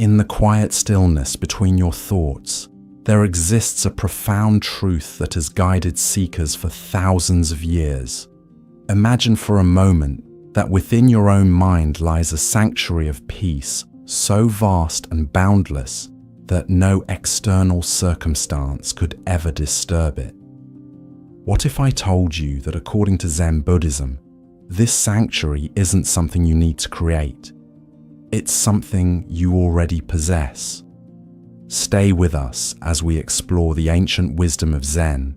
In the quiet stillness between your thoughts, there exists a profound truth that has guided seekers for thousands of years. Imagine for a moment that within your own mind lies a sanctuary of peace so vast and boundless that no external circumstance could ever disturb it. What if I told you that according to Zen Buddhism, this sanctuary isn't something you need to create? It's something you already possess. Stay with us as we explore the ancient wisdom of Zen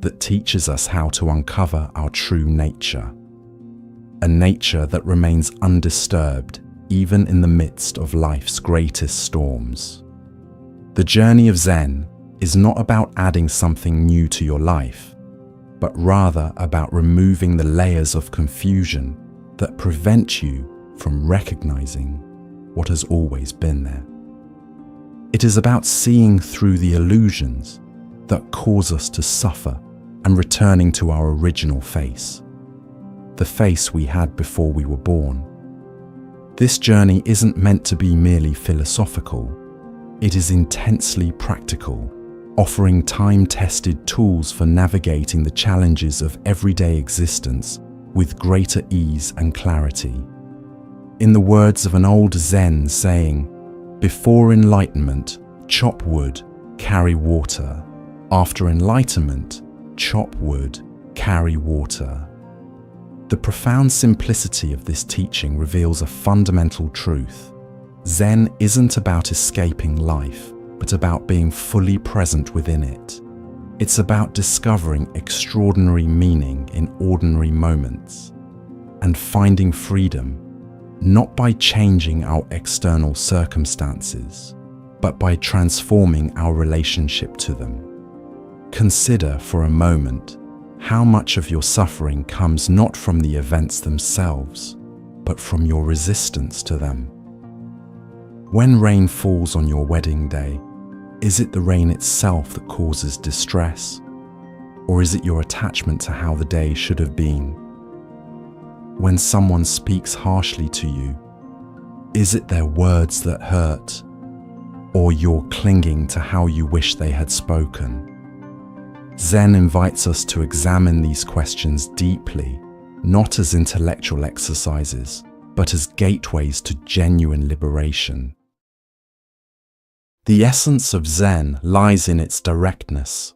that teaches us how to uncover our true nature. A nature that remains undisturbed even in the midst of life's greatest storms. The journey of Zen is not about adding something new to your life, but rather about removing the layers of confusion that prevent you from recognizing what has always been there. It is about seeing through the illusions that cause us to suffer and returning to our original face, the face we had before we were born. This journey isn't meant to be merely philosophical. It is intensely practical, offering time-tested tools for navigating the challenges of everyday existence with greater ease and clarity. In the words of an old Zen saying, "Before enlightenment, chop wood, carry water. After enlightenment, chop wood, carry water." The profound simplicity of this teaching reveals a fundamental truth. Zen isn't about escaping life, but about being fully present within it. It's about discovering extraordinary meaning in ordinary moments and finding freedom, not by changing our external circumstances, but by transforming our relationship to them. Consider for a moment how much of your suffering comes not from the events themselves, but from your resistance to them. When rain falls on your wedding day, is it the rain itself that causes distress? Or is it your attachment to how the day should have been? When someone speaks harshly to you, is it their words that hurt? Or your clinging to how you wish they had spoken? Zen invites us to examine these questions deeply, not as intellectual exercises, but as gateways to genuine liberation. The essence of Zen lies in its directness.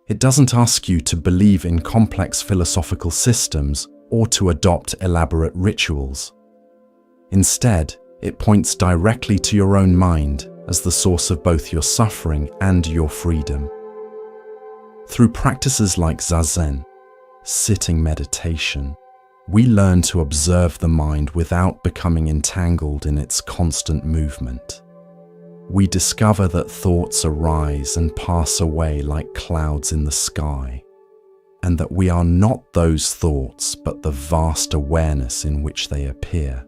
It doesn't ask you to believe in complex philosophical systems or to adopt elaborate rituals. Instead, it points directly to your own mind as the source of both your suffering and your freedom. Through practices like Zazen, sitting meditation, we learn to observe the mind without becoming entangled in its constant movement. We discover that thoughts arise and pass away like clouds in the sky, and that we are not those thoughts but the vast awareness in which they appear.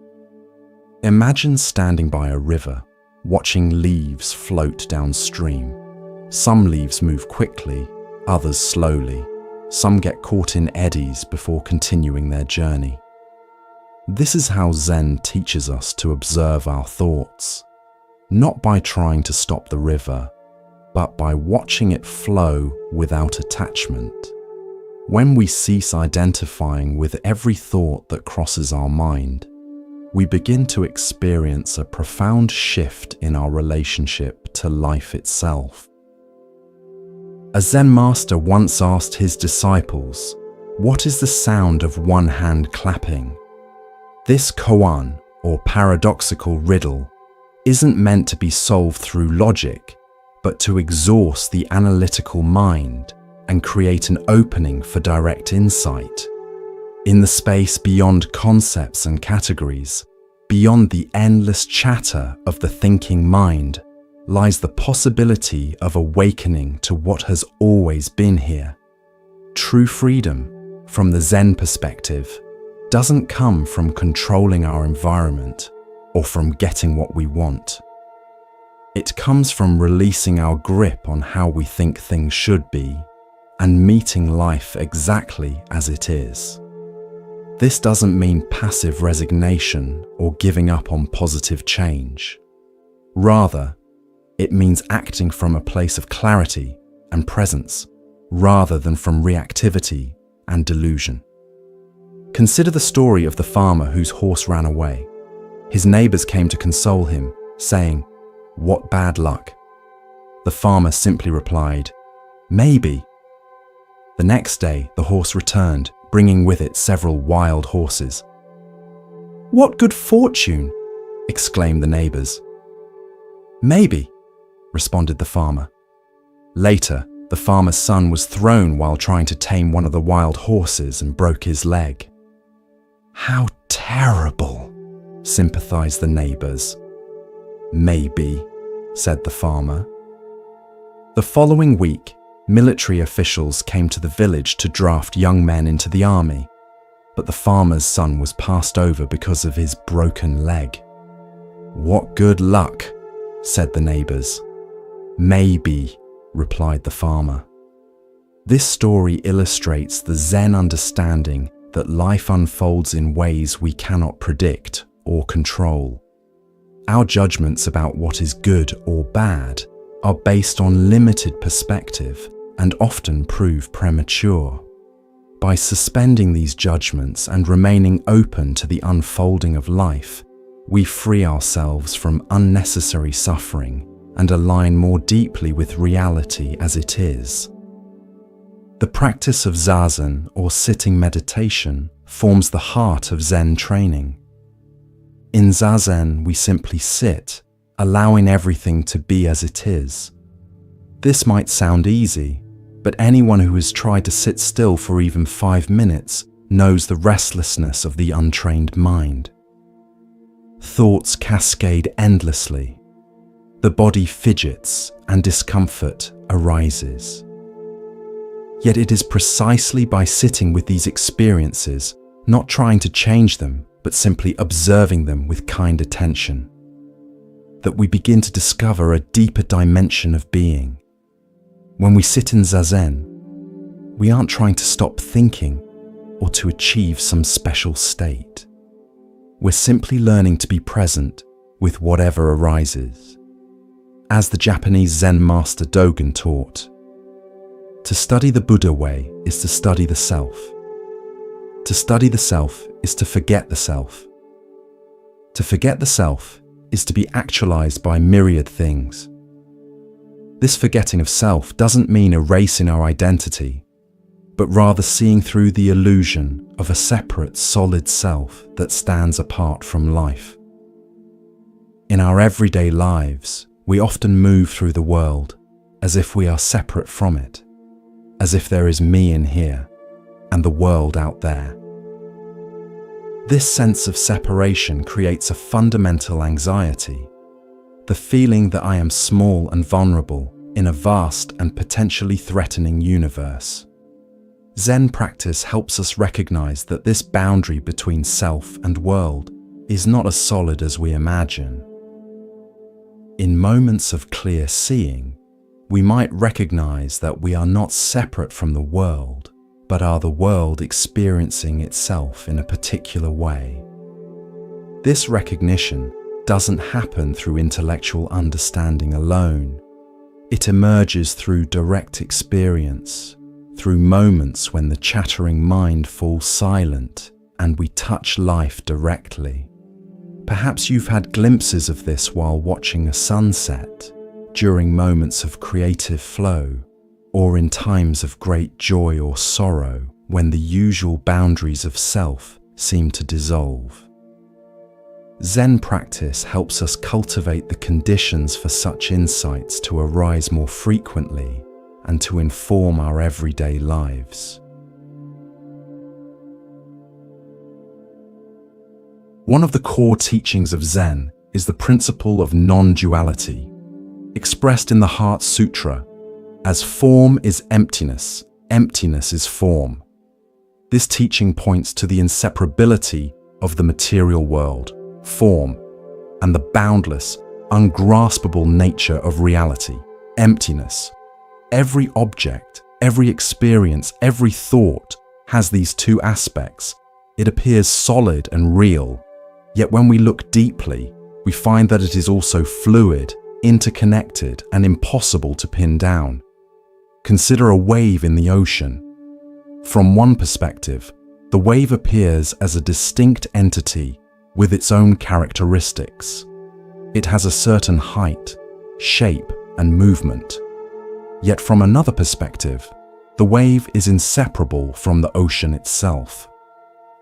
Imagine standing by a river, watching leaves float downstream. Some leaves move quickly, others slowly. Some get caught in eddies before continuing their journey. This is how Zen teaches us to observe our thoughts, not by trying to stop the river, but by watching it flow without attachment. When we cease identifying with every thought that crosses our mind, we begin to experience a profound shift in our relationship to life itself. A Zen master once asked his disciples, "What is the sound of one hand clapping?" This koan, or paradoxical riddle, isn't meant to be solved through logic, but to exhaust the analytical mind and create an opening for direct insight. In the space beyond concepts and categories, beyond the endless chatter of the thinking mind, lies the possibility of awakening to what has always been here. True freedom, from the Zen perspective, doesn't come from controlling our environment or from getting what we want. It comes from releasing our grip on how we think things should be and meeting life exactly as it is. This doesn't mean passive resignation or giving up on positive change. Rather, it means acting from a place of clarity and presence, rather than from reactivity and delusion. Consider the story of the farmer whose horse ran away. His neighbors came to console him, saying, "What bad luck?" The farmer simply replied, "Maybe." The next day, the horse returned, bringing with it several wild horses. "What good fortune!" exclaimed the neighbors. "Maybe," responded the farmer. Later, the farmer's son was thrown while trying to tame one of the wild horses and broke his leg. "How terrible," sympathized the neighbors. "Maybe," said the farmer. The following week, military officials came to the village to draft young men into the army, but the farmer's son was passed over because of his broken leg. "What good luck," said the neighbors. "Maybe," replied the farmer. This story illustrates the Zen understanding that life unfolds in ways we cannot predict or control. Our judgments about what is good or bad are based on limited perspective and often prove premature. By suspending these judgments and remaining open to the unfolding of life, we free ourselves from unnecessary suffering and align more deeply with reality as it is. The practice of zazen, or sitting meditation, forms the heart of Zen training. In zazen, we simply sit, allowing everything to be as it is. This might sound easy, but anyone who has tried to sit still for even 5 minutes knows the restlessness of the untrained mind. Thoughts cascade endlessly. The body fidgets and discomfort arises. Yet it is precisely by sitting with these experiences, not trying to change them, but simply observing them with kind attention, that we begin to discover a deeper dimension of being. When we sit in zazen, we aren't trying to stop thinking or to achieve some special state. We're simply learning to be present with whatever arises. As the Japanese Zen master Dogen taught, to study the Buddha way is to study the self. To study the self is to forget the self. To forget the self is to be actualized by myriad things. This forgetting of self doesn't mean erasing our identity, but rather seeing through the illusion of a separate, solid self that stands apart from life. In our everyday lives, we often move through the world as if we are separate from it, as if there is me in here and the world out there. This sense of separation creates a fundamental anxiety, the feeling that I am small and vulnerable in a vast and potentially threatening universe. Zen practice helps us recognize that this boundary between self and world is not as solid as we imagine. In moments of clear seeing, we might recognize that we are not separate from the world, but are the world experiencing itself in a particular way. This recognition doesn't happen through intellectual understanding alone. It emerges through direct experience, through moments when the chattering mind falls silent and we touch life directly. Perhaps you've had glimpses of this while watching a sunset, during moments of creative flow, or in times of great joy or sorrow when the usual boundaries of self seem to dissolve. Zen practice helps us cultivate the conditions for such insights to arise more frequently and to inform our everyday lives. One of the core teachings of Zen is the principle of non-duality, expressed in the Heart Sutra as form is emptiness, emptiness is form. This teaching points to the inseparability of the material world, form, and the boundless, ungraspable nature of reality, emptiness. Every object, every experience, every thought has these two aspects. It appears solid and real, yet when we look deeply, we find that it is also fluid, interconnected, and impossible to pin down. Consider a wave in the ocean. From one perspective, the wave appears as a distinct entity with its own characteristics. It has a certain height, shape, and movement. Yet from another perspective, the wave is inseparable from the ocean itself.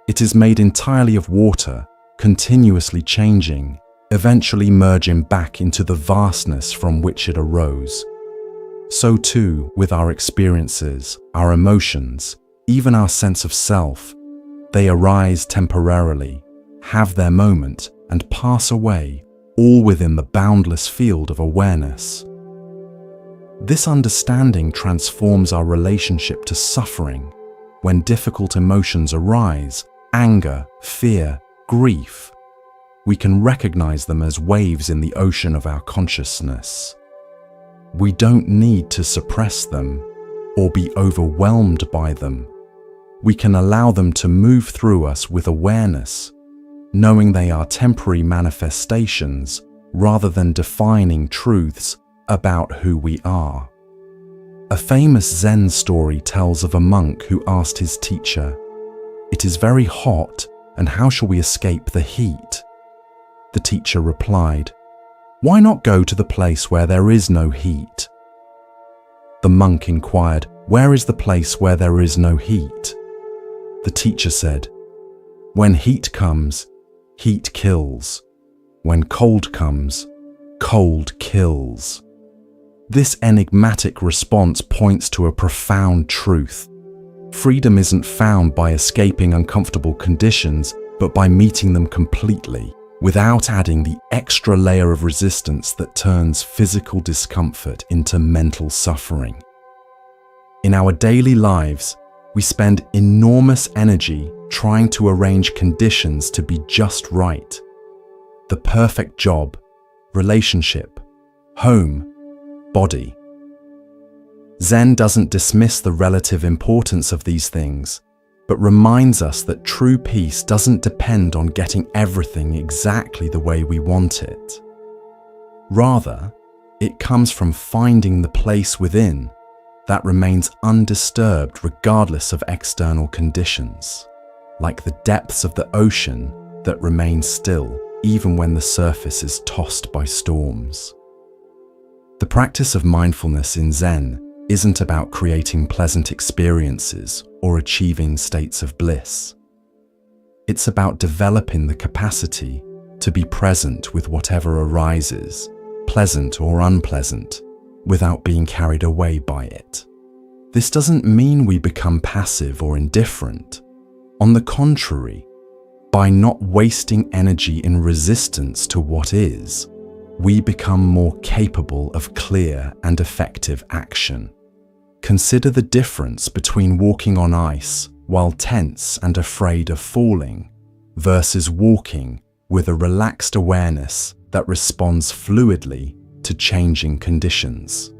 It is made entirely of water, continuously changing, eventually merging back into the vastness from which it arose. So too with our experiences, our emotions, even our sense of self. They arise temporarily, have their moment, and pass away, all within the boundless field of awareness. This understanding transforms our relationship to suffering. When difficult emotions arise, anger, fear, grief, we can recognize them as waves in the ocean of our consciousness. We don't need to suppress them or be overwhelmed by them. We can allow them to move through us with awareness, knowing they are temporary manifestations rather than defining truths about who we are. A famous Zen story tells of a monk who asked his teacher, "It is very hot, and how shall we escape the heat?" The teacher replied, "Why not go to the place where there is no heat?" The monk inquired, "Where is the place where there is no heat?" The teacher said, "When heat comes, heat kills. When cold comes, cold kills." This enigmatic response points to a profound truth. Freedom isn't found by escaping uncomfortable conditions, but by meeting them completely, without adding the extra layer of resistance that turns physical discomfort into mental suffering. In our daily lives, we spend enormous energy trying to arrange conditions to be just right. The perfect job, relationship, home, body. Zen doesn't dismiss the relative importance of these things, but reminds us that true peace doesn't depend on getting everything exactly the way we want it. Rather, it comes from finding the place within that remains undisturbed regardless of external conditions, like the depths of the ocean that remain still even when the surface is tossed by storms. The practice of mindfulness in Zen isn't about creating pleasant experiences or achieving states of bliss. It's about developing the capacity to be present with whatever arises, pleasant or unpleasant, without being carried away by it. This doesn't mean we become passive or indifferent. On the contrary, by not wasting energy in resistance to what is, we become more capable of clear and effective action. Consider the difference between walking on ice while tense and afraid of falling versus walking with a relaxed awareness that responds fluidly to changing conditions.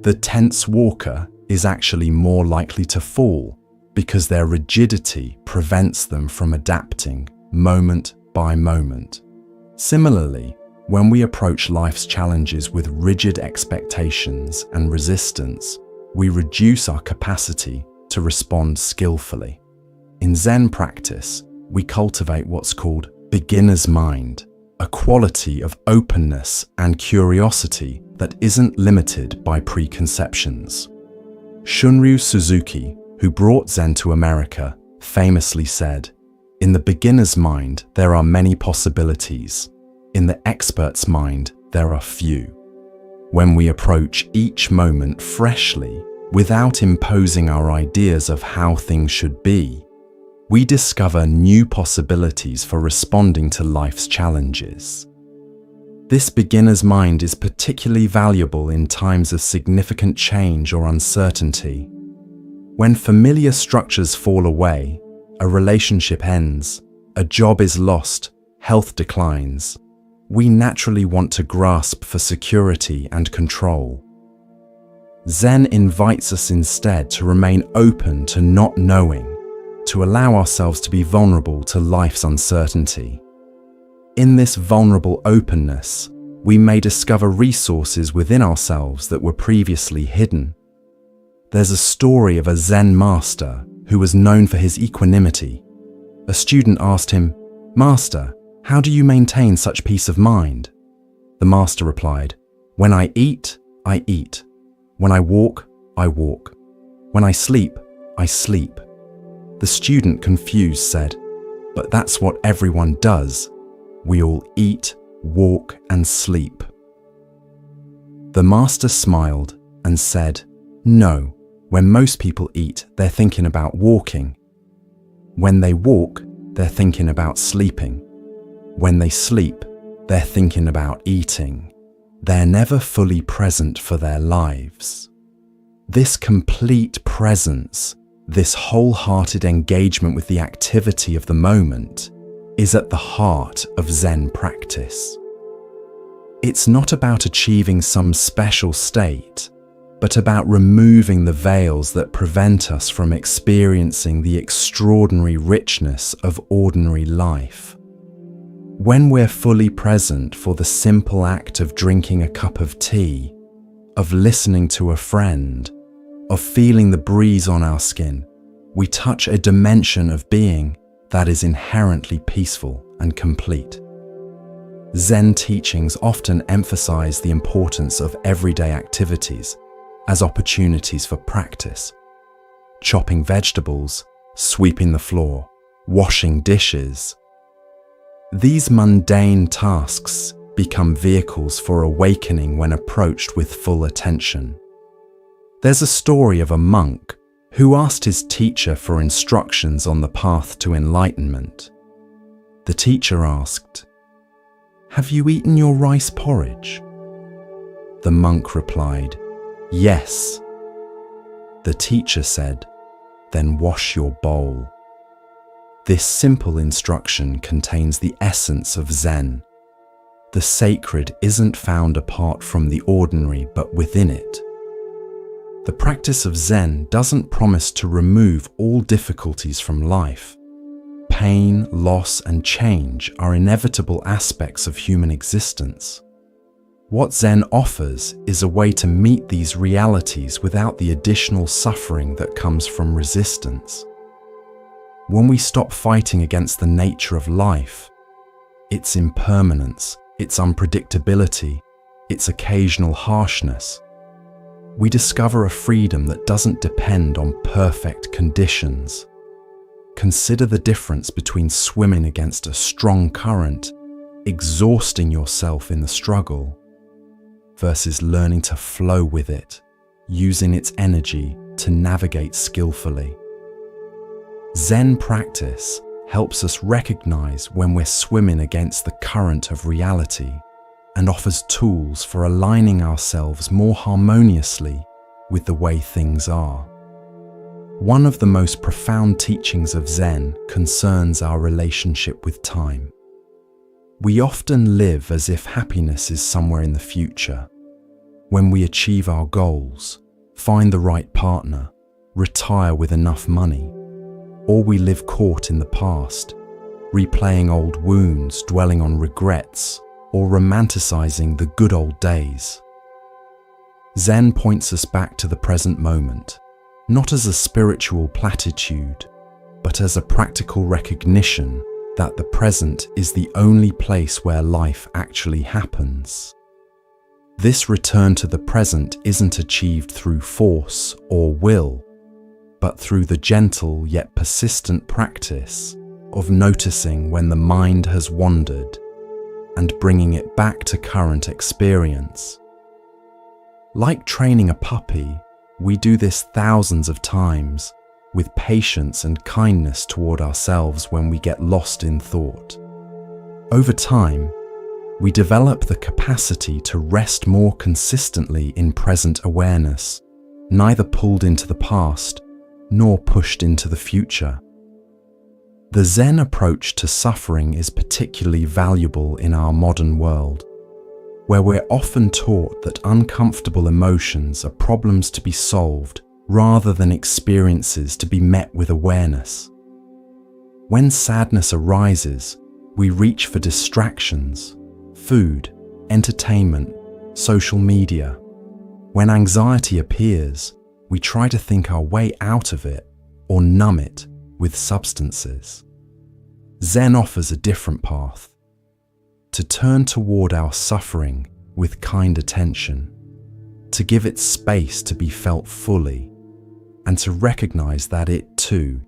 The tense walker is actually more likely to fall because their rigidity prevents them from adapting moment by moment. Similarly, when we approach life's challenges with rigid expectations and resistance, we reduce our capacity to respond skillfully. In Zen practice, we cultivate what's called beginner's mind, a quality of openness and curiosity that isn't limited by preconceptions. Shunryu Suzuki, who brought Zen to America, famously said, "In the beginner's mind, there are many possibilities. In the expert's mind, there are few." When we approach each moment freshly, without imposing our ideas of how things should be, we discover new possibilities for responding to life's challenges. This beginner's mind is particularly valuable in times of significant change or uncertainty. When familiar structures fall away, a relationship ends, a job is lost, health declines, we naturally want to grasp for security and control. Zen invites us instead to remain open to not knowing, to allow ourselves to be vulnerable to life's uncertainty. In this vulnerable openness, we may discover resources within ourselves that were previously hidden. There's a story of a Zen master who was known for his equanimity. A student asked him, "Master, how do you maintain such peace of mind?" The master replied, "When I eat, I eat. When I walk, I walk. When I sleep, I sleep." The student, confused, said, "But that's what everyone does. We all eat, walk, and sleep." The master smiled and said, "No, when most people eat, they're thinking about walking. When they walk, they're thinking about sleeping. When they sleep, they're thinking about eating. They're never fully present for their lives." This complete presence, this wholehearted engagement with the activity of the moment, is at the heart of Zen practice. It's not about achieving some special state, but about removing the veils that prevent us from experiencing the extraordinary richness of ordinary life. When we're fully present for the simple act of drinking a cup of tea, of listening to a friend, of feeling the breeze on our skin, we touch a dimension of being that is inherently peaceful and complete. Zen teachings often emphasize the importance of everyday activities as opportunities for practice. Chopping vegetables, sweeping the floor, washing dishes. These mundane tasks become vehicles for awakening when approached with full attention. There's a story of a monk who asked his teacher for instructions on the path to enlightenment. The teacher asked, "Have you eaten your rice porridge?" The monk replied, "Yes." The teacher said, "Then wash your bowl." This simple instruction contains the essence of Zen. The sacred isn't found apart from the ordinary, but within it. The practice of Zen doesn't promise to remove all difficulties from life. Pain, loss, and change are inevitable aspects of human existence. What Zen offers is a way to meet these realities without the additional suffering that comes from resistance. When we stop fighting against the nature of life, its impermanence, its unpredictability, its occasional harshness, we discover a freedom that doesn't depend on perfect conditions. Consider the difference between swimming against a strong current, exhausting yourself in the struggle, versus learning to flow with it, using its energy to navigate skillfully. Zen practice helps us recognize when we're swimming against the current of reality and offers tools for aligning ourselves more harmoniously with the way things are. One of the most profound teachings of Zen concerns our relationship with time. We often live as if happiness is somewhere in the future. When we achieve our goals, find the right partner, retire with enough money, or we live caught in the past, replaying old wounds, dwelling on regrets, or romanticizing the good old days. Zen points us back to the present moment, not as a spiritual platitude, but as a practical recognition that the present is the only place where life actually happens. This return to the present isn't achieved through force or will, but through the gentle yet persistent practice of noticing when the mind has wandered and bringing it back to current experience. Like training a puppy, we do this thousands of times with patience and kindness toward ourselves when we get lost in thought. Over time, we develop the capacity to rest more consistently in present awareness, neither pulled into the past nor pushed into the future. The Zen approach to suffering is particularly valuable in our modern world, where we're often taught that uncomfortable emotions are problems to be solved rather than experiences to be met with awareness. When sadness arises, We reach for distractions, food, entertainment, social media. When anxiety appears, we try to think our way out of it or numb it with substances. Zen offers a different path: to turn toward our suffering with kind attention, to give it space to be felt fully, and to recognize that it too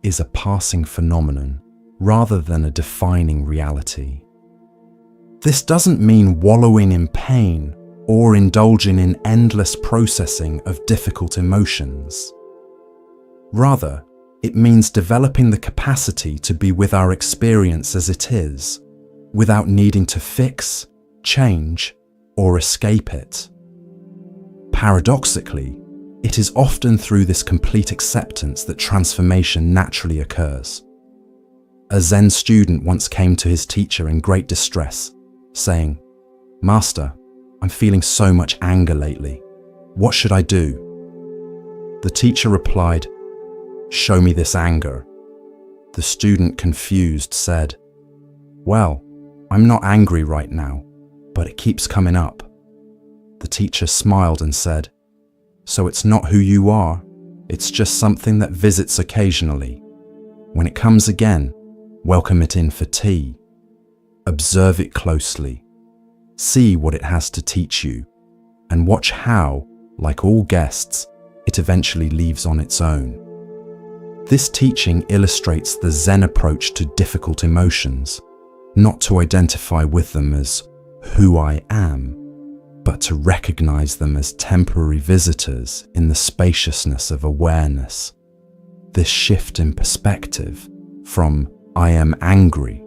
is a passing phenomenon rather than a defining reality. This doesn't mean wallowing in pain or indulging in endless processing of difficult emotions. Rather, it means developing the capacity to be with our experience as it is, without needing to fix, change, or escape it. Paradoxically, it is often through this complete acceptance that transformation naturally occurs. A Zen student once came to his teacher in great distress, saying, "Master, I'm feeling so much anger lately. What should I do?" The teacher replied, "Show me this anger." The student, confused, said, "Well, I'm not angry right now, but it keeps coming up." The teacher smiled and said, "So it's not who you are, it's just something that visits occasionally. When it comes again, welcome it in for tea. Observe it closely. See what it has to teach you, and watch how, like all guests, it eventually leaves on its own." This teaching illustrates the Zen approach to difficult emotions, not to identify with them as who I am, but to recognize them as temporary visitors in the spaciousness of awareness. This shift in perspective from "I am angry"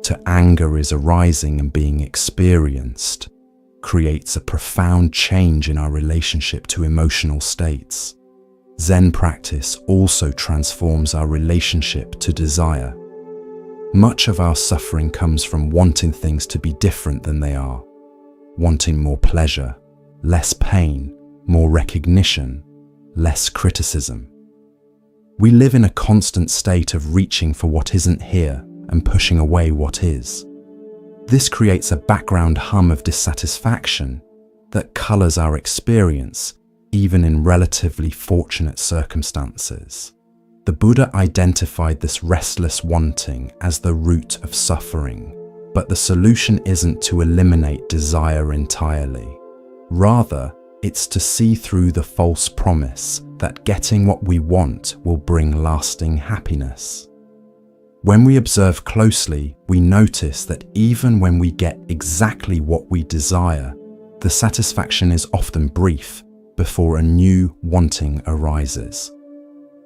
to "anger is arising and being experienced" creates a profound change in our relationship to emotional states. Zen practice also transforms our relationship to desire. Much of our suffering comes from wanting things to be different than they are, wanting more pleasure, less pain, more recognition, less criticism. We live in a constant state of reaching for what isn't here and pushing away what is. This creates a background hum of dissatisfaction that colors our experience, even in relatively fortunate circumstances. The Buddha identified this restless wanting as the root of suffering, but the solution isn't to eliminate desire entirely. Rather, it's to see through the false promise that getting what we want will bring lasting happiness. When we observe closely, we notice that even when we get exactly what we desire, the satisfaction is often brief before a new wanting arises.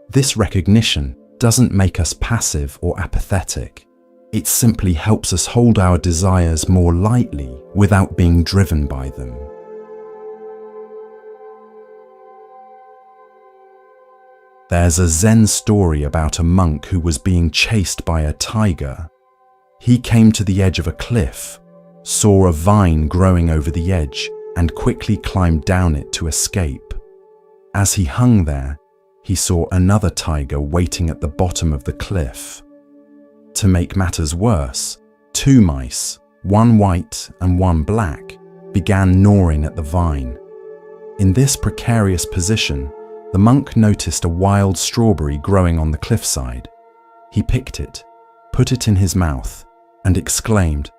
This recognition doesn't make us passive or apathetic. It simply helps us hold our desires more lightly without being driven by them. There's a Zen story about a monk who was being chased by a tiger. He came to the edge of a cliff, saw a vine growing over the edge, and quickly climbed down it to escape. As he hung there, he saw another tiger waiting at the bottom of the cliff. To make matters worse, two mice, one white and one black, began gnawing at the vine. In this precarious position, the monk noticed a wild strawberry growing on the cliffside. He picked it, put it in his mouth, and exclaimed,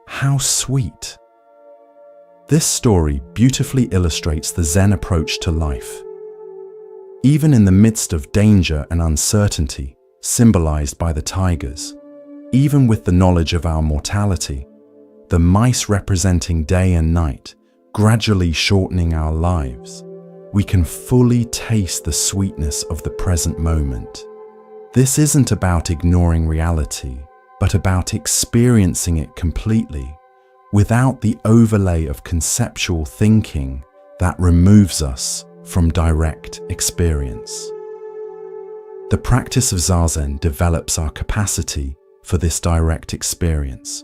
"How sweet!" This story beautifully illustrates the Zen approach to life. Even in the midst of danger and uncertainty, symbolized by the tigers, even with the knowledge of our mortality, the mice representing day and night, gradually shortening our lives, we can fully taste the sweetness of the present moment. This isn't about ignoring reality, but about experiencing it completely, without the overlay of conceptual thinking that removes us from direct experience. The practice of Zazen develops our capacity for this direct experience.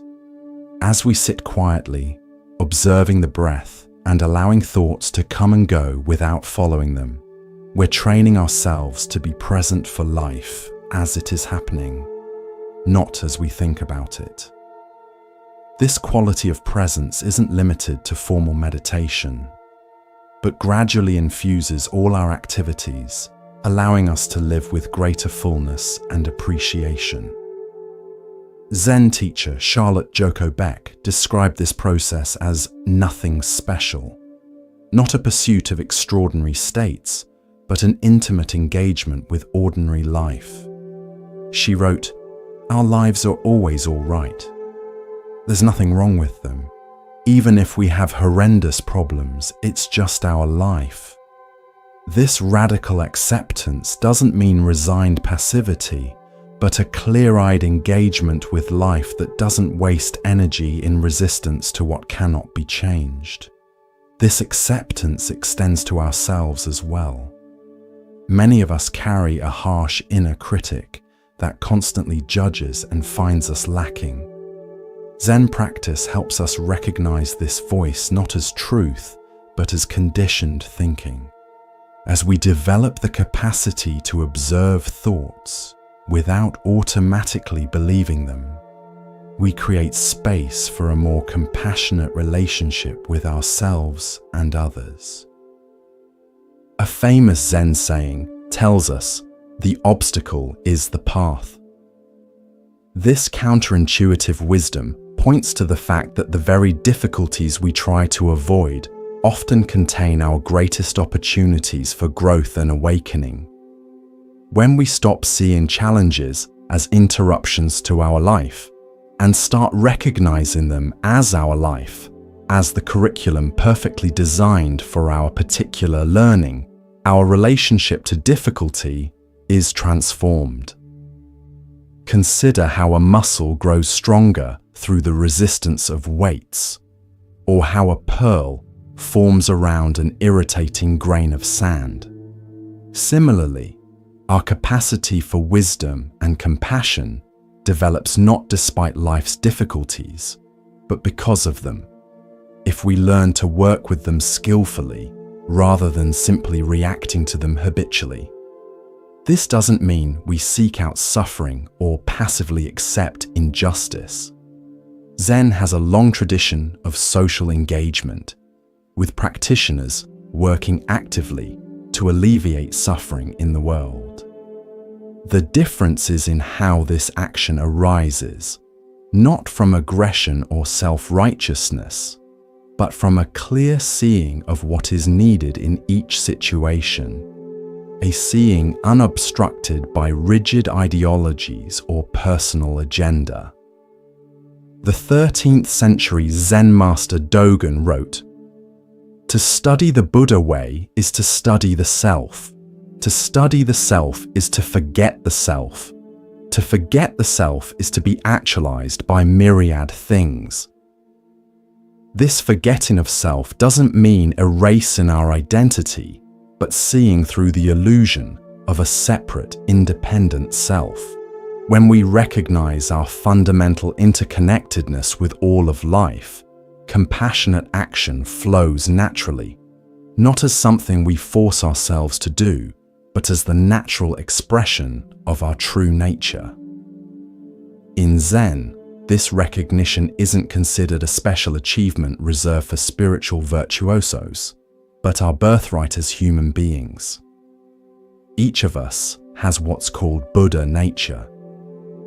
As we sit quietly, observing the breath and allowing thoughts to come and go without following them, we're training ourselves to be present for life as it is happening. not as we think about it. This quality of presence isn't limited to formal meditation, but gradually infuses all our activities, allowing us to live with greater fullness and appreciation. Zen teacher Charlotte Joko Beck described this process as nothing special, not a pursuit of extraordinary states, but an intimate engagement with ordinary life. She wrote, "Our lives are always all right. There's nothing wrong with them. Even if we have horrendous problems, it's just our life." This radical acceptance doesn't mean resigned passivity, but a clear-eyed engagement with life that doesn't waste energy in resistance to what cannot be changed. This acceptance extends to ourselves as well. Many of us carry a harsh inner critic that constantly judges and finds us lacking. Zen practice helps us recognize this voice not as truth, but as conditioned thinking. As we develop the capacity to observe thoughts without automatically believing them, we create space for a more compassionate relationship with ourselves and others. A famous Zen saying tells us, "The obstacle is the path." This counterintuitive wisdom points to the fact that the very difficulties we try to avoid often contain our greatest opportunities for growth and awakening. When we stop seeing challenges as interruptions to our life and start recognizing them as our life, as the curriculum perfectly designed for our particular learning, our relationship to difficulty is transformed. Consider how a muscle grows stronger through the resistance of weights, or how a pearl forms around an irritating grain of sand. Similarly, our capacity for wisdom and compassion develops not despite life's difficulties, but because of them, if we learn to work with them skillfully rather than simply reacting to them habitually. This doesn't mean we seek out suffering or passively accept injustice. Zen has a long tradition of social engagement, with practitioners working actively to alleviate suffering in the world. The difference is in how this action arises, not from aggression or self-righteousness, but from a clear seeing of what is needed in each situation, a seeing unobstructed by rigid ideologies or personal agenda. The 13th century Zen master Dogen wrote, "To study the Buddha way is to study the self. To study the self is to forget the self. To forget the self is to be actualized by myriad things." This forgetting of self doesn't mean erasing our identity, but seeing through the illusion of a separate, independent self. When we recognize our fundamental interconnectedness with all of life, compassionate action flows naturally, not as something we force ourselves to do, but as the natural expression of our true nature. In Zen, this recognition isn't considered a special achievement reserved for spiritual virtuosos, but our birthright as human beings. Each of us has what's called Buddha nature,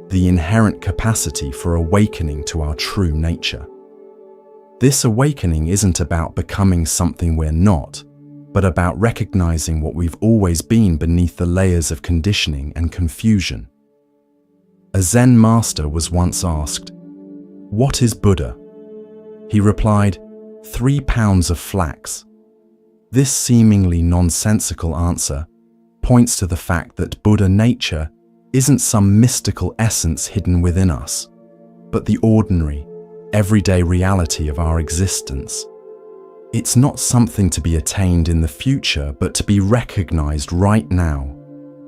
the inherent capacity for awakening to our true nature. This awakening isn't about becoming something we're not, but about recognizing what we've always been beneath the layers of conditioning and confusion. A Zen master was once asked, "What is Buddha?" He replied, 3 pounds of flax." This seemingly nonsensical answer points to the fact that Buddha nature isn't some mystical essence hidden within us, but the ordinary, everyday reality of our existence. It's not something to be attained in the future, but to be recognized right now,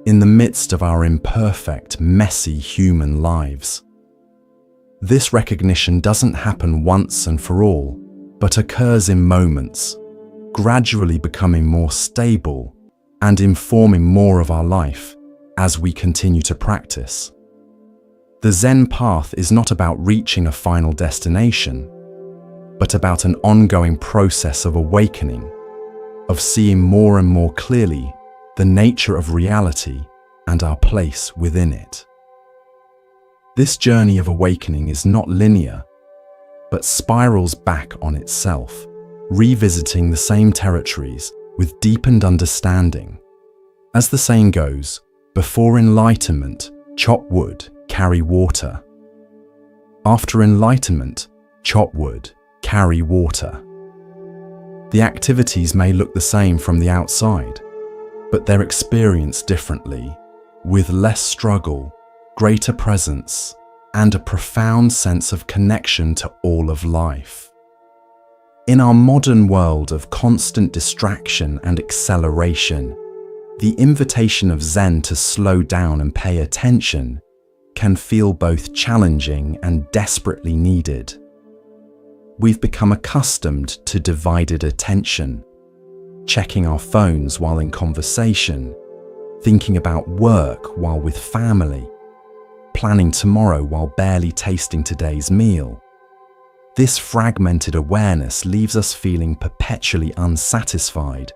in the midst of our imperfect, messy human lives. This recognition doesn't happen once and for all, but occurs in moments, gradually becoming more stable and informing more of our life as we continue to practice. The Zen path is not about reaching a final destination, but about an ongoing process of awakening, of seeing more and more clearly the nature of reality and our place within it. This journey of awakening is not linear, but spirals back on itself, revisiting the same territories with deepened understanding. As the saying goes, before enlightenment, chop wood, carry water. After enlightenment, chop wood, carry water. The activities may look the same from the outside, but they're experienced differently, with less struggle, greater presence, and a profound sense of connection to all of life. In our modern world of constant distraction and acceleration, the invitation of Zen to slow down and pay attention can feel both challenging and desperately needed. We've become accustomed to divided attention, checking our phones while in conversation, thinking about work while with family, planning tomorrow while barely tasting today's meal. This fragmented awareness leaves us feeling perpetually unsatisfied,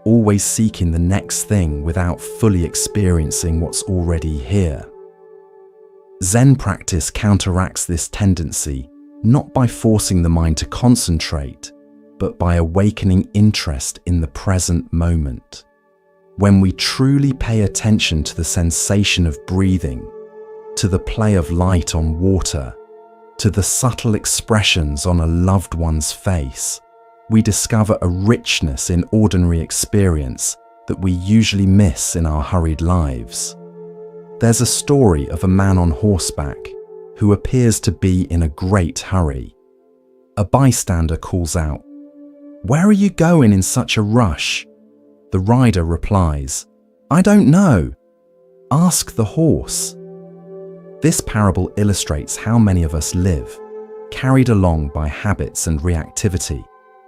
always seeking the next thing without fully experiencing what's already here. Zen practice counteracts this tendency not by forcing the mind to concentrate, but by awakening interest in the present moment. When we truly pay attention to the sensation of breathing, to the play of light on water, to the subtle expressions on a loved one's face, we discover a richness in ordinary experience that we usually miss in our hurried lives. There's a story of a man on horseback who appears to be in a great hurry. A bystander calls out, "Where are you going in such a rush?" The rider replies, "I don't know. Ask the horse." This parable illustrates how many of us live, carried along by habits and reactivity,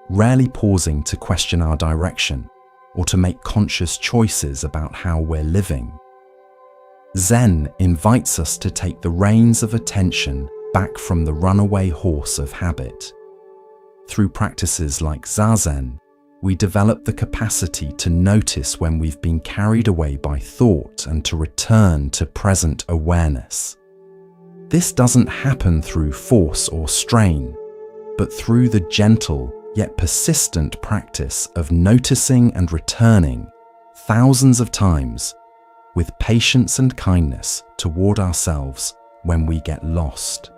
rarely pausing to question our direction or to make conscious choices about how we're living. Zen invites us to take the reins of attention back from the runaway horse of habit. Through practices like Zazen, we develop the capacity to notice when we've been carried away by thought and to return to present awareness. This doesn't happen through force or strain, but through the gentle yet persistent practice of noticing and returning thousands of times with patience and kindness toward ourselves when we get lost.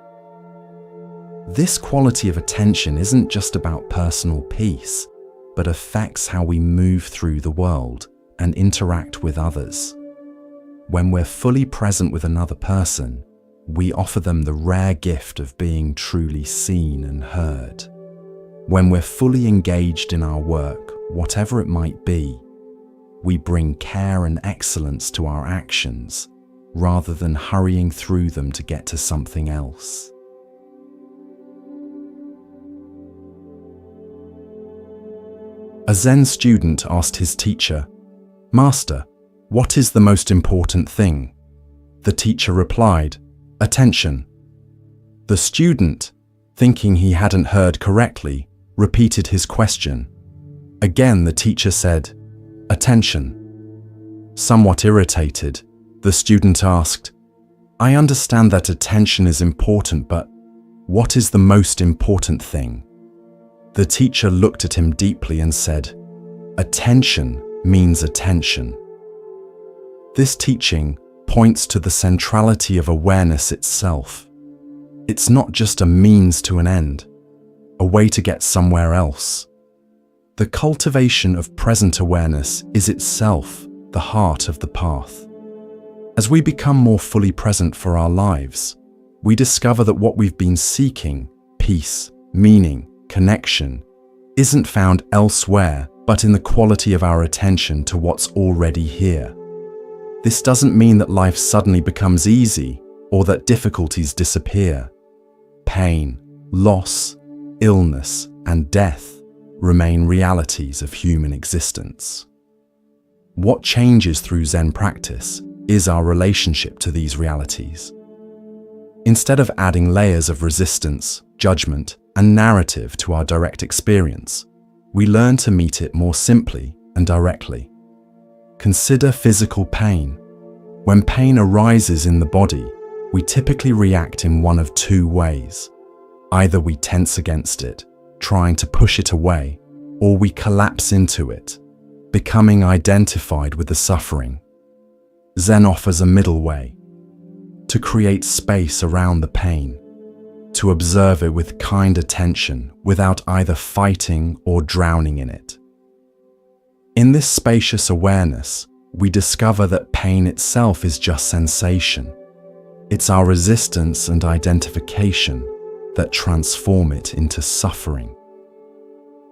This quality of attention isn't just about personal peace, but affects how we move through the world and interact with others. When we're fully present with another person, we offer them the rare gift of being truly seen and heard. When we're fully engaged in our work, whatever it might be, we bring care and excellence to our actions, rather than hurrying through them to get to something else. A Zen student asked his teacher, "Master, what is the most important thing?" The teacher replied, "Attention." The student, thinking he hadn't heard correctly, repeated his question. Again, the teacher said, "Attention." Somewhat irritated, the student asked, "I understand that attention is important, but what is the most important thing?" The teacher looked at him deeply and said, "Attention means attention." This teaching points to the centrality of awareness itself. It's not just a means to an end, a way to get somewhere else. The cultivation of present awareness is itself the heart of the path. As we become more fully present for our lives, we discover that what we've been seeking, peace, meaning, connection, isn't found elsewhere but in the quality of our attention to what's already here. This doesn't mean that life suddenly becomes easy or that difficulties disappear. Pain, loss, illness, and death remain realities of human existence. What changes through Zen practice is our relationship to these realities. Instead of adding layers of resistance, judgment, and narrative to our direct experience, we learn to meet it more simply and directly. Consider physical pain. When pain arises in the body, we typically react in one of two ways. Either we tense against it, trying to push it away, or we collapse into it, becoming identified with the suffering. Zen offers a middle way: to create space around the pain, to observe it with kind attention without either fighting or drowning in it. In this spacious awareness, we discover that pain itself is just sensation. It's our resistance and identification that transform it into suffering.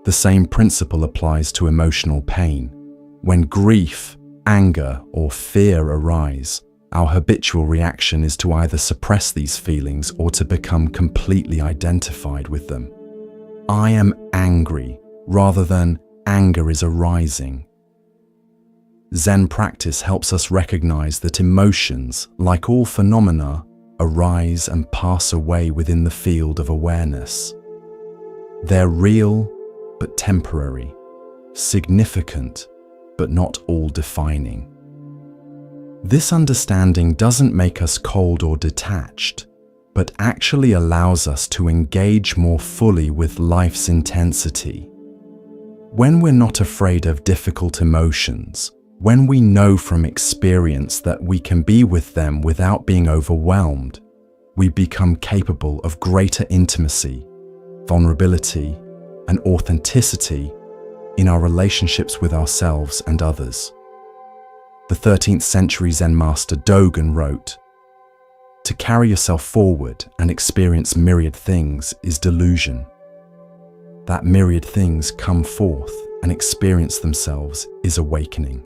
The same principle applies to emotional pain. When grief, anger, or fear arise, our habitual reaction is to either suppress these feelings or to become completely identified with them. I am angry rather than anger is arising. Zen practice helps us recognize that emotions, like all phenomena, arise and pass away within the field of awareness. They're real but temporary, significant but not all-defining. This understanding doesn't make us cold or detached, but actually allows us to engage more fully with life's intensity. When we're not afraid of difficult emotions, when we know from experience that we can be with them without being overwhelmed, we become capable of greater intimacy, vulnerability, and authenticity in our relationships with ourselves and others. The 13th century Zen master Dogen wrote, "To carry yourself forward and experience myriad things is delusion. That myriad things come forth and experience themselves is awakening."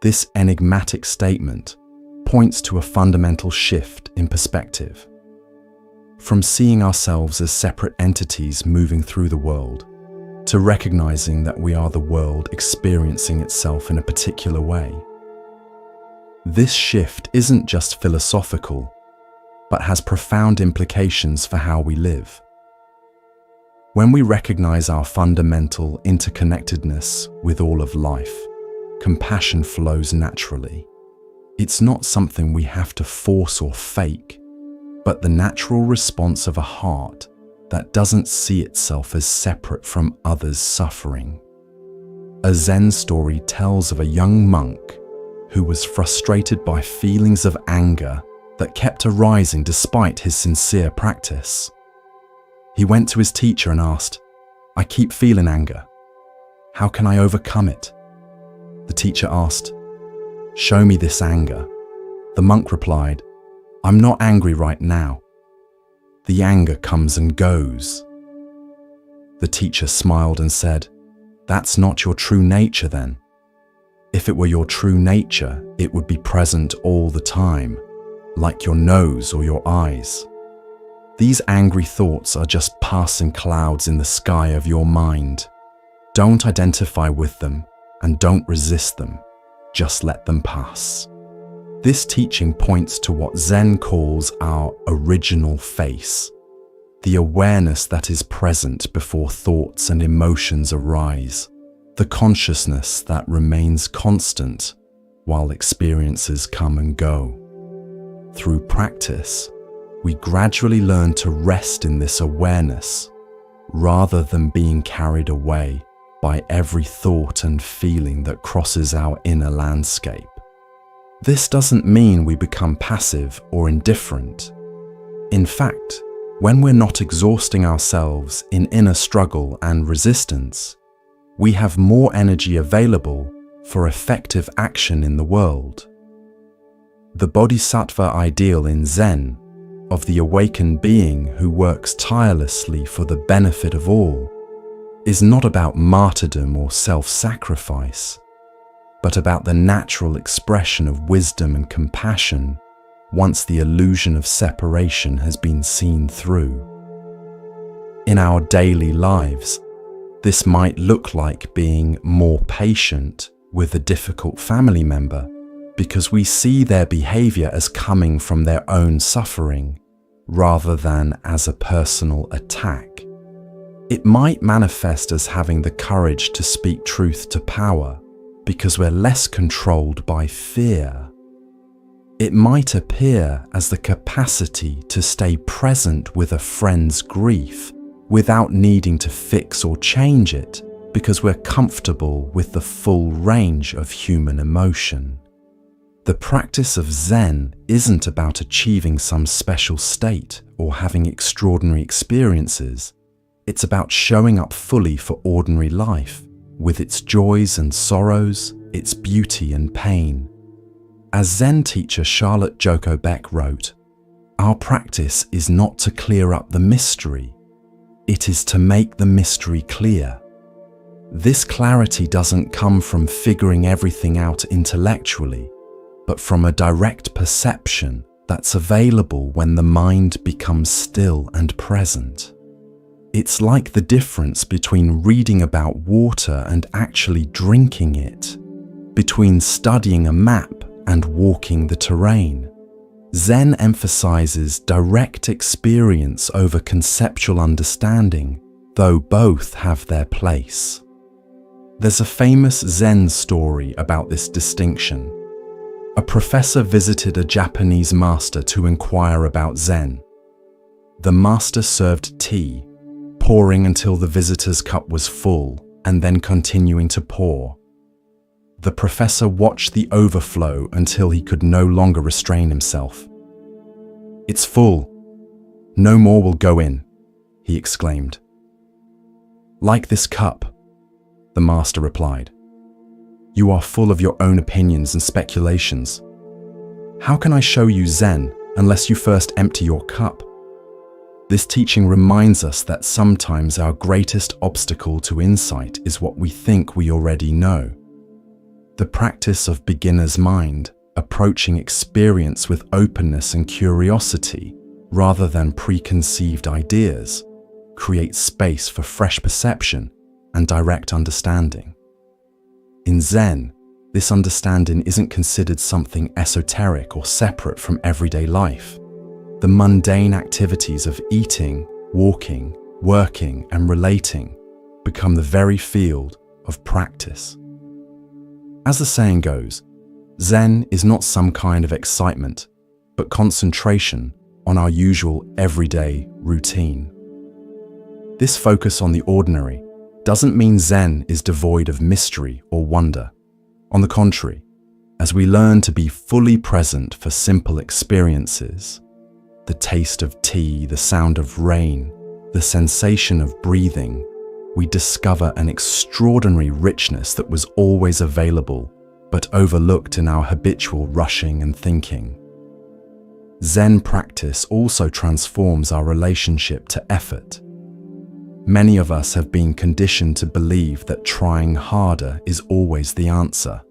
This enigmatic statement points to a fundamental shift in perspective. From seeing ourselves as separate entities moving through the world, to recognizing that we are the world experiencing itself in a particular way. This shift isn't just philosophical, but has profound implications for how we live. When we recognize our fundamental interconnectedness with all of life, compassion flows naturally. It's not something we have to force or fake, but the natural response of a heart that doesn't see itself as separate from others' suffering. A Zen story tells of a young monk who was frustrated by feelings of anger that kept arising despite his sincere practice. He went to his teacher and asked, "I keep feeling anger. How can I overcome it?" The teacher asked, "Show me this anger." The monk replied, "I'm not angry right now. The anger comes and goes." The teacher smiled and said, "That's not your true nature then. If it were your true nature, it would be present all the time, like your nose or your eyes. These angry thoughts are just passing clouds in the sky of your mind. Don't identify with them and don't resist them. Just let them pass." This teaching points to what Zen calls our original face, the awareness that is present before thoughts and emotions arise, the consciousness that remains constant while experiences come and go. Through practice, we gradually learn to rest in this awareness rather than being carried away by every thought and feeling that crosses our inner landscape. This doesn't mean we become passive or indifferent. In fact, when we're not exhausting ourselves in inner struggle and resistance, we have more energy available for effective action in the world. The bodhisattva ideal in Zen, of the awakened being who works tirelessly for the benefit of all, is not about martyrdom or self-sacrifice, but about the natural expression of wisdom and compassion once the illusion of separation has been seen through. In our daily lives, this might look like being more patient with a difficult family member because we see their behavior as coming from their own suffering, rather than as a personal attack. It might manifest as having the courage to speak truth to power, because we're less controlled by fear. It might appear as the capacity to stay present with a friend's grief without needing to fix or change it, because we're comfortable with the full range of human emotion. The practice of Zen isn't about achieving some special state or having extraordinary experiences. It's about showing up fully for ordinary life, with its joys and sorrows, its beauty and pain. As Zen teacher Charlotte Joko Beck wrote, "Our practice is not to clear up the mystery, it is to make the mystery clear." This clarity doesn't come from figuring everything out intellectually, but from a direct perception that's available when the mind becomes still and present. It's like the difference between reading about water and actually drinking it, between studying a map and walking the terrain. Zen emphasizes direct experience over conceptual understanding, though both have their place. There's a famous Zen story about this distinction. A professor visited a Japanese master to inquire about Zen. The master served tea, pouring until the visitor's cup was full, and then continuing to pour. The professor watched the overflow until he could no longer restrain himself. "It's full. No more will go in," he exclaimed. "Like this cup," the master replied. "You are full of your own opinions and speculations. How can I show you Zen unless you first empty your cup?" This teaching reminds us that sometimes our greatest obstacle to insight is what we think we already know. The practice of beginner's mind, approaching experience with openness and curiosity rather than preconceived ideas, creates space for fresh perception and direct understanding. In Zen, this understanding isn't considered something esoteric or separate from everyday life. The mundane activities of eating, walking, working, and relating become the very field of practice. As the saying goes, Zen is not some kind of excitement, but concentration on our usual everyday routine. This focus on the ordinary doesn't mean Zen is devoid of mystery or wonder. On the contrary, as we learn to be fully present for simple experiences, the taste of tea, the sound of rain, the sensation of breathing, we discover an extraordinary richness that was always available, but overlooked in our habitual rushing and thinking. Zen practice also transforms our relationship to effort. Many of us have been conditioned to believe that trying harder is always the answer,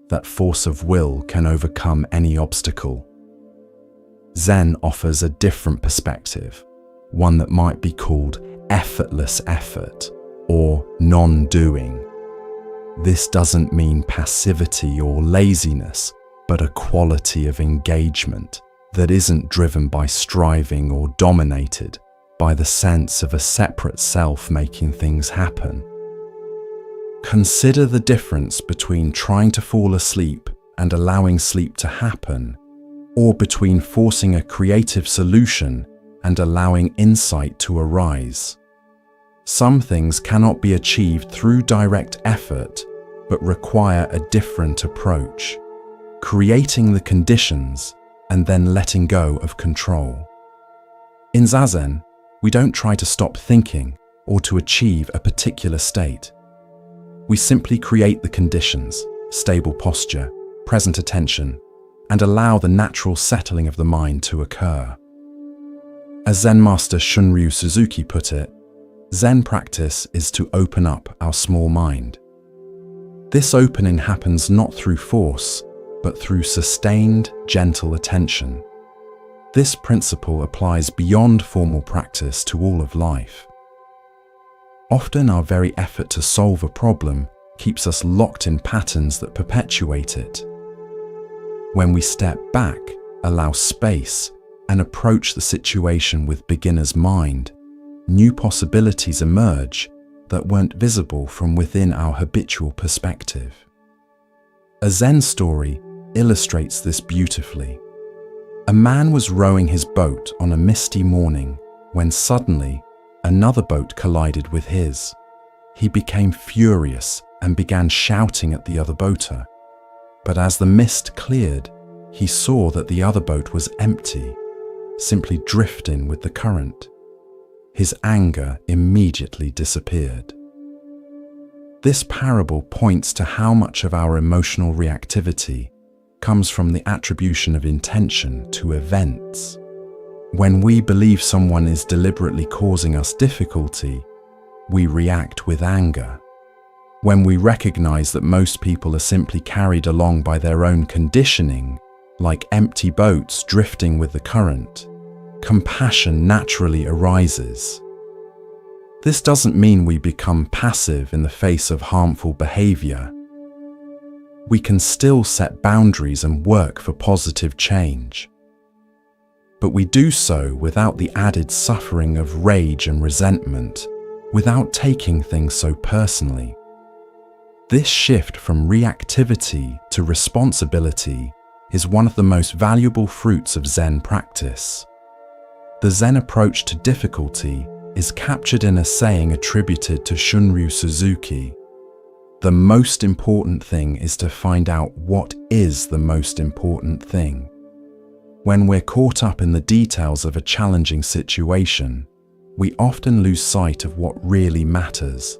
that force of will can overcome any obstacle. Zen offers a different perspective, one that might be called effortless effort or non-doing. This doesn't mean passivity or laziness, but a quality of engagement that isn't driven by striving or dominated by the sense of a separate self making things happen. Consider the difference between trying to fall asleep and allowing sleep to happen, or between forcing a creative solution and allowing insight to arise. Some things cannot be achieved through direct effort, but require a different approach, creating the conditions and then letting go of control. In Zazen, we don't try to stop thinking or to achieve a particular state. We simply create the conditions, stable posture, present attention, and allow the natural settling of the mind to occur. As Zen master Shunryu Suzuki put it, Zen practice is to open up our small mind. This opening happens not through force, but through sustained, gentle attention. This principle applies beyond formal practice to all of life. Often our very effort to solve a problem keeps us locked in patterns that perpetuate it. When we step back, allow space, and approach the situation with beginner's mind, new possibilities emerge that weren't visible from within our habitual perspective. A Zen story illustrates this beautifully. A man was rowing his boat on a misty morning when suddenly another boat collided with his. He became furious and began shouting at the other boater. But as the mist cleared, he saw that the other boat was empty, simply drifting with the current. His anger immediately disappeared. This parable points to how much of our emotional reactivity comes from the attribution of intention to events. When we believe someone is deliberately causing us difficulty, we react with anger. When we recognize that most people are simply carried along by their own conditioning, like empty boats drifting with the current, compassion naturally arises. This doesn't mean we become passive in the face of harmful behavior. We can still set boundaries and work for positive change. But we do so without the added suffering of rage and resentment, without taking things so personally. This shift from reactivity to responsibility is one of the most valuable fruits of Zen practice. The Zen approach to difficulty is captured in a saying attributed to Shunryu Suzuki. The most important thing is to find out what is the most important thing. When we're caught up in the details of a challenging situation, we often lose sight of what really matters.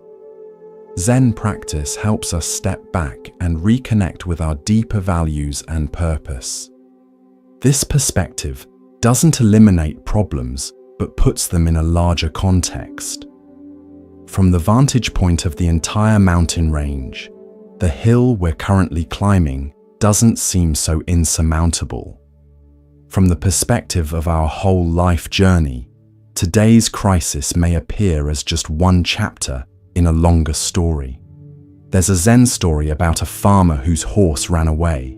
Zen practice helps us step back and reconnect with our deeper values and purpose. This perspective doesn't eliminate problems, but puts them in a larger context. From the vantage point of the entire mountain range, the hill we're currently climbing doesn't seem so insurmountable. From the perspective of our whole life journey, today's crisis may appear as just one chapter in a longer story. There's a Zen story about a farmer whose horse ran away.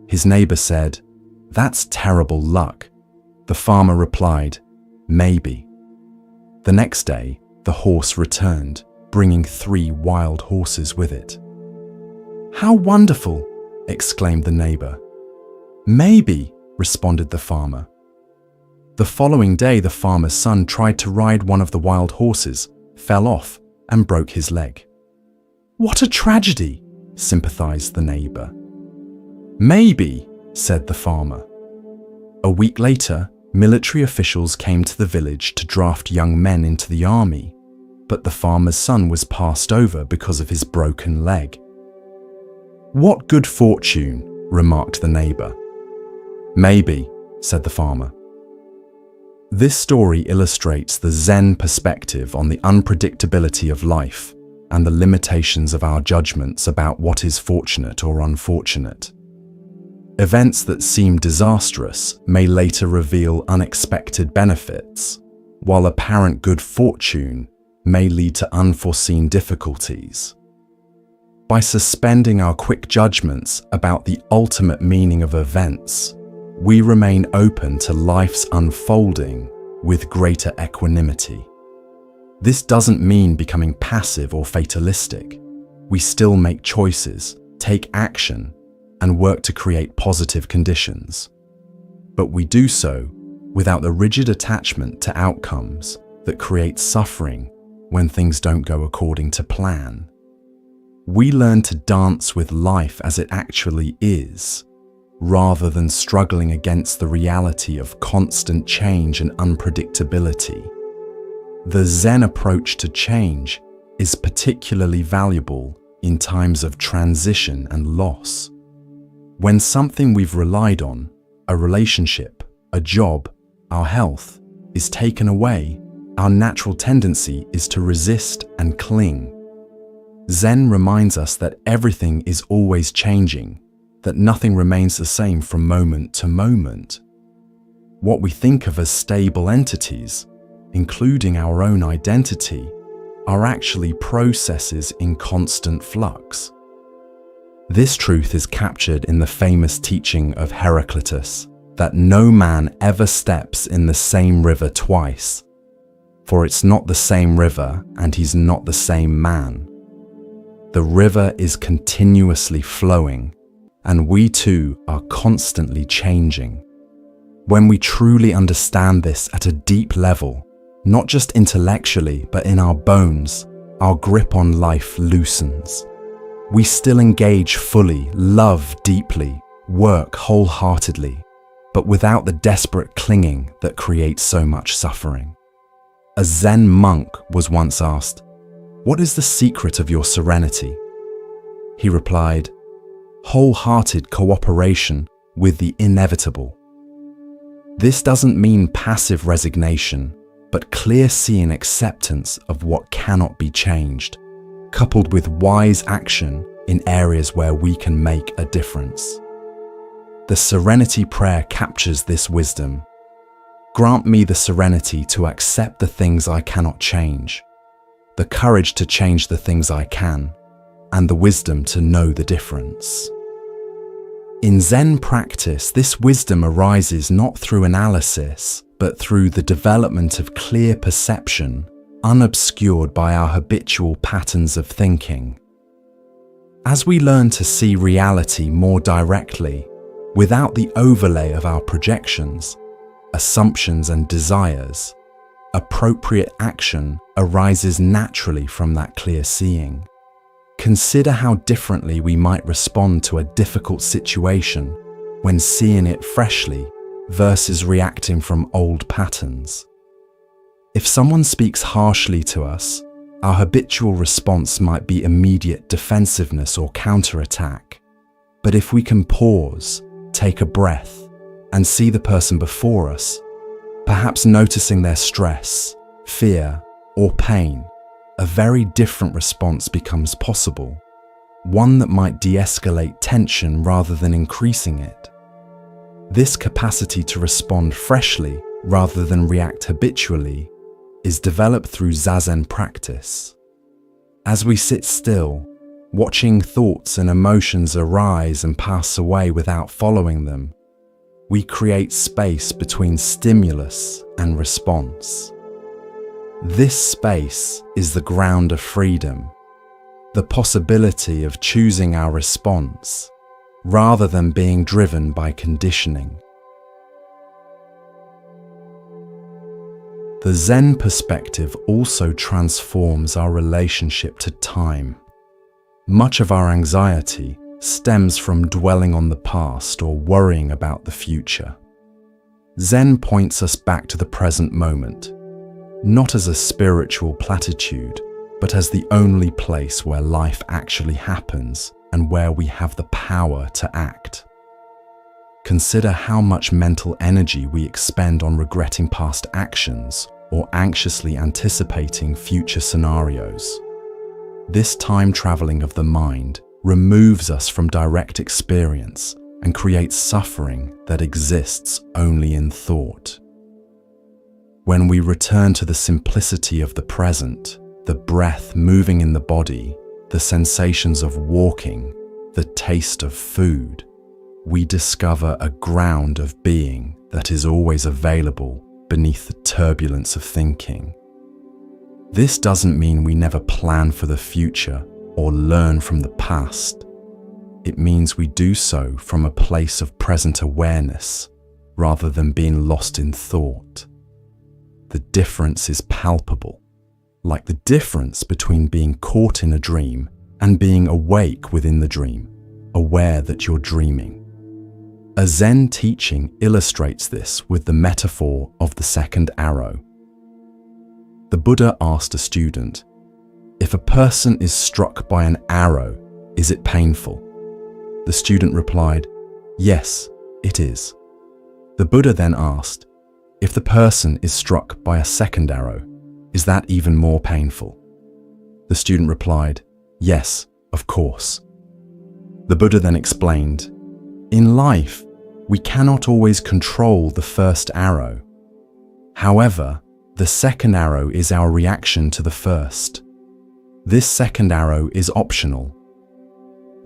His neighbor said, "That's terrible luck." The farmer replied, "Maybe." The next day, the horse returned, bringing 3 wild horses with it. "How wonderful!" exclaimed the neighbor. "Maybe," responded the farmer. The following day, the farmer's son tried to ride one of the wild horses, fell off, and broke his leg. "What a tragedy," sympathized the neighbor. "Maybe," said the farmer. A week later, military officials came to the village to draft young men into the army, but the farmer's son was passed over because of his broken leg. "What good fortune," remarked the neighbor. "Maybe," said the farmer. This story illustrates the Zen perspective on the unpredictability of life and the limitations of our judgments about what is fortunate or unfortunate. Events that seem disastrous may later reveal unexpected benefits, while apparent good fortune may lead to unforeseen difficulties. By suspending our quick judgments about the ultimate meaning of events, we remain open to life's unfolding with greater equanimity. This doesn't mean becoming passive or fatalistic. We still make choices, take action, and work to create positive conditions. But we do so without the rigid attachment to outcomes that creates suffering when things don't go according to plan. We learn to dance with life as it actually is, rather than struggling against the reality of constant change and unpredictability. The Zen approach to change is particularly valuable in times of transition and loss. When something we've relied on, a relationship, a job, our health, is taken away, our natural tendency is to resist and cling. Zen reminds us that everything is always changing, that nothing remains the same from moment to moment. What we think of as stable entities, including our own identity, are actually processes in constant flux. This truth is captured in the famous teaching of Heraclitus that no man ever steps in the same river twice, for it's not the same river and he's not the same man. The river is continuously flowing, and we too are constantly changing. When we truly understand this at a deep level, not just intellectually but in our bones, our grip on life loosens. We still engage fully, love deeply, work wholeheartedly, but without the desperate clinging that creates so much suffering. A Zen monk was once asked, "What is the secret of your serenity?" He replied, "Wholehearted cooperation with the inevitable." This doesn't mean passive resignation, but clear-seeing acceptance of what cannot be changed, coupled with wise action in areas where we can make a difference. The Serenity Prayer captures this wisdom. Grant me the serenity to accept the things I cannot change, the courage to change the things I can, and the wisdom to know the difference. In Zen practice, this wisdom arises not through analysis, but through the development of clear perception, unobscured by our habitual patterns of thinking. As we learn to see reality more directly, without the overlay of our projections, assumptions and desires, appropriate action arises naturally from that clear seeing. Consider how differently we might respond to a difficult situation when seeing it freshly versus reacting from old patterns. If someone speaks harshly to us, our habitual response might be immediate defensiveness or counterattack. But if we can pause, take a breath, and see the person before us, perhaps noticing their stress, fear, or pain, a very different response becomes possible, one that might de-escalate tension rather than increasing it. This capacity to respond freshly rather than react habitually is developed through Zazen practice. As we sit still, watching thoughts and emotions arise and pass away without following them, we create space between stimulus and response. This space is the ground of freedom, the possibility of choosing our response rather than being driven by conditioning. The Zen perspective also transforms our relationship to time. Much of our anxiety stems from dwelling on the past or worrying about the future. Zen points us back to the present moment, not as a spiritual platitude, but as the only place where life actually happens and where we have the power to act. Consider how much mental energy we expend on regretting past actions or anxiously anticipating future scenarios. This time traveling of the mind removes us from direct experience and creates suffering that exists only in thought. When we return to the simplicity of the present, the breath moving in the body, the sensations of walking, the taste of food, we discover a ground of being that is always available beneath the turbulence of thinking. This doesn't mean we never plan for the future or learn from the past. It means we do so from a place of present awareness rather than being lost in thought. The difference is palpable, like the difference between being caught in a dream and being awake within the dream, aware that you're dreaming. A Zen teaching illustrates this with the metaphor of the second arrow. The Buddha asked a student, "If a person is struck by an arrow, is it painful?" The student replied, "Yes, it is." The Buddha then asked, "If the person is struck by a second arrow, is that even more painful?" The student replied, "Yes, of course." The Buddha then explained, "In life, we cannot always control the first arrow. However, the second arrow is our reaction to the first. This second arrow is optional.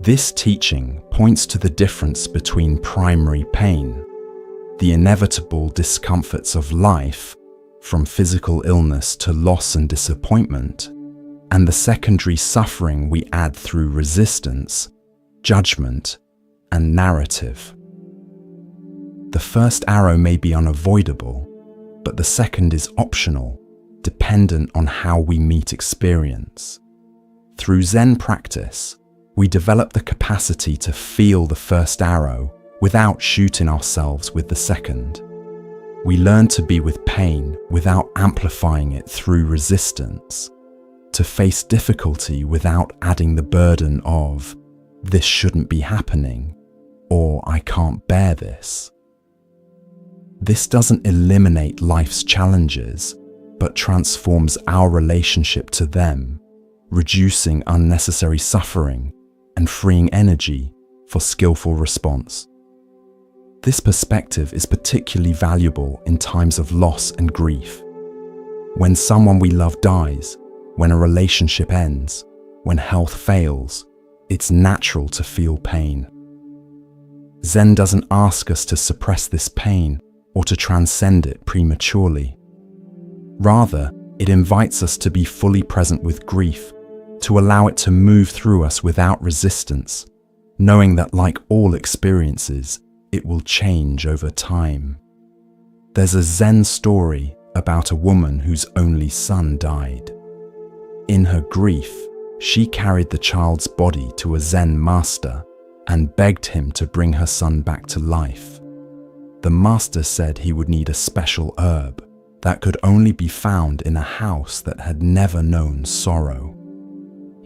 This teaching points to the difference between primary pain, the inevitable discomforts of life, from physical illness to loss and disappointment, and the secondary suffering we add through resistance, judgment, and narrative. The first arrow may be unavoidable, but the second is optional, dependent on how we meet experience. Through Zen practice, we develop the capacity to feel the first arrow without shooting ourselves with the second. We learn to be with pain without amplifying it through resistance, to face difficulty without adding the burden of, "This shouldn't be happening," or "I can't bear this." This doesn't eliminate life's challenges, but transforms our relationship to them, reducing unnecessary suffering and freeing energy for skillful response. This perspective is particularly valuable in times of loss and grief. When someone we love dies, when a relationship ends, when health fails, it's natural to feel pain. Zen doesn't ask us to suppress this pain or to transcend it prematurely. Rather, it invites us to be fully present with grief, to allow it to move through us without resistance, knowing that like all experiences, it will change over time. There's a Zen story about a woman whose only son died. In her grief, she carried the child's body to a Zen master and begged him to bring her son back to life. The master said he would need a special herb that could only be found in a house that had never known sorrow.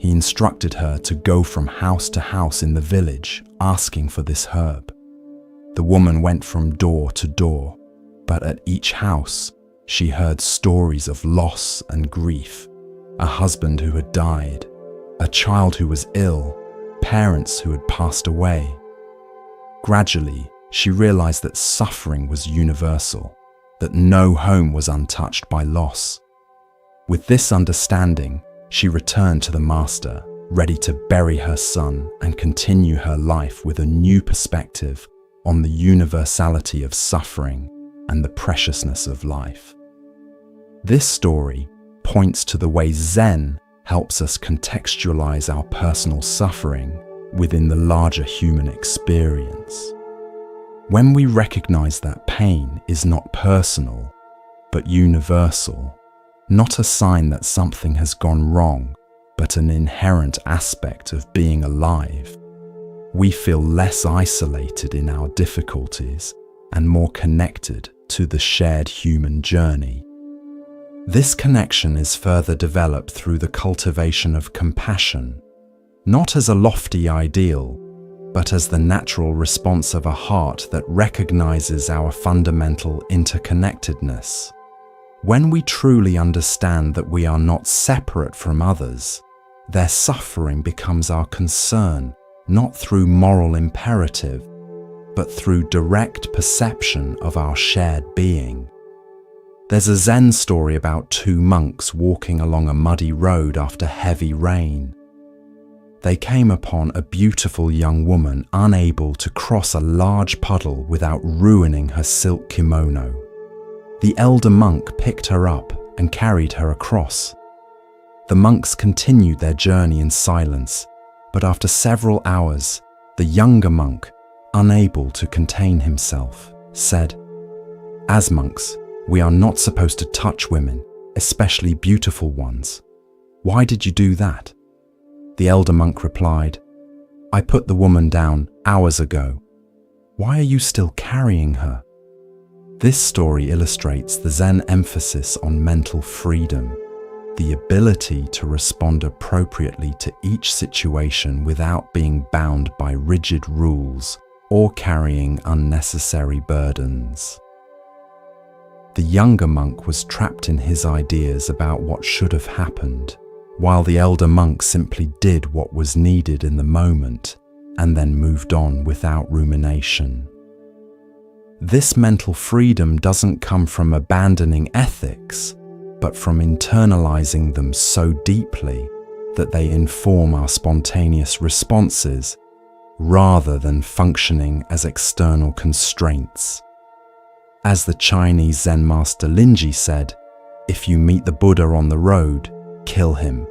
He instructed her to go from house to house in the village asking for this herb. The woman went from door to door, but at each house she heard stories of loss and grief, a husband who had died, a child who was ill, parents who had passed away. Gradually, she realized that suffering was universal, that no home was untouched by loss. With this understanding, she returned to the master, ready to bury her son and continue her life with a new perspective on the universality of suffering and the preciousness of life. This story points to the way Zen helps us contextualize our personal suffering within the larger human experience. When we recognize that pain is not personal, but universal, not a sign that something has gone wrong, but an inherent aspect of being alive, we feel less isolated in our difficulties and more connected to the shared human journey. This connection is further developed through the cultivation of compassion, not as a lofty ideal, but as the natural response of a heart that recognizes our fundamental interconnectedness. When we truly understand that we are not separate from others, their suffering becomes our concern, not through moral imperative, but through direct perception of our shared being. There's a Zen story about two monks walking along a muddy road after heavy rain. They came upon a beautiful young woman unable to cross a large puddle without ruining her silk kimono. The elder monk picked her up and carried her across. The monks continued their journey in silence, but after several hours, the younger monk, unable to contain himself, said, "As monks, we are not supposed to touch women, especially beautiful ones. Why did you do that?" The elder monk replied, "I put the woman down hours ago. Why are you still carrying her?" This story illustrates the Zen emphasis on mental freedom, the ability to respond appropriately to each situation without being bound by rigid rules or carrying unnecessary burdens. The younger monk was trapped in his ideas about what should have happened, while the elder monk simply did what was needed in the moment and then moved on without rumination. This mental freedom doesn't come from abandoning ethics, but from internalizing them so deeply that they inform our spontaneous responses rather than functioning as external constraints. As the Chinese Zen master Linji said, "If you meet the Buddha on the road, kill him."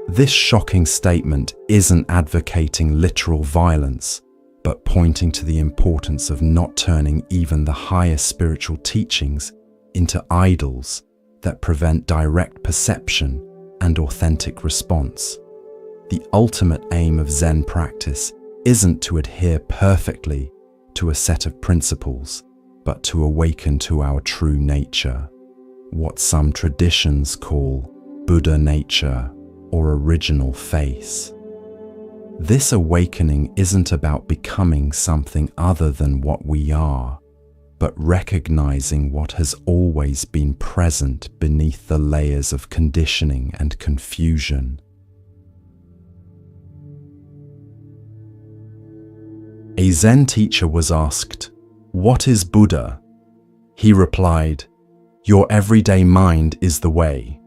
This shocking statement isn't advocating literal violence, but pointing to the importance of not turning even the highest spiritual teachings into idols that prevent direct perception and authentic response. The ultimate aim of Zen practice isn't to adhere perfectly to a set of principles, but to awaken to our true nature, what some traditions call Buddha nature or original face. This awakening isn't about becoming something other than what we are, but recognizing what has always been present beneath the layers of conditioning and confusion. A Zen teacher was asked, "What is Buddha?" He replied, "Your everyday mind is the way."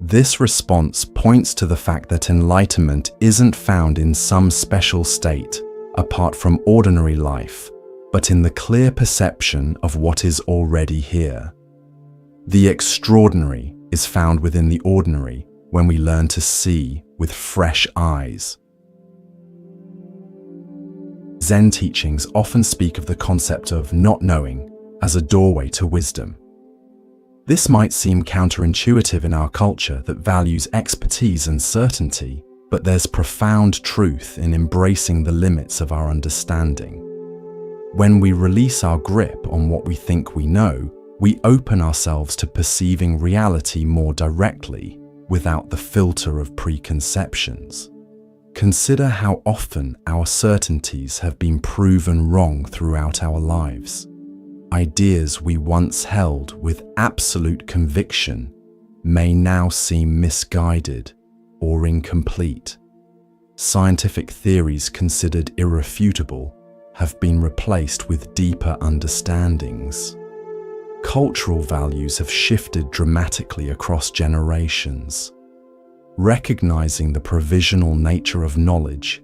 This response points to the fact that enlightenment isn't found in some special state, apart from ordinary life, but in the clear perception of what is already here. The extraordinary is found within the ordinary when we learn to see with fresh eyes. Zen teachings often speak of the concept of not knowing as a doorway to wisdom. This might seem counterintuitive in our culture that values expertise and certainty, but there's profound truth in embracing the limits of our understanding. When we release our grip on what we think we know, we open ourselves to perceiving reality more directly, without the filter of preconceptions. Consider how often our certainties have been proven wrong throughout our lives. Ideas we once held with absolute conviction may now seem misguided or incomplete. Scientific theories considered irrefutable have been replaced with deeper understandings. Cultural values have shifted dramatically across generations. Recognizing the provisional nature of knowledge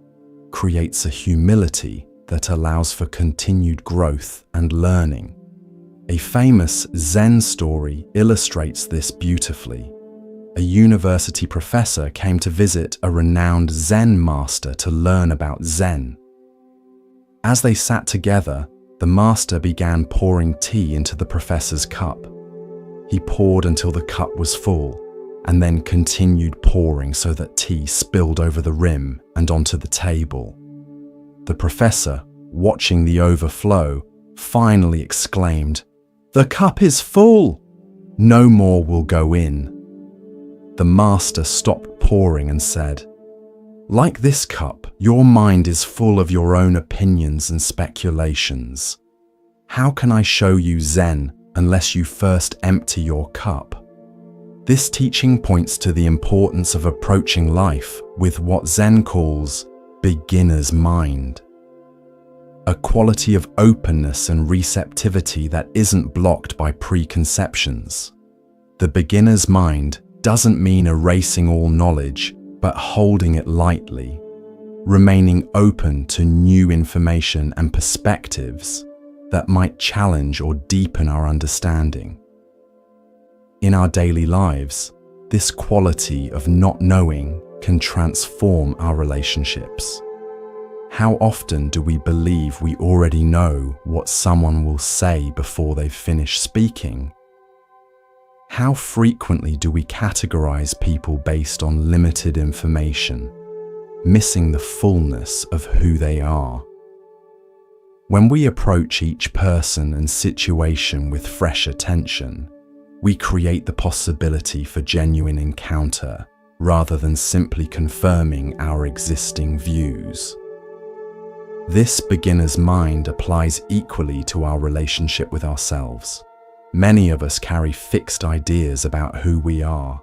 creates a humility that allows for continued growth and learning. A famous Zen story illustrates this beautifully. A university professor came to visit a renowned Zen master to learn about Zen. As they sat together, the master began pouring tea into the professor's cup. He poured until the cup was full, and then continued pouring so that tea spilled over the rim and onto the table. The professor, watching the overflow, finally exclaimed, "The cup is full! No more will go in." The master stopped pouring and said, "Like this cup, your mind is full of your own opinions and speculations. How can I show you Zen unless you first empty your cup?" This teaching points to the importance of approaching life with what Zen calls beginner's mind. A quality of openness and receptivity that isn't blocked by preconceptions. The beginner's mind doesn't mean erasing all knowledge, but holding it lightly, remaining open to new information and perspectives that might challenge or deepen our understanding. In our daily lives, this quality of not knowing can transform our relationships. How often do we believe we already know what someone will say before they've finished speaking? How frequently do we categorize people based on limited information, missing the fullness of who they are? When we approach each person and situation with fresh attention, we create the possibility for genuine encounter rather than simply confirming our existing views. This beginner's mind applies equally to our relationship with ourselves. Many of us carry fixed ideas about who we are.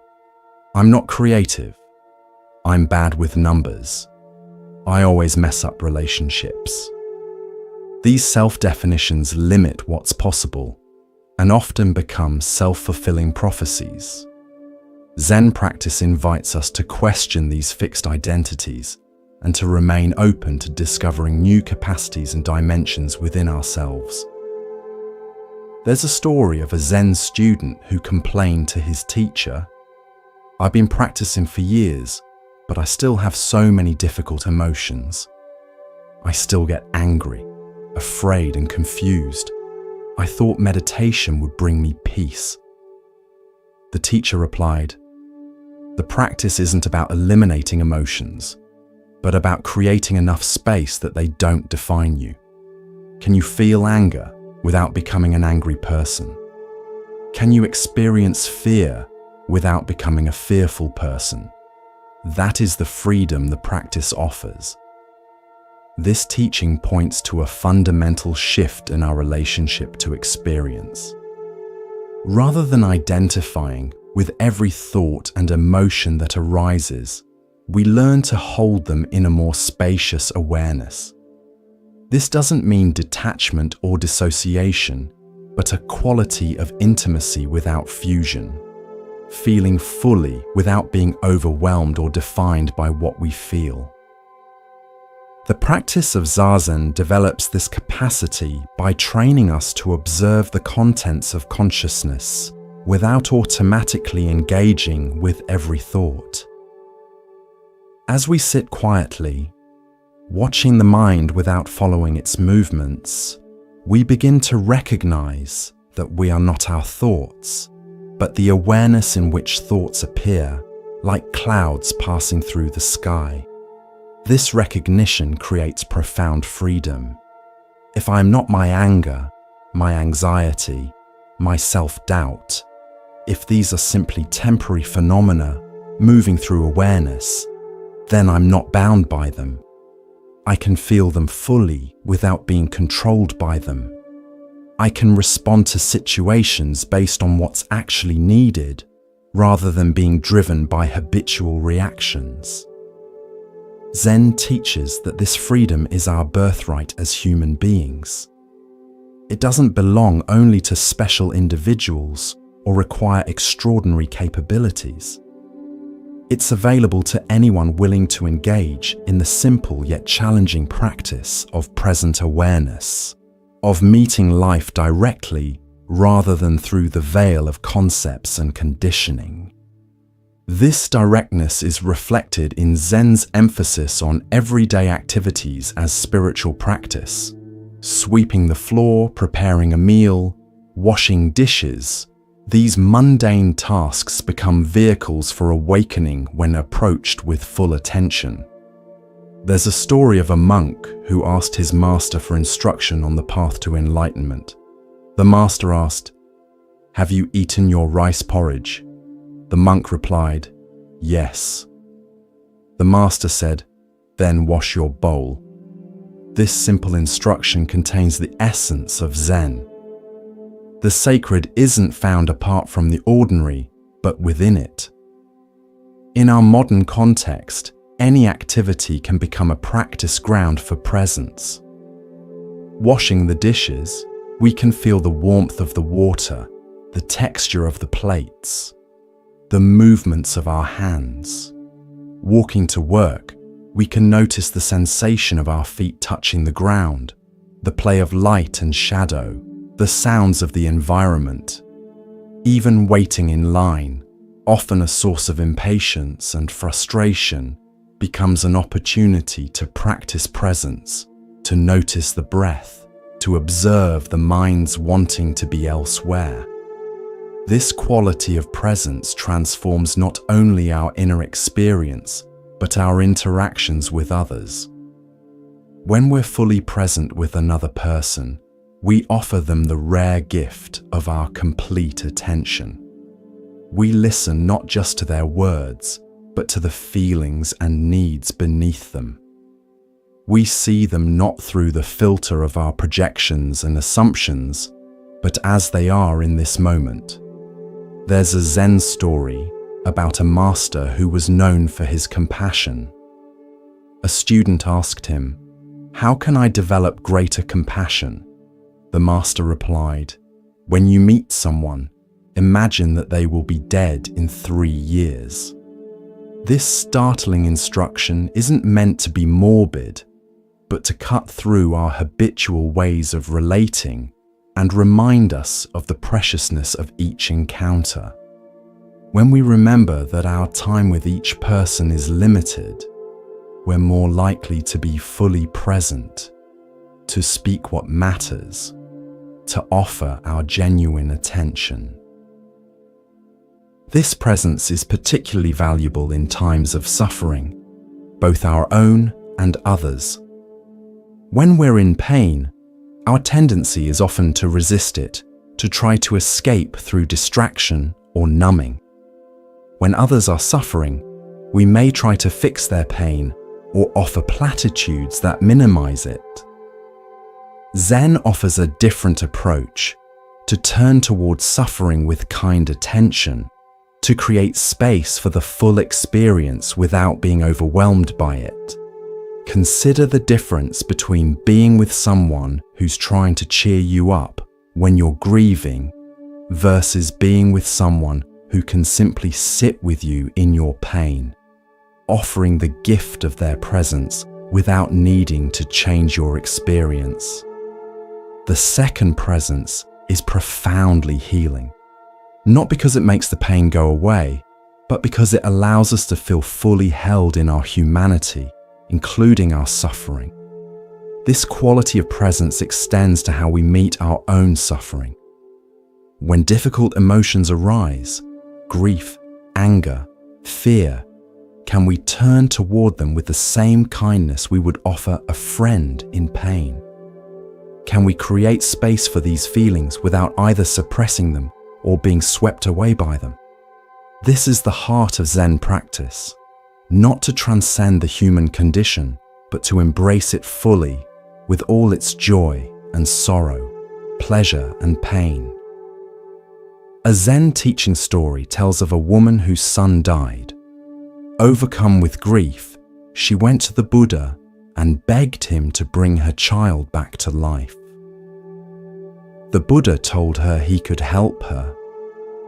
I'm not creative. I'm bad with numbers. I always mess up relationships. These self-definitions limit what's possible and often become self-fulfilling prophecies. Zen practice invites us to question these fixed identities and to remain open to discovering new capacities and dimensions within ourselves. There's a story of a Zen student who complained to his teacher, "I've been practicing for years, but I still have so many difficult emotions. I still get angry, afraid, and confused. I thought meditation would bring me peace." The teacher replied, "The practice isn't about eliminating emotions, but about creating enough space that they don't define you. Can you feel anger without becoming an angry person? Can you experience fear without becoming a fearful person? That is the freedom the practice offers." This teaching points to a fundamental shift in our relationship to experience. Rather than identifying with every thought and emotion that arises, we learn to hold them in a more spacious awareness. This doesn't mean detachment or dissociation, but a quality of intimacy without fusion, feeling fully without being overwhelmed or defined by what we feel. The practice of Zazen develops this capacity by training us to observe the contents of consciousness without automatically engaging with every thought. As we sit quietly, watching the mind without following its movements, we begin to recognize that we are not our thoughts, but the awareness in which thoughts appear, like clouds passing through the sky. This recognition creates profound freedom. If I am not my anger, my anxiety, my self-doubt, if these are simply temporary phenomena moving through awareness, then I'm not bound by them. I can feel them fully without being controlled by them. I can respond to situations based on what's actually needed, rather than being driven by habitual reactions. Zen teaches that this freedom is our birthright as human beings. It doesn't belong only to special individuals or require extraordinary capabilities. It's available to anyone willing to engage in the simple yet challenging practice of present awareness, of meeting life directly rather than through the veil of concepts and conditioning. This directness is reflected in Zen's emphasis on everyday activities as spiritual practice. Sweeping the floor, preparing a meal, washing dishes. These mundane tasks become vehicles for awakening when approached with full attention. There's a story of a monk who asked his master for instruction on the path to enlightenment. The master asked, "Have you eaten your rice porridge?" The monk replied, "Yes." The master said, "Then wash your bowl." This simple instruction contains the essence of Zen. The sacred isn't found apart from the ordinary, but within it. In our modern context, any activity can become a practice ground for presence. Washing the dishes, we can feel the warmth of the water, the texture of the plates, the movements of our hands. Walking to work, we can notice the sensation of our feet touching the ground, the play of light and shadow, the sounds of the environment. Even waiting in line, often a source of impatience and frustration, becomes an opportunity to practice presence, to notice the breath, to observe the mind's wanting to be elsewhere. This quality of presence transforms not only our inner experience, but our interactions with others. When we're fully present with another person, we offer them the rare gift of our complete attention. We listen not just to their words, but to the feelings and needs beneath them. We see them not through the filter of our projections and assumptions, but as they are in this moment. There's a Zen story about a master who was known for his compassion. A student asked him, "How can I develop greater compassion?" The master replied, "When you meet someone, imagine that they will be dead in 3 years. This startling instruction isn't meant to be morbid, but to cut through our habitual ways of relating and remind us of the preciousness of each encounter. When we remember that our time with each person is limited, we're more likely to be fully present, to speak what matters, to offer our genuine attention. This presence is particularly valuable in times of suffering, both our own and others. When we're in pain, our tendency is often to resist it, to try to escape through distraction or numbing. When others are suffering, we may try to fix their pain or offer platitudes that minimize it. Zen offers a different approach, to turn towards suffering with kind attention, to create space for the full experience without being overwhelmed by it. Consider the difference between being with someone who's trying to cheer you up when you're grieving versus being with someone who can simply sit with you in your pain, offering the gift of their presence without needing to change your experience. The second presence is profoundly healing, not because it makes the pain go away, but because it allows us to feel fully held in our humanity, including our suffering. This quality of presence extends to how we meet our own suffering. When difficult emotions arise, grief, anger, fear, can we turn toward them with the same kindness we would offer a friend in pain? Can we create space for these feelings without either suppressing them or being swept away by them? This is the heart of Zen practice, not to transcend the human condition, but to embrace it fully with all its joy and sorrow, pleasure and pain. A Zen teaching story tells of a woman whose son died. Overcome with grief, she went to the Buddha and begged him to bring her child back to life. The Buddha told her he could help her,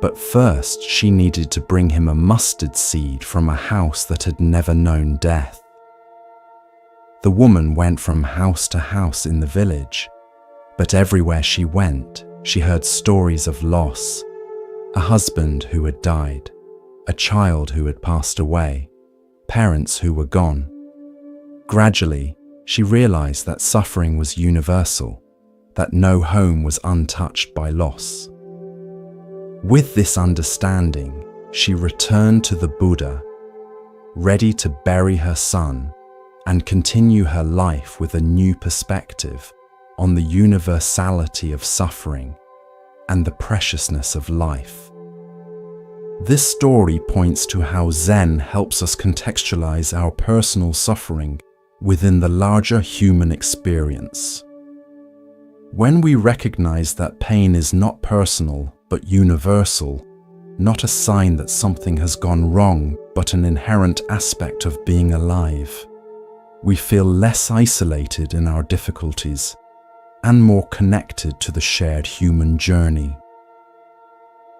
but first she needed to bring him a mustard seed from a house that had never known death. The woman went from house to house in the village, but everywhere she went, she heard stories of loss, a husband who had died, a child who had passed away, parents who were gone. Gradually, she realized that suffering was universal, that no home was untouched by loss. With this understanding, she returned to the Buddha, ready to bury her son and continue her life with a new perspective on the universality of suffering and the preciousness of life. This story points to how Zen helps us contextualize our personal suffering within the larger human experience. When we recognize that pain is not personal but universal, not a sign that something has gone wrong but an inherent aspect of being alive, we feel less isolated in our difficulties and more connected to the shared human journey.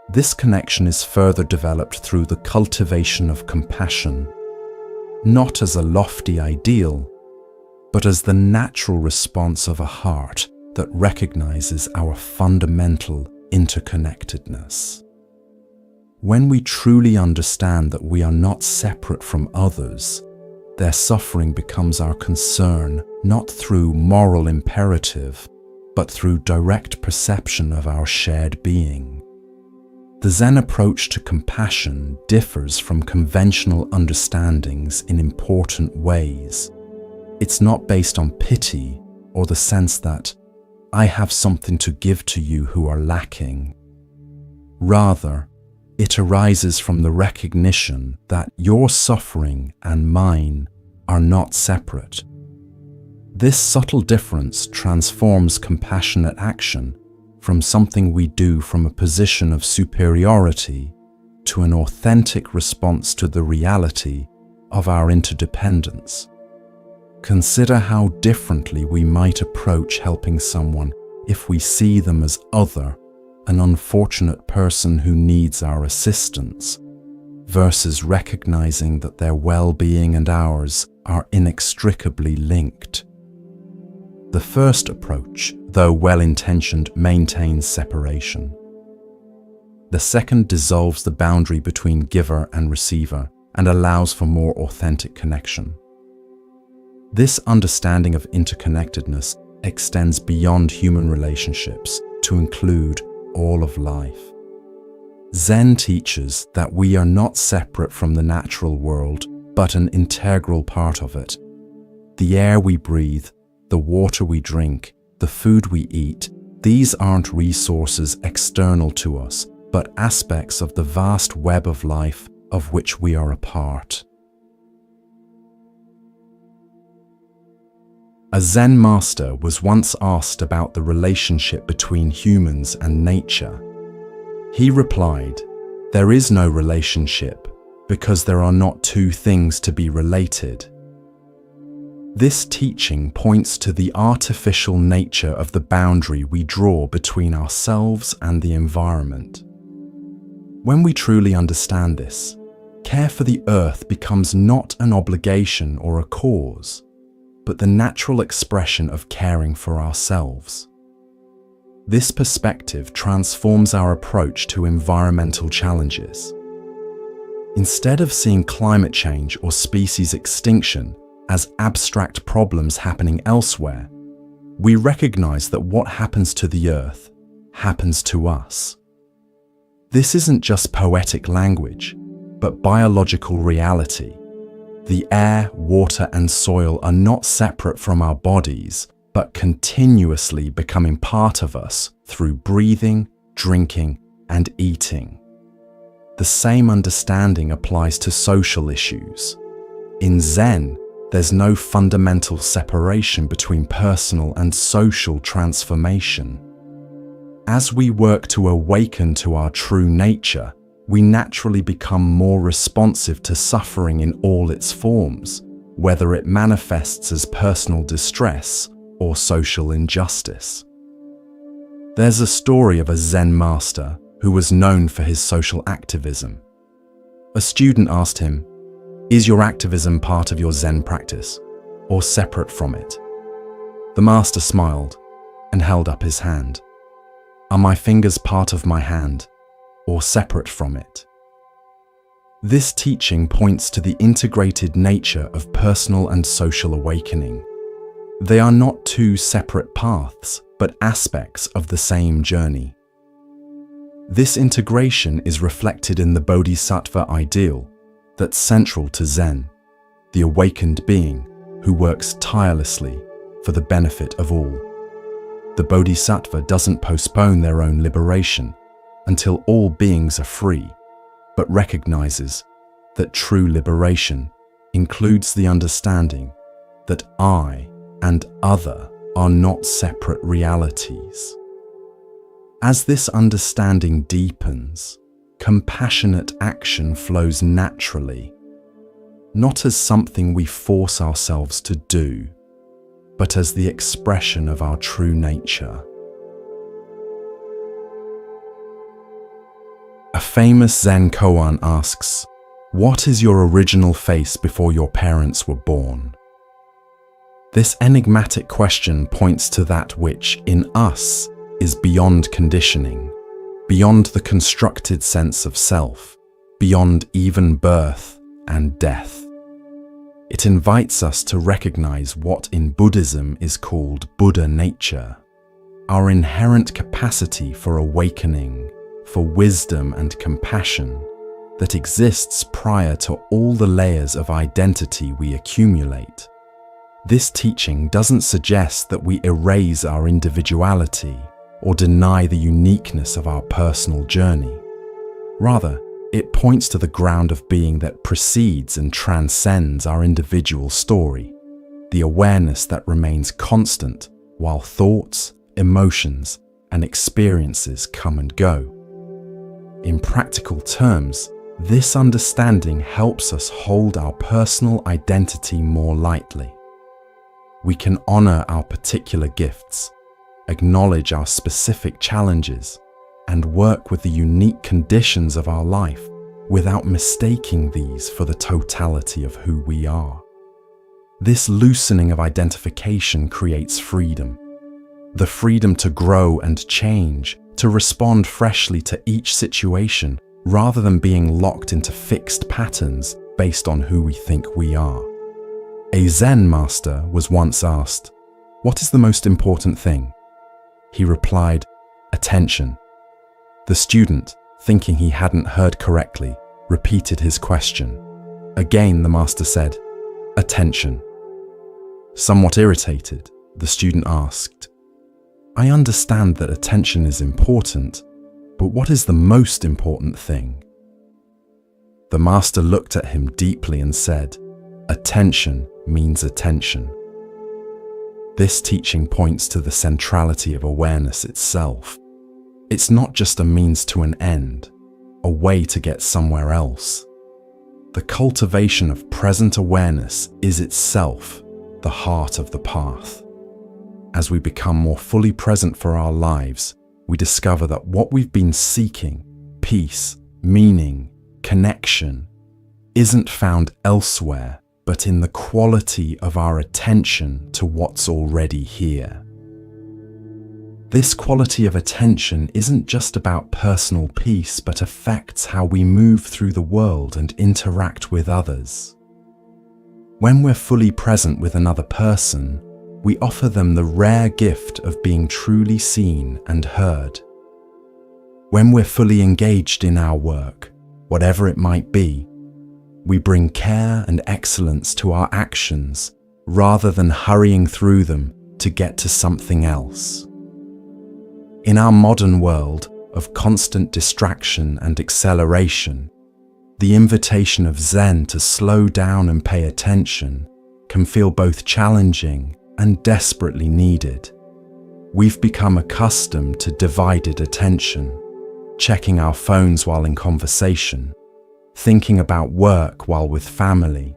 This connection is further developed through the cultivation of compassion, not as a lofty ideal, but as the natural response of a heart that recognizes our fundamental interconnectedness. When we truly understand that we are not separate from others, their suffering becomes our concern, not through moral imperative, but through direct perception of our shared being. The Zen approach to compassion differs from conventional understandings in important ways. It's not based on pity or the sense that I have something to give to you who are lacking. Rather, it arises from the recognition that your suffering and mine are not separate. This subtle difference transforms compassionate action from something we do from a position of superiority to an authentic response to the reality of our interdependence. Consider how differently we might approach helping someone if we see them as other, an unfortunate person who needs our assistance, versus recognizing that their well-being and ours are inextricably linked. The first approach, though well-intentioned, maintains separation. The second dissolves the boundary between giver and receiver and allows for more authentic connection. This understanding of interconnectedness extends beyond human relationships to include all of life. Zen teaches that we are not separate from the natural world, but an integral part of it. The air we breathe, the water we drink, the food we eat, these aren't resources external to us, but aspects of the vast web of life of which we are a part. A Zen master was once asked about the relationship between humans and nature. He replied, "There is no relationship because there are not two things to be related." This teaching points to the artificial nature of the boundary we draw between ourselves and the environment. When we truly understand this, care for the earth becomes not an obligation or a cause, but the natural expression of caring for ourselves. This perspective transforms our approach to environmental challenges. Instead of seeing climate change or species extinction as abstract problems happening elsewhere, we recognize that what happens to the earth happens to us. This isn't just poetic language, but biological reality. The air, water, and soil are not separate from our bodies, but continuously becoming part of us through breathing, drinking, and eating. The same understanding applies to social issues. In Zen, there's no fundamental separation between personal and social transformation. As we work to awaken to our true nature, we naturally become more responsive to suffering in all its forms, whether it manifests as personal distress or social injustice. There's a story of a Zen master who was known for his social activism. A student asked him, "Is your activism part of your Zen practice, or separate from it?" The master smiled and held up his hand. "Are my fingers part of my hand, or separate from it?" This teaching points to the integrated nature of personal and social awakening. They are not two separate paths, but aspects of the same journey. This integration is reflected in the Bodhisattva ideal that's central to Zen, the awakened being who works tirelessly for the benefit of all. The Bodhisattva doesn't postpone their own liberation until all beings are free, but recognizes that true liberation includes the understanding that I and other are not separate realities. As this understanding deepens, compassionate action flows naturally, not as something we force ourselves to do, but as the expression of our true nature. A famous Zen koan asks, "What is your original face before your parents were born?" This enigmatic question points to that which, in us, is beyond conditioning, beyond the constructed sense of self, beyond even birth and death. It invites us to recognize what in Buddhism is called Buddha nature, our inherent capacity for awakening, for wisdom and compassion that exists prior to all the layers of identity we accumulate. This teaching doesn't suggest that we erase our individuality or deny the uniqueness of our personal journey. Rather, it points to the ground of being that precedes and transcends our individual story, the awareness that remains constant while thoughts, emotions, and experiences come and go. In practical terms, this understanding helps us hold our personal identity more lightly. We can honor our particular gifts, acknowledge our specific challenges, and work with the unique conditions of our life without mistaking these for the totality of who we are. This loosening of identification creates freedom. The freedom to grow and change, to respond freshly to each situation, rather than being locked into fixed patterns based on who we think we are. A Zen master was once asked, "What is the most important thing?" He replied, "Attention." The student, thinking he hadn't heard correctly, repeated his question. Again, the master said, "Attention." Somewhat irritated, the student asked, "I understand that attention is important, but what is the most important thing?" The master looked at him deeply and said, "Attention means attention." This teaching points to the centrality of awareness itself. It's not just a means to an end, a way to get somewhere else. The cultivation of present awareness is itself the heart of the path. As we become more fully present for our lives, we discover that what we've been seeking, peace, meaning, connection, isn't found elsewhere, but in the quality of our attention to what's already here. This quality of attention isn't just about personal peace, but affects how we move through the world and interact with others. When we're fully present with another person, we offer them the rare gift of being truly seen and heard. When we're fully engaged in our work, whatever it might be, we bring care and excellence to our actions rather than hurrying through them to get to something else. In our modern world of constant distraction and acceleration, the invitation of Zen to slow down and pay attention can feel both challenging and desperately needed. We've become accustomed to divided attention, checking our phones while in conversation, thinking about work while with family,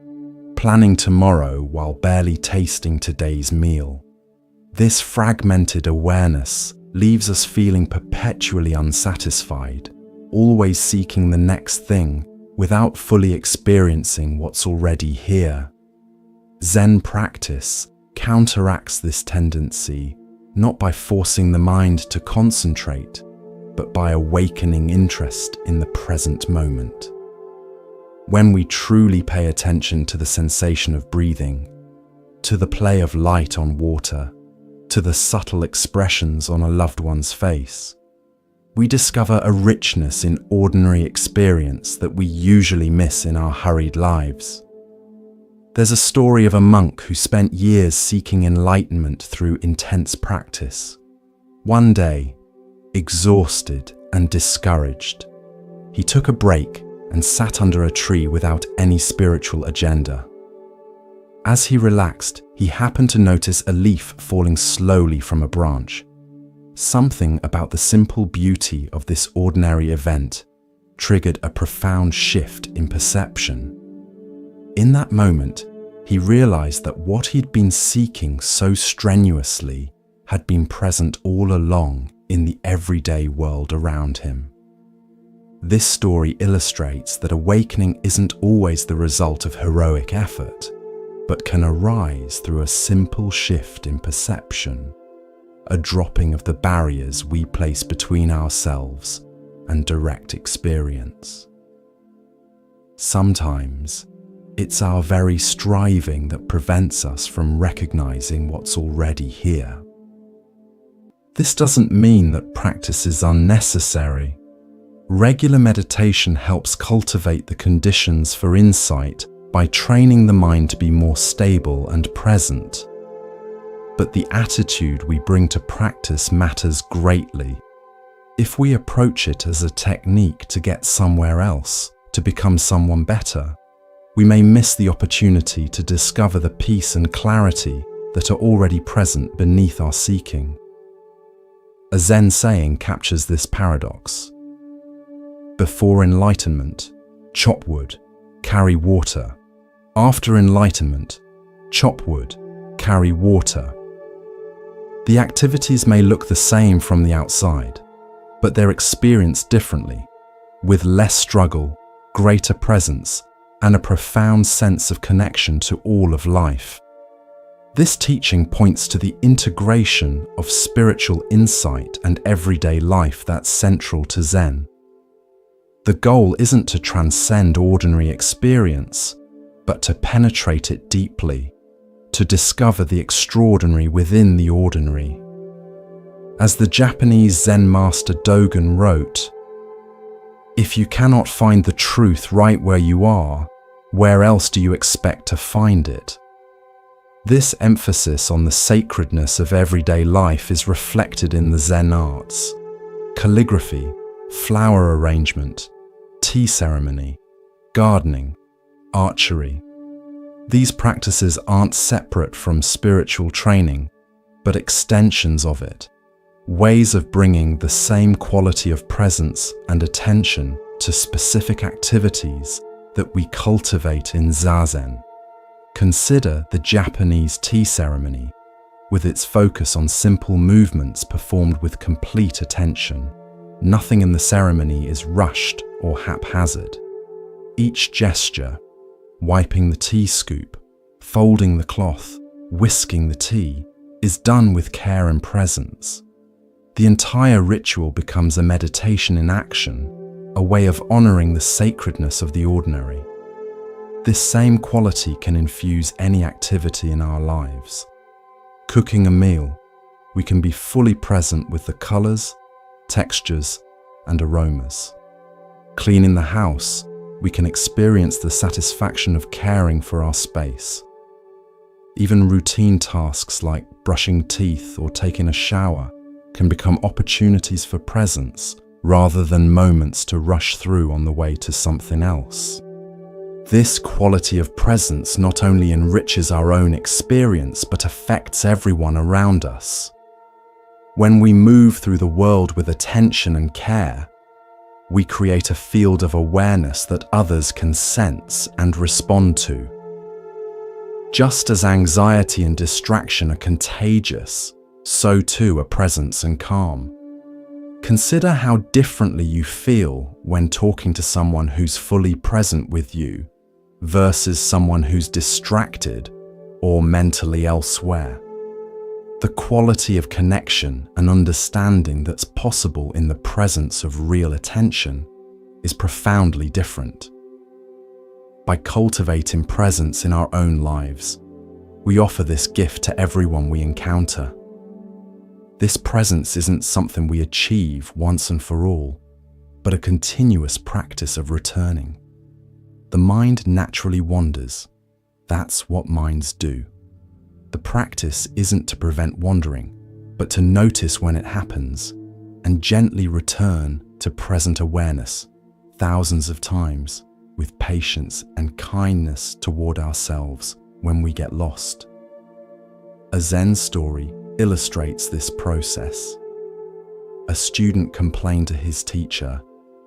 planning tomorrow while barely tasting today's meal. This fragmented awareness leaves us feeling perpetually unsatisfied, always seeking the next thing without fully experiencing what's already here. Zen practice counteracts this tendency not by forcing the mind to concentrate, but by awakening interest in the present moment. When we truly pay attention to the sensation of breathing, to the play of light on water, to the subtle expressions on a loved one's face, we discover a richness in ordinary experience that we usually miss in our hurried lives. There's a story of a monk who spent years seeking enlightenment through intense practice. One day, exhausted and discouraged, he took a break and sat under a tree without any spiritual agenda. As he relaxed, he happened to notice a leaf falling slowly from a branch. Something about the simple beauty of this ordinary event triggered a profound shift in perception. In that moment, he realized that what he'd been seeking so strenuously had been present all along in the everyday world around him. This story illustrates that awakening isn't always the result of heroic effort, but can arise through a simple shift in perception, a dropping of the barriers we place between ourselves and direct experience. Sometimes, it's our very striving that prevents us from recognizing what's already here. This doesn't mean that practice is unnecessary. Regular meditation helps cultivate the conditions for insight by training the mind to be more stable and present. But the attitude we bring to practice matters greatly. If we approach it as a technique to get somewhere else, to become someone better, we may miss the opportunity to discover the peace and clarity that are already present beneath our seeking. A Zen saying captures this paradox. Before enlightenment, chop wood, carry water. After enlightenment, chop wood, carry water. The activities may look the same from the outside, but they're experienced differently, with less struggle, greater presence, and a profound sense of connection to all of life. This teaching points to the integration of spiritual insight and everyday life that's central to Zen. The goal isn't to transcend ordinary experience, but to penetrate it deeply, to discover the extraordinary within the ordinary. As the Japanese Zen master Dogen wrote, "If you cannot find the truth right where you are, where else do you expect to find it?" This emphasis on the sacredness of everyday life is reflected in the Zen arts: calligraphy, flower arrangement, tea ceremony, gardening, archery. These practices aren't separate from spiritual training, but extensions of it, ways of bringing the same quality of presence and attention to specific activities that we cultivate in Zazen. Consider the Japanese tea ceremony, with its focus on simple movements performed with complete attention. Nothing in the ceremony is rushed or haphazard. Each gesture, wiping the tea scoop, folding the cloth, whisking the tea, is done with care and presence. The entire ritual becomes a meditation in action, a way of honoring the sacredness of the ordinary. This same quality can infuse any activity in our lives. Cooking a meal, we can be fully present with the colors, textures, and aromas. Cleaning the house, we can experience the satisfaction of caring for our space. Even routine tasks like brushing teeth or taking a shower can become opportunities for presence rather than moments to rush through on the way to something else. This quality of presence not only enriches our own experience but affects everyone around us. When we move through the world with attention and care, we create a field of awareness that others can sense and respond to. Just as anxiety and distraction are contagious, so too are presence and calm. Consider how differently you feel when talking to someone who's fully present with you versus someone who's distracted or mentally elsewhere. The quality of connection and understanding that's possible in the presence of real attention is profoundly different. By cultivating presence in our own lives, we offer this gift to everyone we encounter. This presence isn't something we achieve once and for all, but a continuous practice of returning. The mind naturally wanders. That's what minds do. The practice isn't to prevent wandering, but to notice when it happens and gently return to present awareness thousands of times with patience and kindness toward ourselves when we get lost. A Zen story illustrates this process. A student complained to his teacher,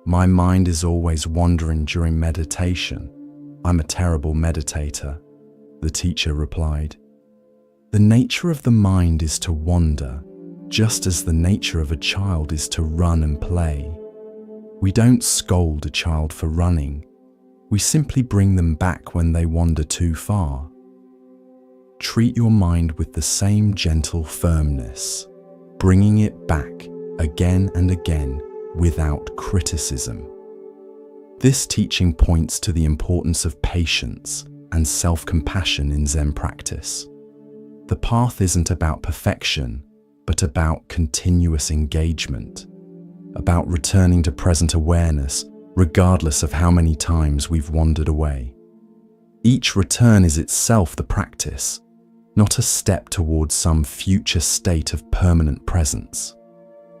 "My mind is always wandering during meditation. I'm a terrible meditator." The teacher replied, "The nature of the mind is to wander, just as the nature of a child is to run and play. We don't scold a child for running. We simply bring them back when they wander too far. Treat your mind with the same gentle firmness, bringing it back again and again without criticism." This teaching points to the importance of patience and self-compassion in Zen practice. The path isn't about perfection, but about continuous engagement, about returning to present awareness regardless of how many times we've wandered away. Each return is itself the practice, not a step towards some future state of permanent presence.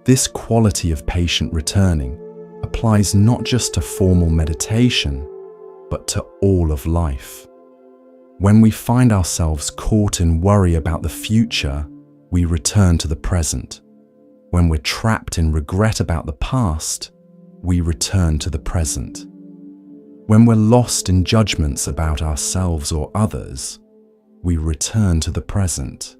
This quality of patient returning applies not just to formal meditation, but to all of life. When we find ourselves caught in worry about the future, we return to the present. When we're trapped in regret about the past, we return to the present. When we're lost in judgments about ourselves or others, we return to the present.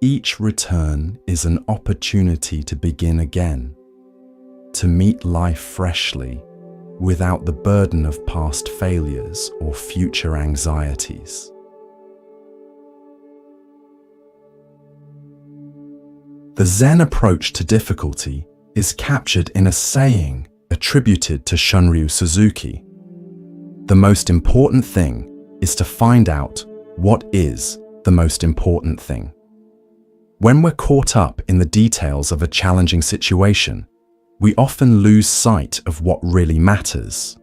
Each return is an opportunity to begin again, to meet life freshly, without the burden of past failures or future anxieties. The Zen approach to difficulty is captured in a saying attributed to Shunryu Suzuki. The most important thing is to find out what is the most important thing. When we're caught up in the details of a challenging situation, we often lose sight of what really matters.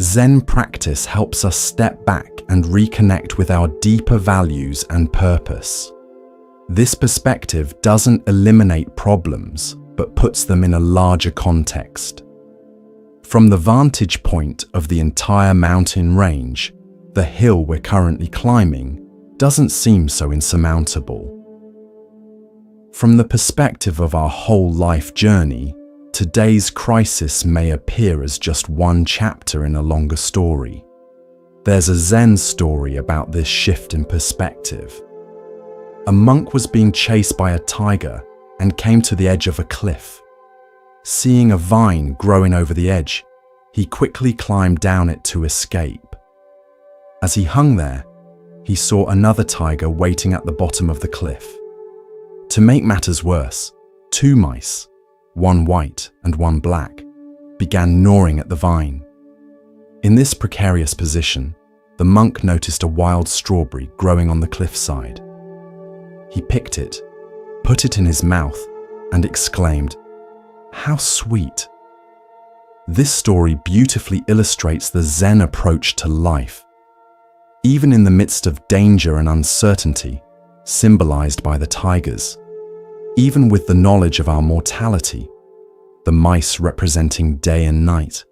Zen practice helps us step back and reconnect with our deeper values and purpose. This perspective doesn't eliminate problems, but puts them in a larger context. From the vantage point of the entire mountain range, the hill we're currently climbing doesn't seem so insurmountable. From the perspective of our whole life journey, today's crisis may appear as just one chapter in a longer story. There's a Zen story about this shift in perspective. A monk was being chased by a tiger and came to the edge of a cliff. Seeing a vine growing over the edge, he quickly climbed down it to escape. As he hung there, he saw another tiger waiting at the bottom of the cliff. To make matters worse, two mice, one white and one black, began gnawing at the vine. In this precarious position, the monk noticed a wild strawberry growing on the cliffside. He picked it, put it in his mouth, and exclaimed, "How sweet!" This story beautifully illustrates the Zen approach to life. Even in the midst of danger and uncertainty, symbolized by the tigers, even with the knowledge of our mortality, the mice representing day and night,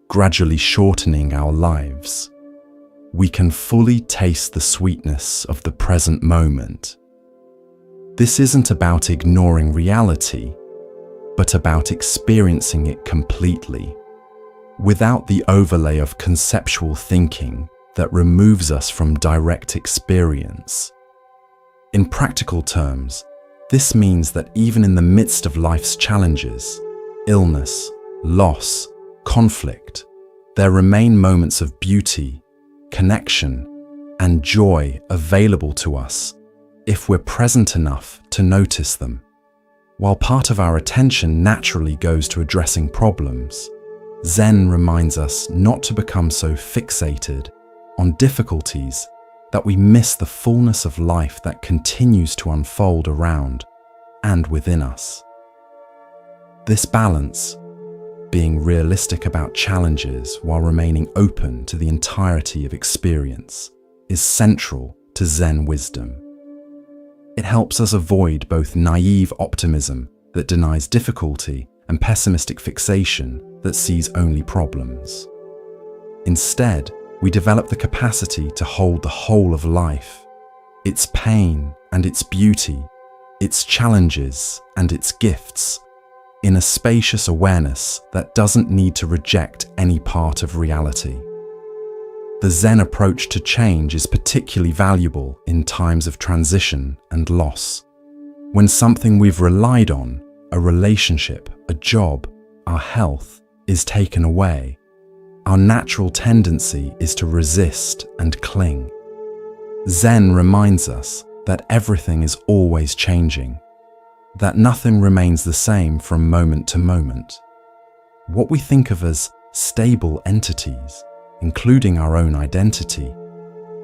gradually shortening our lives, we can fully taste the sweetness of the present moment. This isn't about ignoring reality, but about experiencing it completely, without the overlay of conceptual thinking that removes us from direct experience. In practical terms, this means that even in the midst of life's challenges, illness, loss, conflict, there remain moments of beauty, connection, and joy available to us if we're present enough to notice them. While part of our attention naturally goes to addressing problems, Zen reminds us not to become so fixated on difficulties that we miss the fullness of life that continues to unfold around and within us. This balance, being realistic about challenges while remaining open to the entirety of experience, is central to Zen wisdom. It helps us avoid both naive optimism that denies difficulty and pessimistic fixation that sees only problems. Instead, we develop the capacity to hold the whole of life, its pain and its beauty, its challenges and its gifts, in a spacious awareness that doesn't need to reject any part of reality. The Zen approach to change is particularly valuable in times of transition and loss. When something we've relied on, a relationship, a job, our health, is taken away, our natural tendency is to resist and cling. Zen reminds us that everything is always changing, that nothing remains the same from moment to moment. What we think of as stable entities, including our own identity,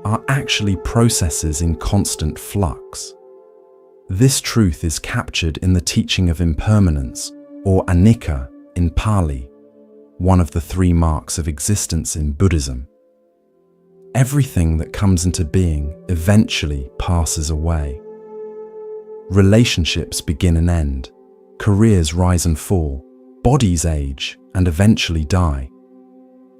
are actually processes in constant flux. This truth is captured in the teaching of impermanence, or anicca in Pali, one of the three marks of existence in Buddhism. Everything that comes into being eventually passes away. Relationships begin and end, careers rise and fall, bodies age and eventually die.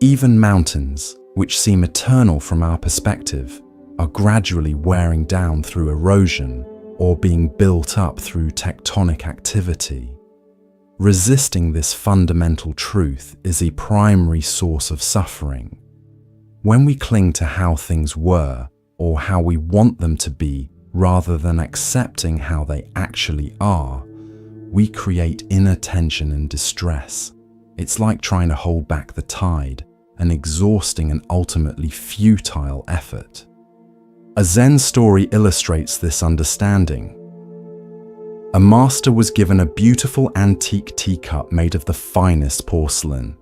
Even mountains, which seem eternal from our perspective, are gradually wearing down through erosion or being built up through tectonic activity. Resisting this fundamental truth is a primary source of suffering. When we cling to how things were or how we want them to be rather than accepting how they actually are, we create inner tension and distress, It's like trying to hold back the tide, an exhausting and ultimately futile effort. A Zen story illustrates this understanding. A master was given a beautiful antique teacup made of the finest porcelain.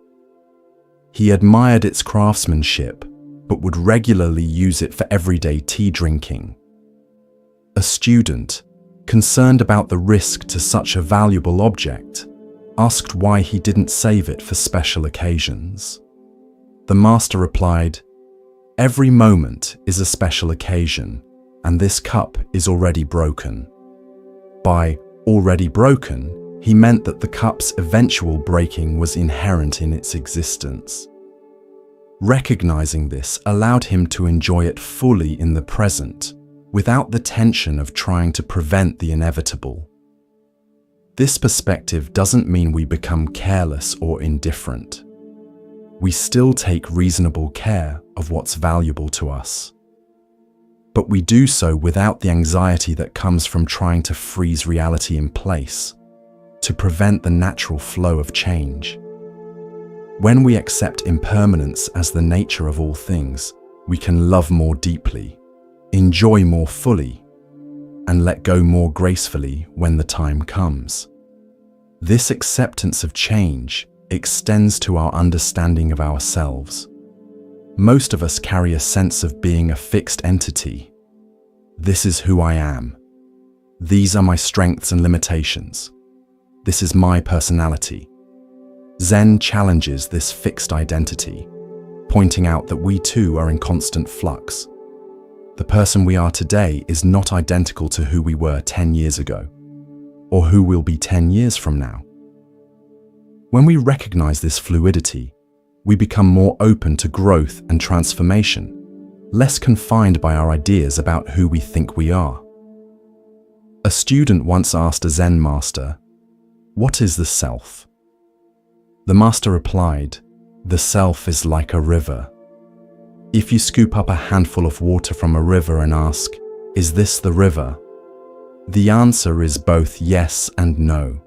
He admired its craftsmanship, but would regularly use it for everyday tea drinking. A student, concerned about the risk to such a valuable object, asked why he didn't save it for special occasions. The master replied, "Every moment is a special occasion, and this cup is already broken." By already broken, he meant that the cup's eventual breaking was inherent in its existence. Recognizing this allowed him to enjoy it fully in the present, without the tension of trying to prevent the inevitable. This perspective doesn't mean we become careless or indifferent. We still take reasonable care of what's valuable to us. But we do so without the anxiety that comes from trying to freeze reality in place, to prevent the natural flow of change. When we accept impermanence as the nature of all things, we can love more deeply, enjoy more fully, and let go more gracefully when the time comes. This acceptance of change extends to our understanding of ourselves. Most of us carry a sense of being a fixed entity. This is who I am. These are my strengths and limitations. This is my personality. Zen challenges this fixed identity, pointing out that we too are in constant flux. The person we are today is not identical to who we were 10 years ago, or who we'll be 10 years from now. When we recognize this fluidity, we become more open to growth and transformation, less confined by our ideas about who we think we are. A student once asked a Zen master, "What is the self?" The master replied, "The self is like a river. If you scoop up a handful of water from a river and ask, 'Is this the river?' the answer is both yes and no.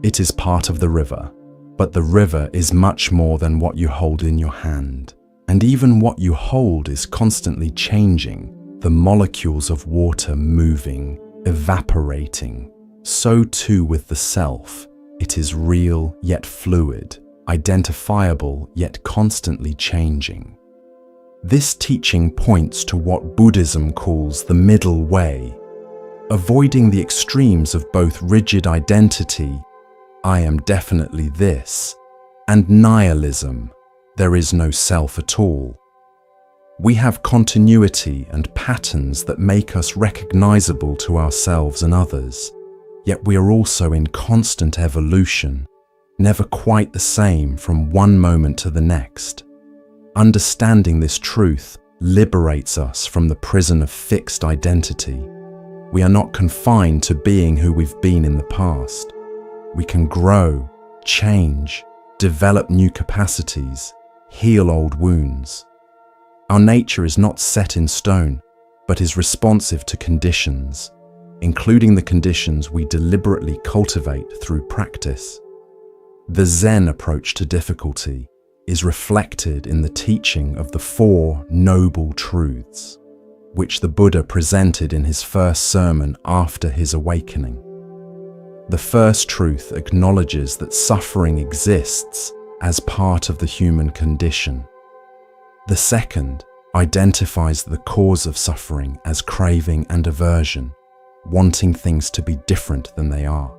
It is part of the river, but the river is much more than what you hold in your hand. And even what you hold is constantly changing, the molecules of water moving, evaporating. So too with the self. It is real yet fluid, identifiable yet constantly changing." This teaching points to what Buddhism calls the middle way, avoiding the extremes of both rigid identity, "I am definitely this," and nihilism, "There is no self at all." We have continuity and patterns that make us recognizable to ourselves and others, yet we are also in constant evolution, never quite the same from one moment to the next. Understanding this truth liberates us from the prison of fixed identity. We are not confined to being who we've been in the past. We can grow, change, develop new capacities, heal old wounds. Our nature is not set in stone, but is responsive to conditions, including the conditions we deliberately cultivate through practice. The Zen approach to difficulty is reflected in the teaching of the Four Noble Truths, which the Buddha presented in his first sermon after his awakening. The first truth acknowledges that suffering exists as part of the human condition. The second identifies the cause of suffering as craving and aversion, wanting things to be different than they are.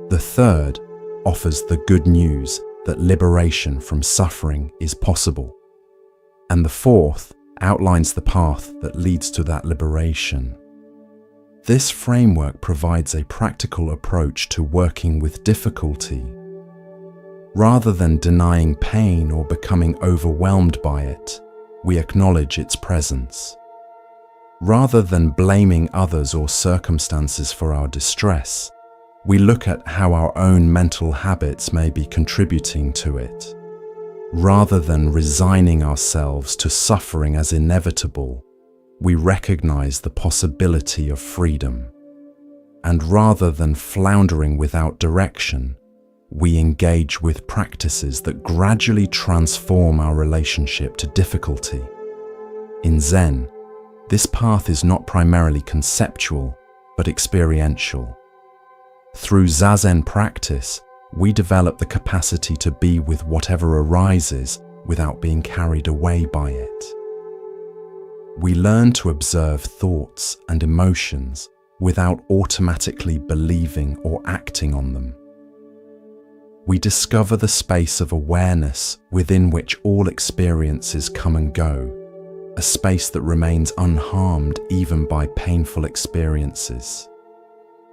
The third offers the good news that liberation from suffering is possible. And the fourth outlines the path that leads to that liberation. This framework provides a practical approach to working with difficulty. Rather than denying pain or becoming overwhelmed by it, we acknowledge its presence. Rather than blaming others or circumstances for our distress, we look at how our own mental habits may be contributing to it. Rather than resigning ourselves to suffering as inevitable, we recognize the possibility of freedom. And rather than floundering without direction, we engage with practices that gradually transform our relationship to difficulty. In Zen, this path is not primarily conceptual, but experiential. Through Zazen practice, we develop the capacity to be with whatever arises without being carried away by it. We learn to observe thoughts and emotions without automatically believing or acting on them. We discover the space of awareness within which all experiences come and go, a space that remains unharmed even by painful experiences.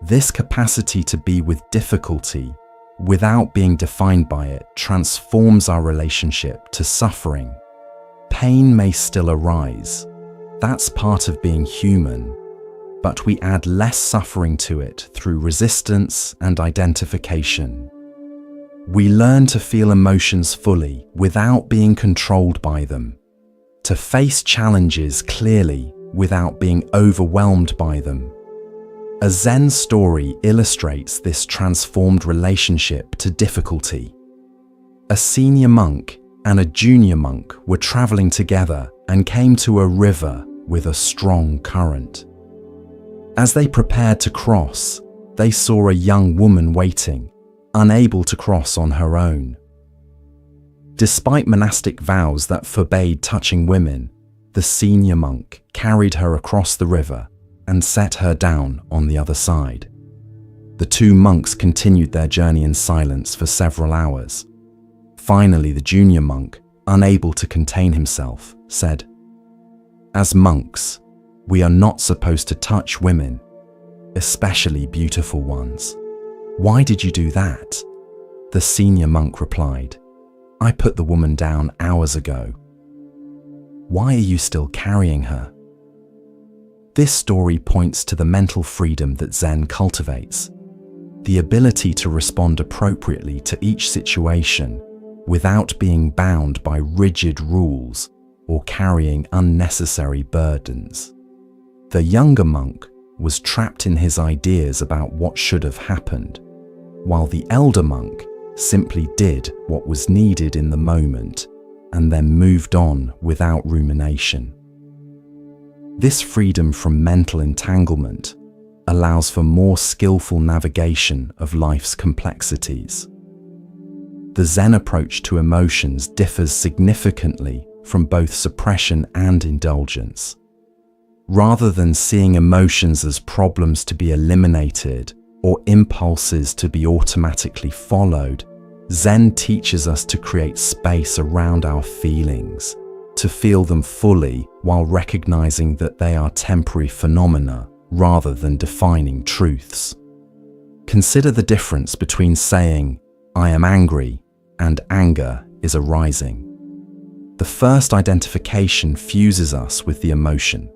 This capacity to be with difficulty without being defined by it transforms our relationship to suffering. Pain may still arise. That's part of being human, but we add less suffering to it through resistance and identification. We learn to feel emotions fully without being controlled by them, to face challenges clearly without being overwhelmed by them. A Zen story illustrates this transformed relationship to difficulty. A senior monk and a junior monk were traveling together and came to a river with a strong current. As they prepared to cross, they saw a young woman waiting, unable to cross on her own. Despite monastic vows that forbade touching women, the senior monk carried her across the river and set her down on the other side. The two monks continued their journey in silence for several hours. Finally, the junior monk, unable to contain himself, said, "As monks, we are not supposed to touch women, especially beautiful ones. Why did you do that?" The senior monk replied, "I put the woman down hours ago. Why are you still carrying her?" This story points to the mental freedom that Zen cultivates, the ability to respond appropriately to each situation without being bound by rigid rules or carrying unnecessary burdens. The younger monk was trapped in his ideas about what should have happened, while the elder monk simply did what was needed in the moment and then moved on without rumination. This freedom from mental entanglement allows for more skillful navigation of life's complexities. The Zen approach to emotions differs significantly from both suppression and indulgence. Rather than seeing emotions as problems to be eliminated or impulses to be automatically followed, Zen teaches us to create space around our feelings, to feel them fully while recognizing that they are temporary phenomena rather than defining truths. Consider the difference between saying, "I am angry," and "anger is arising." The first identification fuses us with the emotion,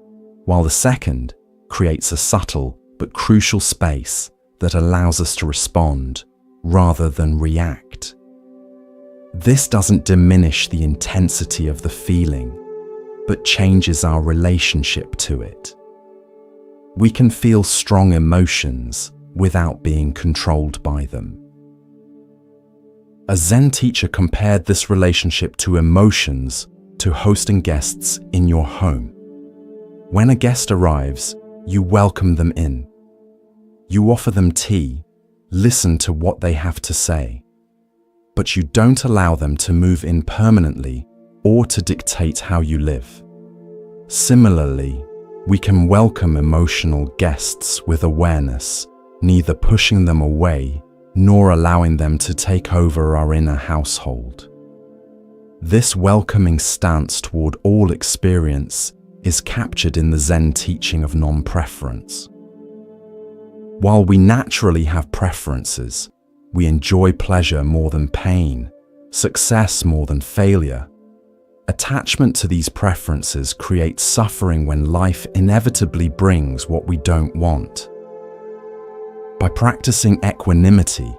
while the second creates a subtle but crucial space that allows us to respond rather than react. This doesn't diminish the intensity of the feeling, but changes our relationship to it. We can feel strong emotions without being controlled by them. A Zen teacher compared this relationship to emotions to hosting guests in your home. When a guest arrives, you welcome them in. You offer them tea, listen to what they have to say, but you don't allow them to move in permanently or to dictate how you live. Similarly, we can welcome emotional guests with awareness, neither pushing them away nor allowing them to take over our inner household. This welcoming stance toward all experience is captured in the Zen teaching of non-preference. While we naturally have preferences, we enjoy pleasure more than pain, success more than failure. Attachment to these preferences creates suffering when life inevitably brings what we don't want. By practicing equanimity,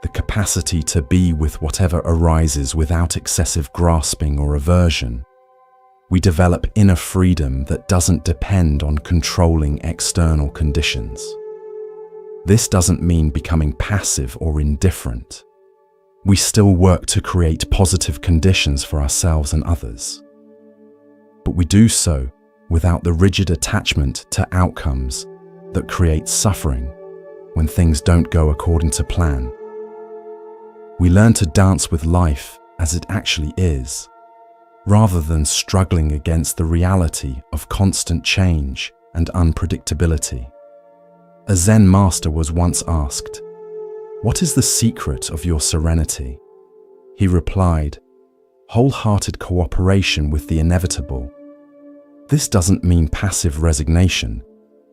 the capacity to be with whatever arises without excessive grasping or aversion, we develop inner freedom that doesn't depend on controlling external conditions. This doesn't mean becoming passive or indifferent. we still work to create positive conditions for ourselves and others. But we do so without the rigid attachment to outcomes that creates suffering when things don't go according to plan. We learn to dance with life as it actually is, rather than struggling against the reality of constant change and unpredictability. A Zen master was once asked, "What is the secret of your serenity?" He replied, "Wholehearted cooperation with the inevitable." This doesn't mean passive resignation,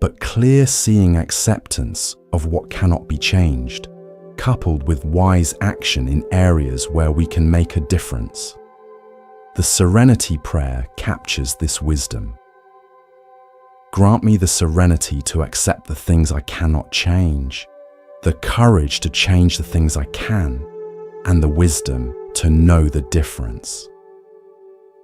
but clear-seeing acceptance of what cannot be changed, coupled with wise action in areas where we can make a difference. The Serenity Prayer captures this wisdom. Grant me the serenity to accept the things I cannot change, the courage to change the things I can, and the wisdom to know the difference.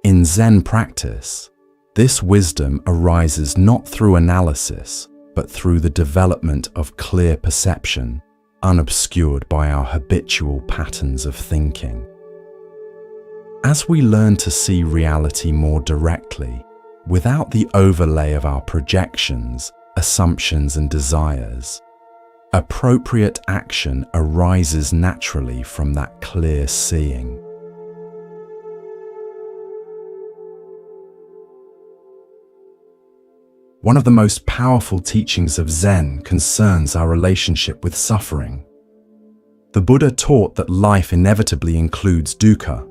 In Zen practice, this wisdom arises not through analysis, but through the development of clear perception, unobscured by our habitual patterns of thinking. As we learn to see reality more directly, without the overlay of our projections, assumptions, and desires, appropriate action arises naturally from that clear seeing. One of the most powerful teachings of Zen concerns our relationship with suffering. The Buddha taught that life inevitably includes dukkha,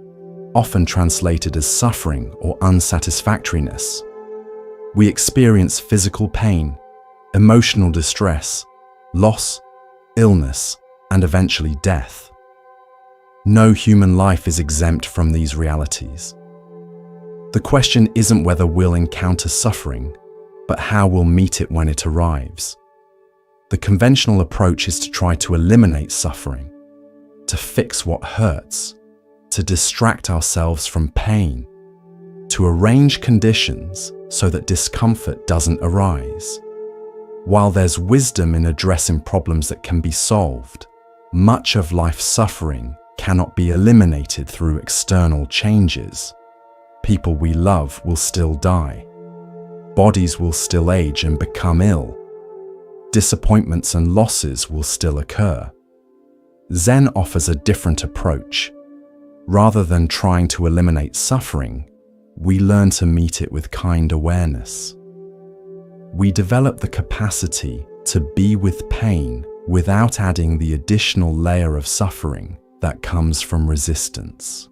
often translated as suffering or unsatisfactoriness. We experience physical pain, emotional distress, loss, illness, and eventually death. No human life is exempt from these realities. The question isn't whether we'll encounter suffering, but how we'll meet it when it arrives. The conventional approach is to try to eliminate suffering, to fix what hurts, to distract ourselves from pain, to arrange conditions so that discomfort doesn't arise. While there's wisdom in addressing problems that can be solved, much of life's suffering cannot be eliminated through external changes. People we love will still die. Bodies will still age and become ill. Disappointments and losses will still occur. Zen offers a different approach. Rather than trying to eliminate suffering, we learn to meet it with kind awareness. We develop the capacity to be with pain without adding the additional layer of suffering that comes from resistance.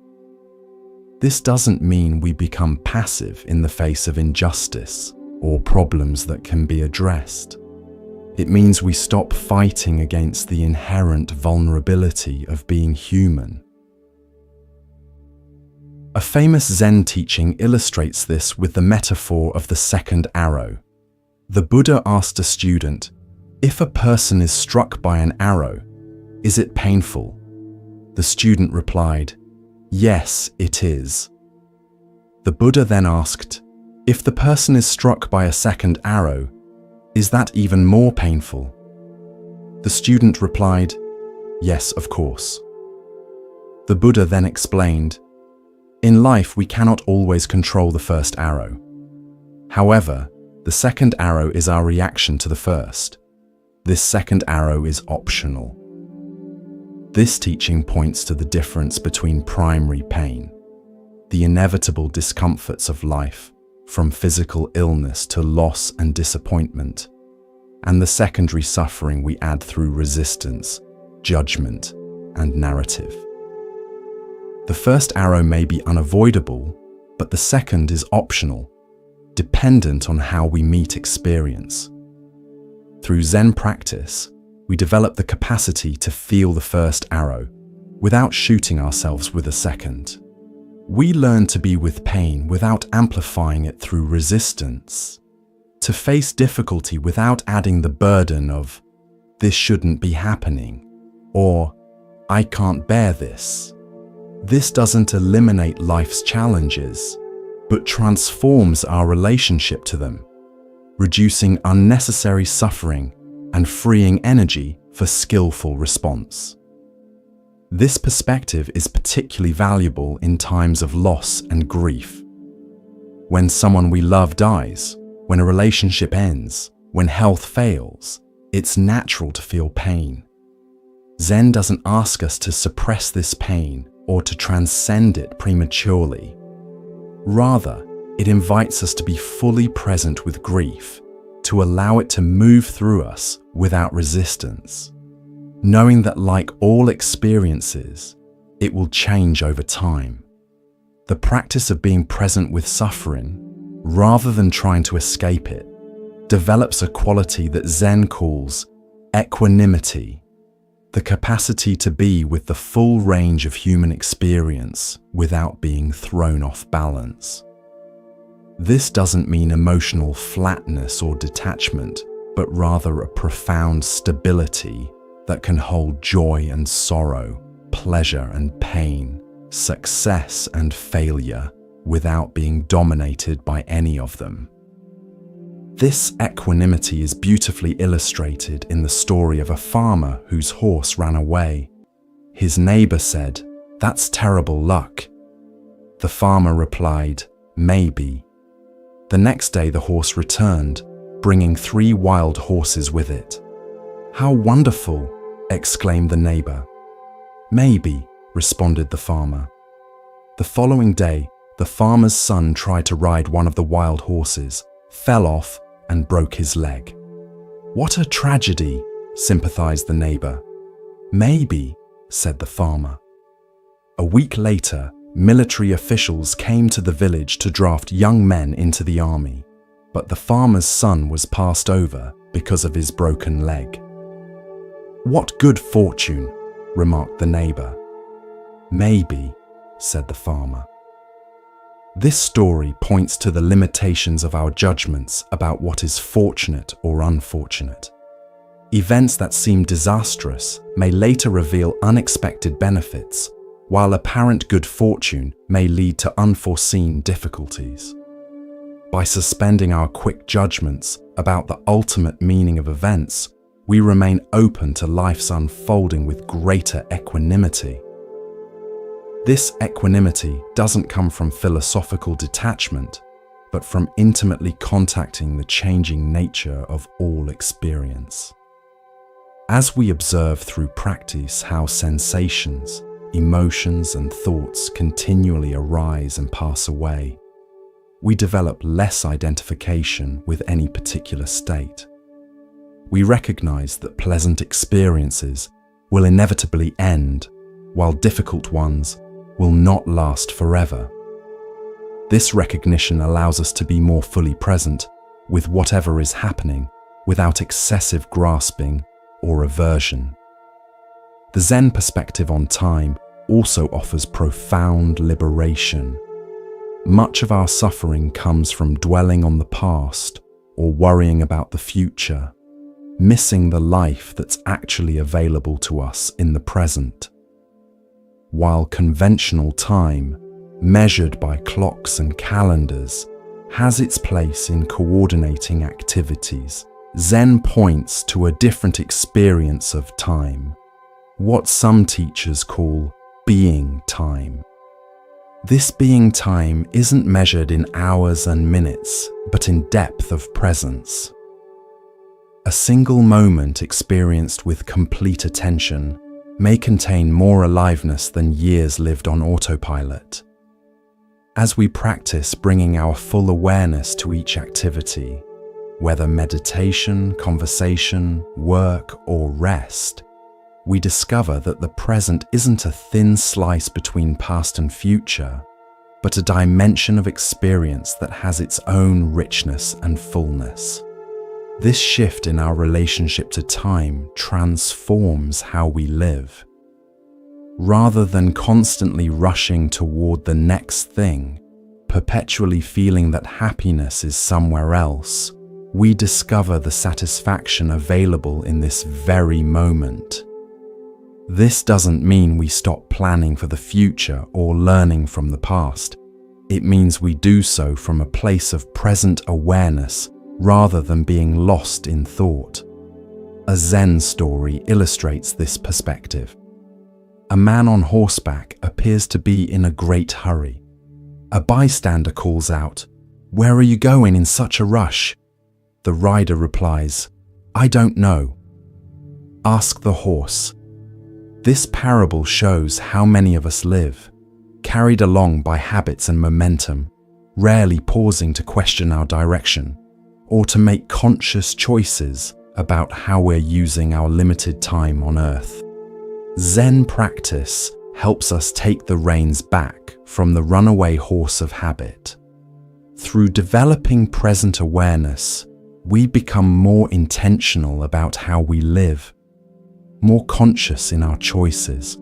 This doesn't mean we become passive in the face of injustice or problems that can be addressed. It means we stop fighting against the inherent vulnerability of being human. A famous Zen teaching illustrates this with the metaphor of the second arrow. The Buddha asked a student, "If a person is struck by an arrow, is it painful?" The student replied, "Yes, it is." The Buddha then asked, "If the person is struck by a second arrow, is that even more painful?" The student replied, "Yes, of course." The Buddha then explained, "In life, we cannot always control the first arrow. However, the second arrow is our reaction to the first. This second arrow is optional." This teaching points to the difference between primary pain, the inevitable discomforts of life, from physical illness to loss and disappointment, and the secondary suffering we add through resistance, judgment, and narrative. The first arrow may be unavoidable, but the second is optional, dependent on how we meet experience. Through Zen practice, we develop the capacity to feel the first arrow without shooting ourselves with a second. We learn to be with pain without amplifying it through resistance, to face difficulty without adding the burden of "this shouldn't be happening" or "I can't bear this." This doesn't eliminate life's challenges, but transforms our relationship to them, reducing unnecessary suffering and freeing energy for skillful response. This perspective is particularly valuable in times of loss and grief. When someone we love dies, when a relationship ends, when health fails, it's natural to feel pain. Zen doesn't ask us to suppress this pain or to transcend it prematurely. Rather, it invites us to be fully present with grief, to allow it to move through us without resistance, knowing that like all experiences, it will change over time. The practice of being present with suffering, rather than trying to escape it, develops a quality that Zen calls equanimity, the capacity to be with the full range of human experience without being thrown off balance. This doesn't mean emotional flatness or detachment, but rather a profound stability that can hold joy and sorrow, pleasure and pain, success and failure, without being dominated by any of them. This equanimity is beautifully illustrated in the story of a farmer whose horse ran away. His neighbor said, "That's terrible luck." The farmer replied, "Maybe." The next day the horse returned, bringing 3 wild horses with it. "How wonderful!" exclaimed the neighbor. "Maybe," responded the farmer. The following day, the farmer's son tried to ride one of the wild horses, fell off, and broke his leg. "What a tragedy," sympathized the neighbor. "Maybe," said the farmer. A week later, military officials came to the village to draft young men into the army, but the farmer's son was passed over because of his broken leg. "What good fortune," remarked the neighbor. "Maybe," said the farmer. This story points to the limitations of our judgments about what is fortunate or unfortunate. Events that seem disastrous may later reveal unexpected benefits, while apparent good fortune may lead to unforeseen difficulties. By suspending our quick judgments about the ultimate meaning of events, we remain open to life's unfolding with greater equanimity. This equanimity doesn't come from philosophical detachment, but from intimately contacting the changing nature of all experience. As we observe through practice how sensations, emotions, and thoughts continually arise and pass away, we develop less identification with any particular state. We recognize that pleasant experiences will inevitably end, while difficult ones will not last forever. This recognition allows us to be more fully present with whatever is happening without excessive grasping or aversion. The Zen perspective on time also offers profound liberation. Much of our suffering comes from dwelling on the past or worrying about the future, missing the life that's actually available to us in the present. While conventional time, measured by clocks and calendars, has its place in coordinating activities, Zen points to a different experience of time, what some teachers call being time. This being time isn't measured in hours and minutes, but in depth of presence. A single moment experienced with complete attention may contain more aliveness than years lived on autopilot. As we practice bringing our full awareness to each activity, whether meditation, conversation, work, or rest, we discover that the present isn't a thin slice between past and future, but a dimension of experience that has its own richness and fullness. This shift in our relationship to time transforms how we live. Rather than constantly rushing toward the next thing, perpetually feeling that happiness is somewhere else, we discover the satisfaction available in this very moment. This doesn't mean we stop planning for the future or learning from the past. It means we do so from a place of present awareness rather than being lost in thought. A Zen story illustrates this perspective. A man on horseback appears to be in a great hurry. A bystander calls out, "Where are you going in such a rush?" The rider replies, "I don't know." Ask the horse. This parable shows how many of us live, carried along by habits and momentum, rarely pausing to question our direction or to make conscious choices about how we're using our limited time on earth. Zen practice helps us take the reins back from the runaway horse of habit. Through developing present awareness, we become more intentional about how we live, more conscious in our choices,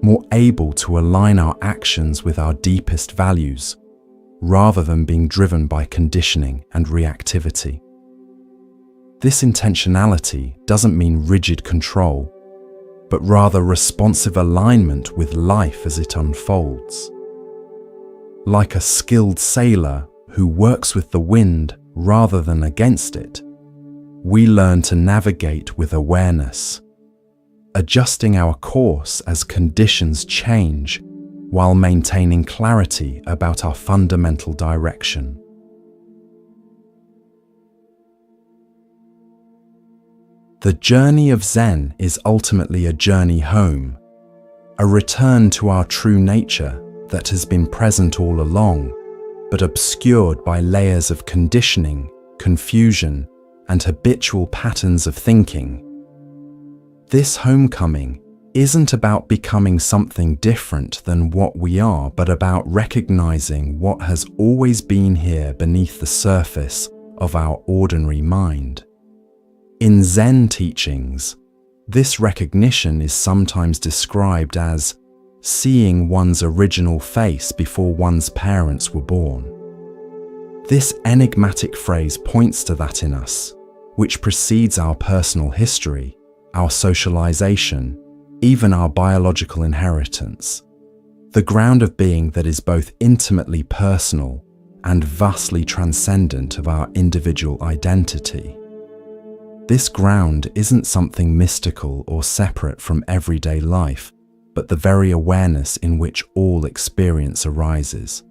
more able to align our actions with our deepest values, rather than being driven by conditioning and reactivity. This intentionality doesn't mean rigid control, but rather responsive alignment with life as it unfolds. Like a skilled sailor who works with the wind rather than against it, we learn to navigate with awareness, adjusting our course as conditions change while maintaining clarity about our fundamental direction. The journey of Zen is ultimately a journey home, a return to our true nature that has been present all along, but obscured by layers of conditioning, confusion, and habitual patterns of thinking. This homecoming isn't about becoming something different than what we are, but about recognizing what has always been here beneath the surface of our ordinary mind. In Zen teachings, this recognition is sometimes described as seeing one's original face before one's parents were born. This enigmatic phrase points to that in us, which precedes our personal history, our socialization, even our biological inheritance, the ground of being that is both intimately personal and vastly transcendent of our individual identity. This ground isn't something mystical or separate from everyday life, but the very awareness in which all experience arises.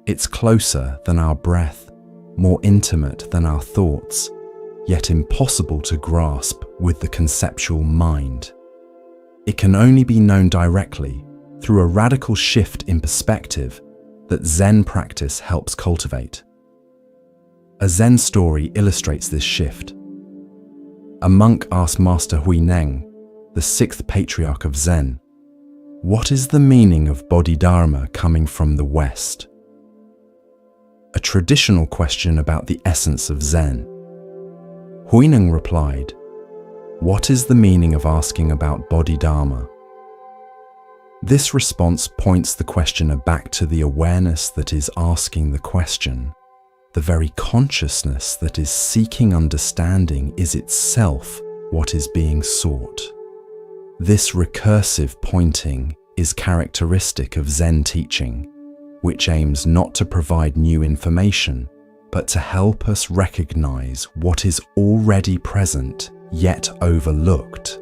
It's closer than our breath, more intimate than our thoughts, yet impossible to grasp with the conceptual mind. It can only be known directly through a radical shift in perspective that Zen practice helps cultivate. A Zen story illustrates this shift. A monk asked Master Huineng, the sixth patriarch of Zen, "What is the meaning of Bodhidharma coming from the West?" A traditional question about the essence of Zen. Huineng replied, "What is the meaning of asking about Bodhidharma?" This response points the questioner back to the awareness that is asking the question. The very consciousness that is seeking understanding is itself what is being sought. This recursive pointing is characteristic of Zen teaching, which aims not to provide new information, but to help us recognize what is already present yet overlooked.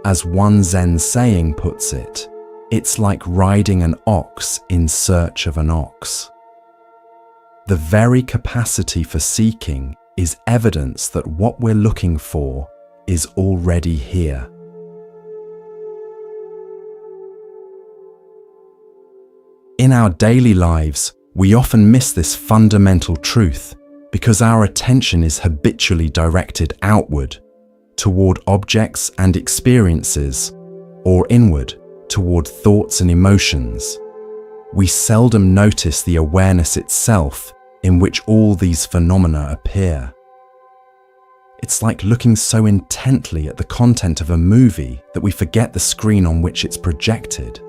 As one Zen saying puts it, it's like riding an ox in search of an ox. The very capacity for seeking is evidence that what we're looking for is already here. In our daily lives, we often miss this fundamental truth because our attention is habitually directed outward, toward objects and experiences, or inward, toward thoughts and emotions. We seldom notice the awareness itself in which all these phenomena appear. It's like looking so intently at the content of a movie that we forget the screen on which it's projected.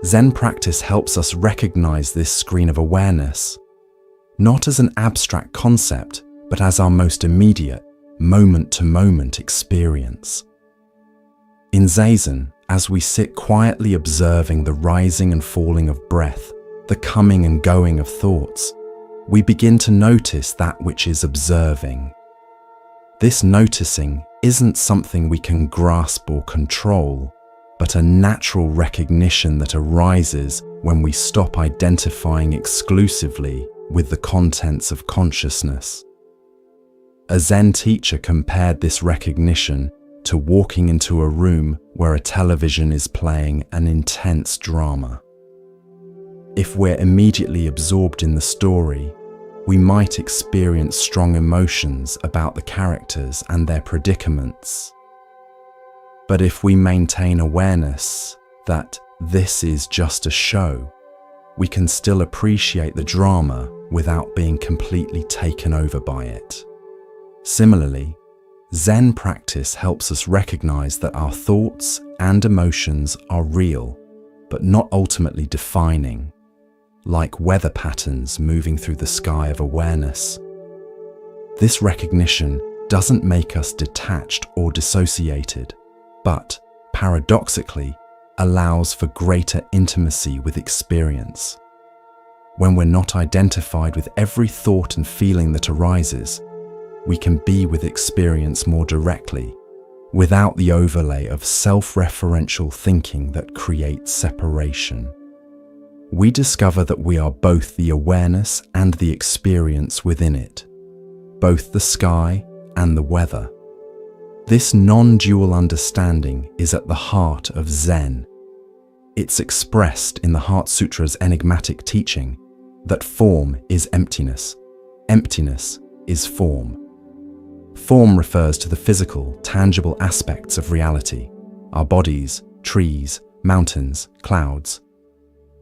Zen practice helps us recognize this screen of awareness, not as an abstract concept, but as our most immediate, moment-to-moment experience. In Zazen, as we sit quietly observing the rising and falling of breath, the coming and going of thoughts, we begin to notice that which is observing. This noticing isn't something we can grasp or control. but a natural recognition that arises when we stop identifying exclusively with the contents of consciousness. A Zen teacher compared this recognition to walking into a room where a television is playing an intense drama. If we're immediately absorbed in the story, we might experience strong emotions about the characters and their predicaments. But if we maintain awareness that this is just a show, we can still appreciate the drama without being completely taken over by it. Similarly, Zen practice helps us recognize that our thoughts and emotions are real, but not ultimately defining, like weather patterns moving through the sky of awareness. This recognition doesn't make us detached or dissociated, but paradoxically allows for greater intimacy with experience. When we're not identified with every thought and feeling that arises, we can be with experience more directly, without the overlay of self-referential thinking that creates separation. We discover that we are both the awareness and the experience within it, both the sky and the weather. This non-dual understanding is at the heart of Zen. It's expressed in the Heart Sutra's enigmatic teaching that form is emptiness, emptiness is form. Form refers to the physical, tangible aspects of reality, our bodies, trees, mountains, clouds.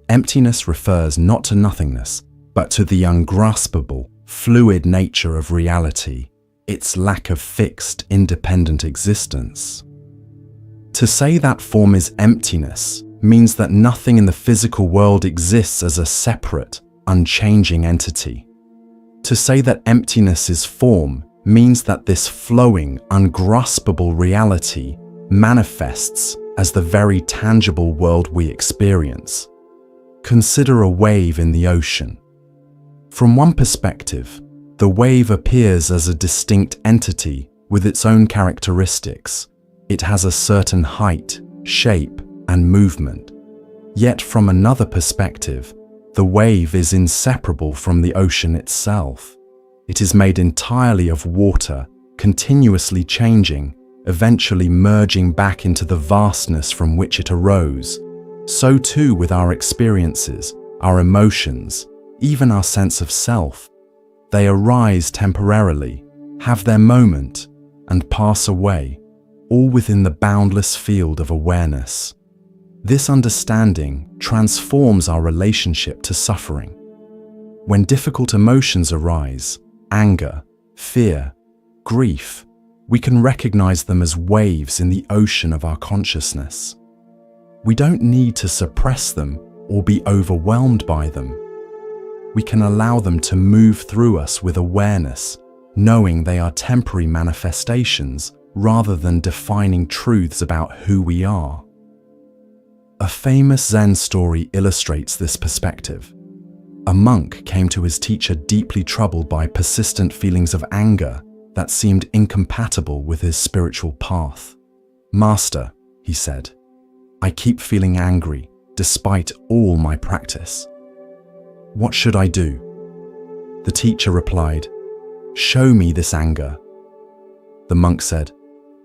Emptiness refers not to nothingness, but to the ungraspable, fluid nature of reality, its lack of fixed, independent existence. To say that form is emptiness means that nothing in the physical world exists as a separate, unchanging entity. To say that emptiness is form means that this flowing, ungraspable reality manifests as the very tangible world we experience. Consider a wave in the ocean. From one perspective, the wave appears as a distinct entity with its own characteristics. It has a certain height, shape, and movement. Yet from another perspective, the wave is inseparable from the ocean itself. It is made entirely of water, continuously changing, eventually merging back into the vastness from which it arose. So too with our experiences, our emotions, even our sense of self. They arise temporarily, have their moment, and pass away, all within the boundless field of awareness. This understanding transforms our relationship to suffering. When difficult emotions arise, anger, fear, grief, we can recognize them as waves in the ocean of our consciousness. We don't need to suppress them or be overwhelmed by them. We can allow them to move through us with awareness, knowing they are temporary manifestations rather than defining truths about who we are. A famous Zen story illustrates this perspective. A monk came to his teacher deeply troubled by persistent feelings of anger that seemed incompatible with his spiritual path. "Master," he said, "I keep feeling angry despite all my practice. What should I do?" The teacher replied, "Show me this anger." The monk said,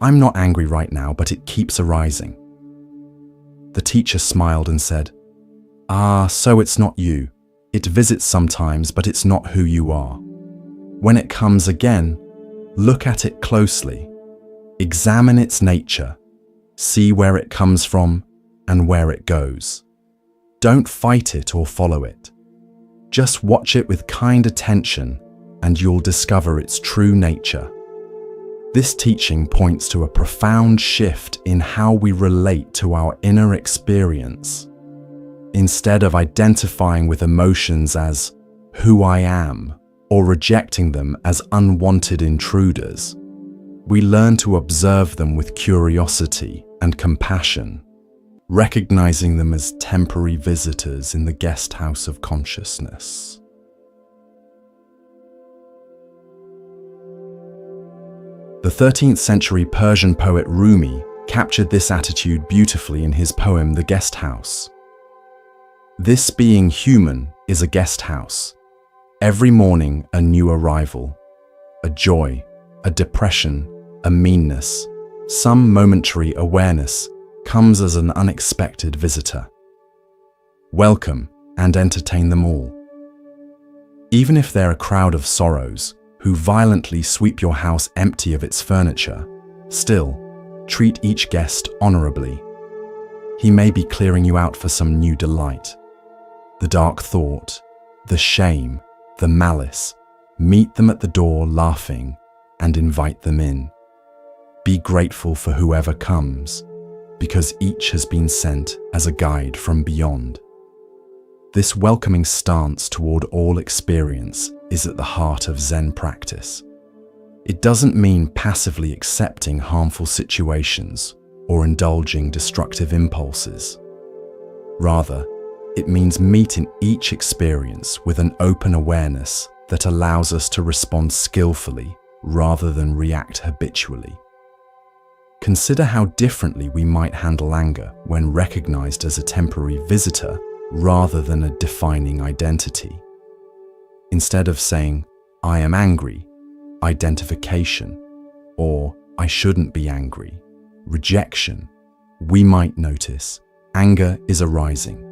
"I'm not angry right now, but it keeps arising." The teacher smiled and said, "Ah, so it's not you. It visits sometimes, but it's not who you are. When it comes again, look at it closely. Examine its nature. See where it comes from and where it goes. Don't fight it or follow it. Just watch it with kind attention and you'll discover its true nature." This teaching points to a profound shift in how we relate to our inner experience. Instead of identifying with emotions as who I am or rejecting them as unwanted intruders, we learn to observe them with curiosity and compassion, recognizing them as temporary visitors in the guest house of consciousness. The 13th century Persian poet Rumi captured this attitude beautifully in his poem, The Guest House. This being human is a guest house. Every morning a new arrival, a joy, a depression, a meanness, some momentary awareness comes as an unexpected visitor. Welcome and entertain them all. Even if they're a crowd of sorrows who violently sweep your house empty of its furniture, still, treat each guest honorably. He may be clearing you out for some new delight. The dark thought, the shame, the malice, meet them at the door laughing and invite them in. Be grateful for whoever comes, because each has been sent as a guide from beyond. This welcoming stance toward all experience is at the heart of Zen practice. It doesn't mean passively accepting harmful situations or indulging destructive impulses. Rather, it means meeting each experience with an open awareness that allows us to respond skillfully rather than react habitually. Consider how differently we might handle anger when recognized as a temporary visitor rather than a defining identity. Instead of saying, "I am angry," identification, or "I shouldn't be angry," rejection, we might notice anger is arising,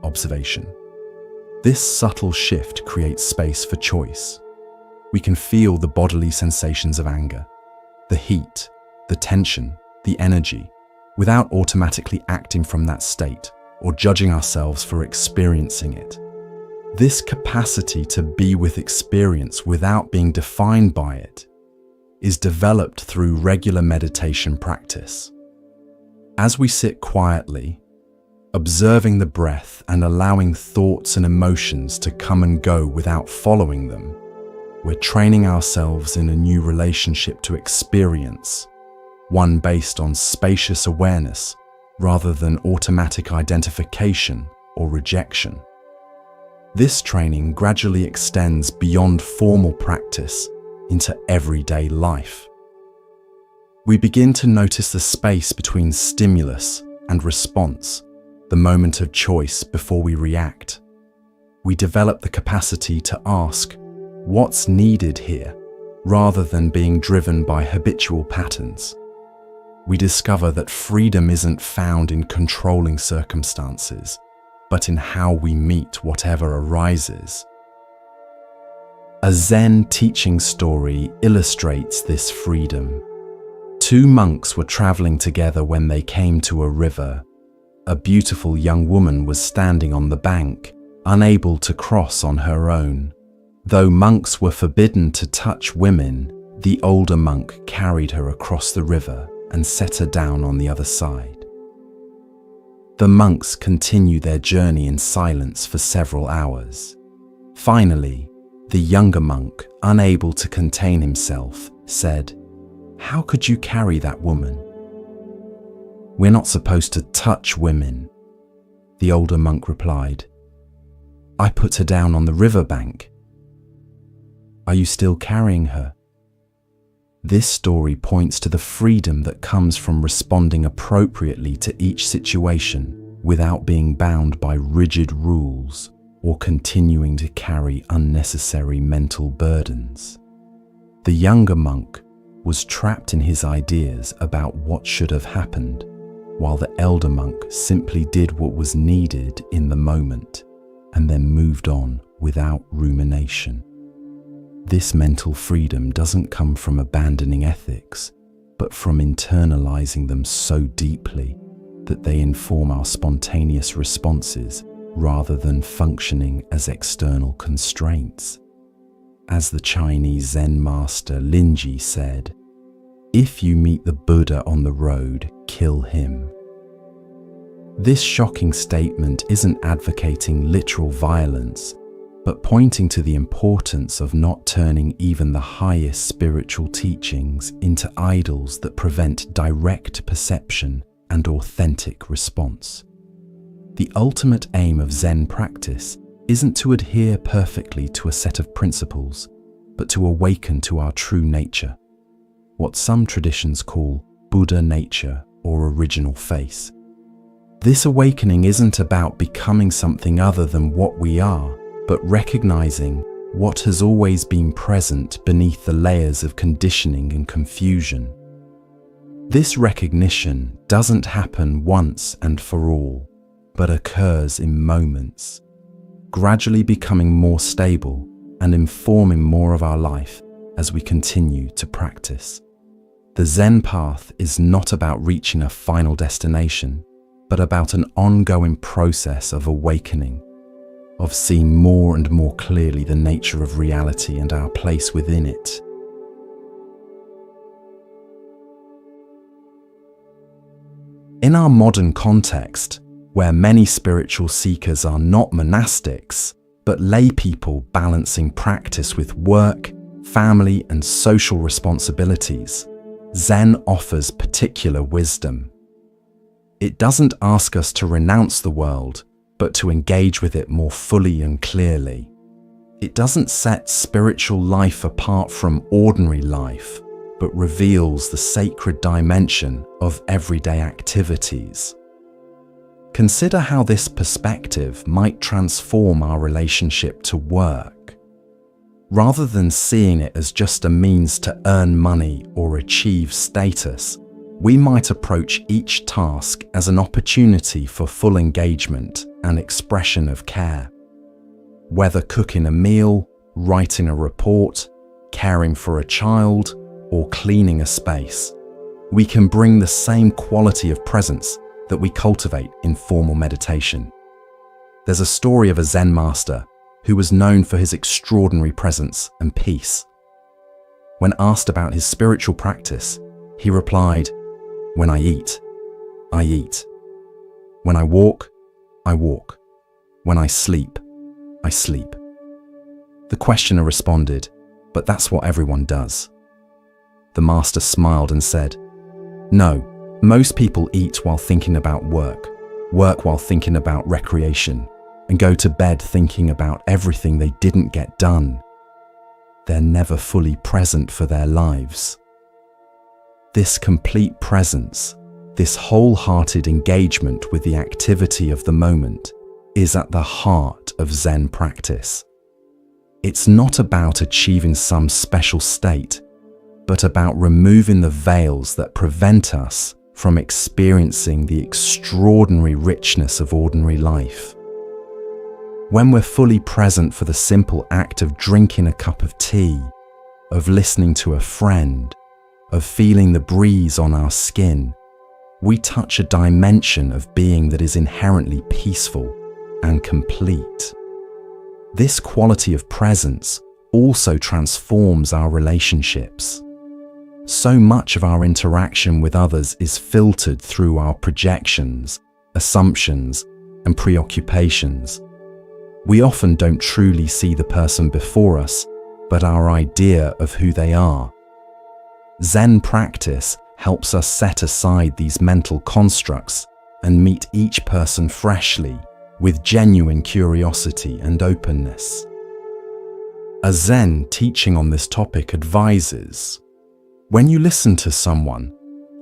observation. This subtle shift creates space for choice. We can feel the bodily sensations of anger, the heat, the tension, the energy, without automatically acting from that state or judging ourselves for experiencing it. This capacity to be with experience without being defined by it is developed through regular meditation practice. As we sit quietly, observing the breath and allowing thoughts and emotions to come and go without following them, we're training ourselves in a new relationship to experience, one based on spacious awareness rather than automatic identification or rejection. This training gradually extends beyond formal practice into everyday life. We begin to notice the space between stimulus and response, the moment of choice before we react. We develop the capacity to ask, "What's needed here?" rather than being driven by habitual patterns. We discover that freedom isn't found in controlling circumstances, but in how we meet whatever arises. A Zen teaching story illustrates this freedom. Two monks were traveling together when they came to a river. A beautiful young woman was standing on the bank, unable to cross on her own. Though monks were forbidden to touch women, the older monk carried her across the river and set her down on the other side. The monks continued their journey in silence for several hours. Finally, the younger monk, unable to contain himself, said, "How could you carry that woman?" "We're not supposed to touch women," the older monk replied. "I put her down on the riverbank." "Are you still carrying her?" This story points to the freedom that comes from responding appropriately to each situation without being bound by rigid rules or continuing to carry unnecessary mental burdens. The younger monk was trapped in his ideas about what should have happened, while the elder monk simply did what was needed in the moment and then moved on without rumination. This mental freedom doesn't come from abandoning ethics, but from internalizing them so deeply that they inform our spontaneous responses rather than functioning as external constraints. As the Chinese Zen master Linji said, "If you meet the Buddha on the road, kill him." This shocking statement isn't advocating literal violence, but pointing to the importance of not turning even the highest spiritual teachings into idols that prevent direct perception and authentic response. The ultimate aim of Zen practice isn't to adhere perfectly to a set of principles, but to awaken to our true nature, what some traditions call Buddha nature or original face. This awakening isn't about becoming something other than what we are, but recognizing what has always been present beneath the layers of conditioning and confusion. This recognition doesn't happen once and for all, but occurs in moments, gradually becoming more stable and informing more of our life as we continue to practice. The Zen path is not about reaching a final destination, but about an ongoing process of awakening, of seeing more and more clearly the nature of reality and our place within it. In our modern context, where many spiritual seekers are not monastics, but lay people balancing practice with work, family, and social responsibilities, Zen offers particular wisdom. It doesn't ask us to renounce the world, but to engage with it more fully and clearly. It doesn't set spiritual life apart from ordinary life, but reveals the sacred dimension of everyday activities. Consider how this perspective might transform our relationship to work. Rather than seeing it as just a means to earn money or achieve status, we might approach each task as an opportunity for full engagement and expression of care. Whether cooking a meal, writing a report, caring for a child, or cleaning a space, we can bring the same quality of presence that we cultivate in formal meditation. There's a story of a Zen master who was known for his extraordinary presence and peace. When asked about his spiritual practice, he replied, "When I eat, I eat. When I walk, I walk. When I sleep, I sleep." The questioner responded, "But that's what everyone does." The master smiled and said, "No, most people eat while thinking about work, work while thinking about recreation, and go to bed thinking about everything they didn't get done. They're never fully present for their lives." This complete presence, this wholehearted engagement with the activity of the moment, is at the heart of Zen practice. It's not about achieving some special state, but about removing the veils that prevent us from experiencing the extraordinary richness of ordinary life. When we're fully present for the simple act of drinking a cup of tea, of listening to a friend, of feeling the breeze on our skin, we touch a dimension of being that is inherently peaceful and complete. This quality of presence also transforms our relationships. So much of our interaction with others is filtered through our projections, assumptions, and preoccupations. We often don't truly see the person before us, but our idea of who they are. Zen practice helps us set aside these mental constructs and meet each person freshly, with genuine curiosity and openness. A Zen teaching on this topic advises, when you listen to someone,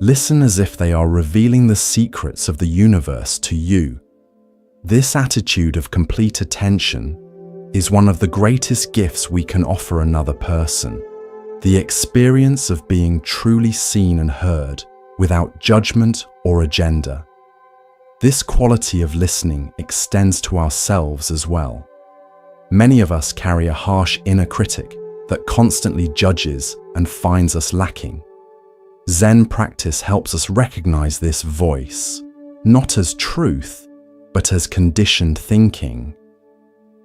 listen as if they are revealing the secrets of the universe to you. This attitude of complete attention is one of the greatest gifts we can offer another person. The experience of being truly seen and heard without judgment or agenda. This quality of listening extends to ourselves as well. Many of us carry a harsh inner critic that constantly judges and finds us lacking. Zen practice helps us recognize this voice, not as truth, but as conditioned thinking.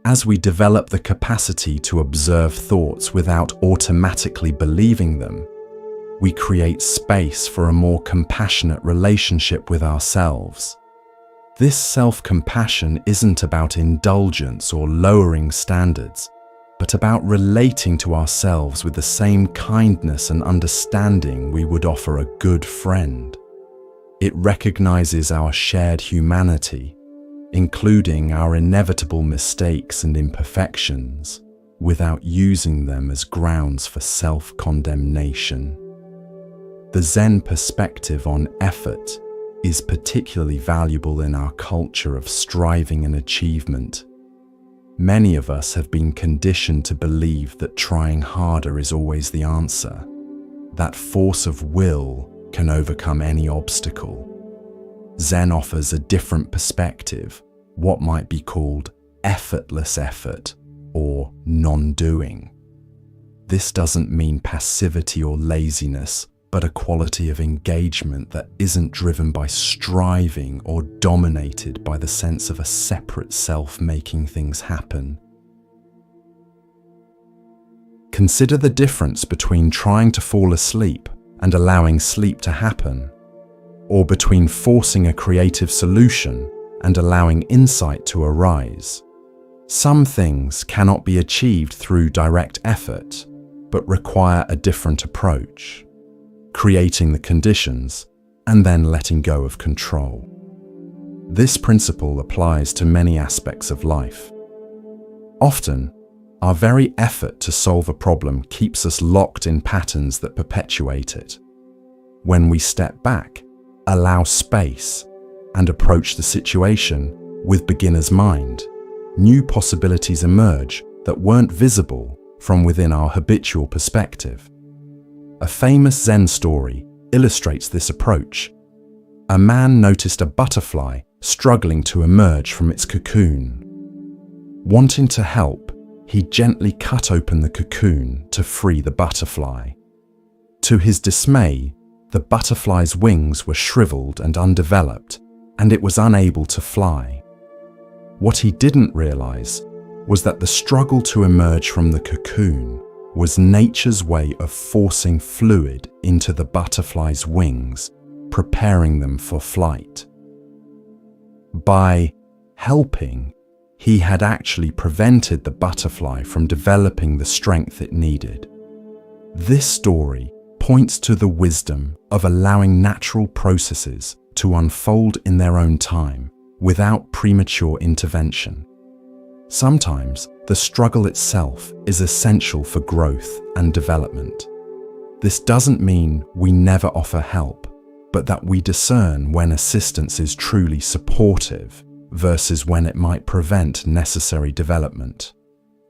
As we develop the capacity to observe thoughts without automatically believing them, we create space for a more compassionate relationship with ourselves. This self-compassion isn't about indulgence or lowering standards, but about relating to ourselves with the same kindness and understanding we would offer a good friend. It recognizes our shared humanity, including our inevitable mistakes and imperfections, without using them as grounds for self-condemnation. The Zen perspective on effort is particularly valuable in our culture of striving and achievement. Many of us have been conditioned to believe that trying harder is always the answer, that force of will can overcome any obstacle. Zen offers a different perspective, what might be called effortless effort or non-doing. This doesn't mean passivity or laziness, but a quality of engagement that isn't driven by striving or dominated by the sense of a separate self making things happen. Consider the difference between trying to fall asleep and allowing sleep to happen, or between forcing a creative solution and allowing insight to arise. Some things cannot be achieved through direct effort, but require a different approach, creating the conditions and then letting go of control. This principle applies to many aspects of life. Often, our very effort to solve a problem keeps us locked in patterns that perpetuate it. When we step back, allow space, and approach the situation with beginner's mind, new possibilities emerge that weren't visible from within our habitual perspective. A famous Zen story illustrates this approach. A man noticed a butterfly struggling to emerge from its cocoon. Wanting to help, he gently cut open the cocoon to free the butterfly. To his dismay, the butterfly's wings were shriveled and undeveloped, and it was unable to fly. What he didn't realize was that the struggle to emerge from the cocoon was nature's way of forcing fluid into the butterfly's wings, preparing them for flight. By helping, he had actually prevented the butterfly from developing the strength it needed. This story points to the wisdom of allowing natural processes to unfold in their own time without premature intervention. Sometimes the struggle itself is essential for growth and development. This doesn't mean we never offer help, but that we discern when assistance is truly supportive versus when it might prevent necessary development.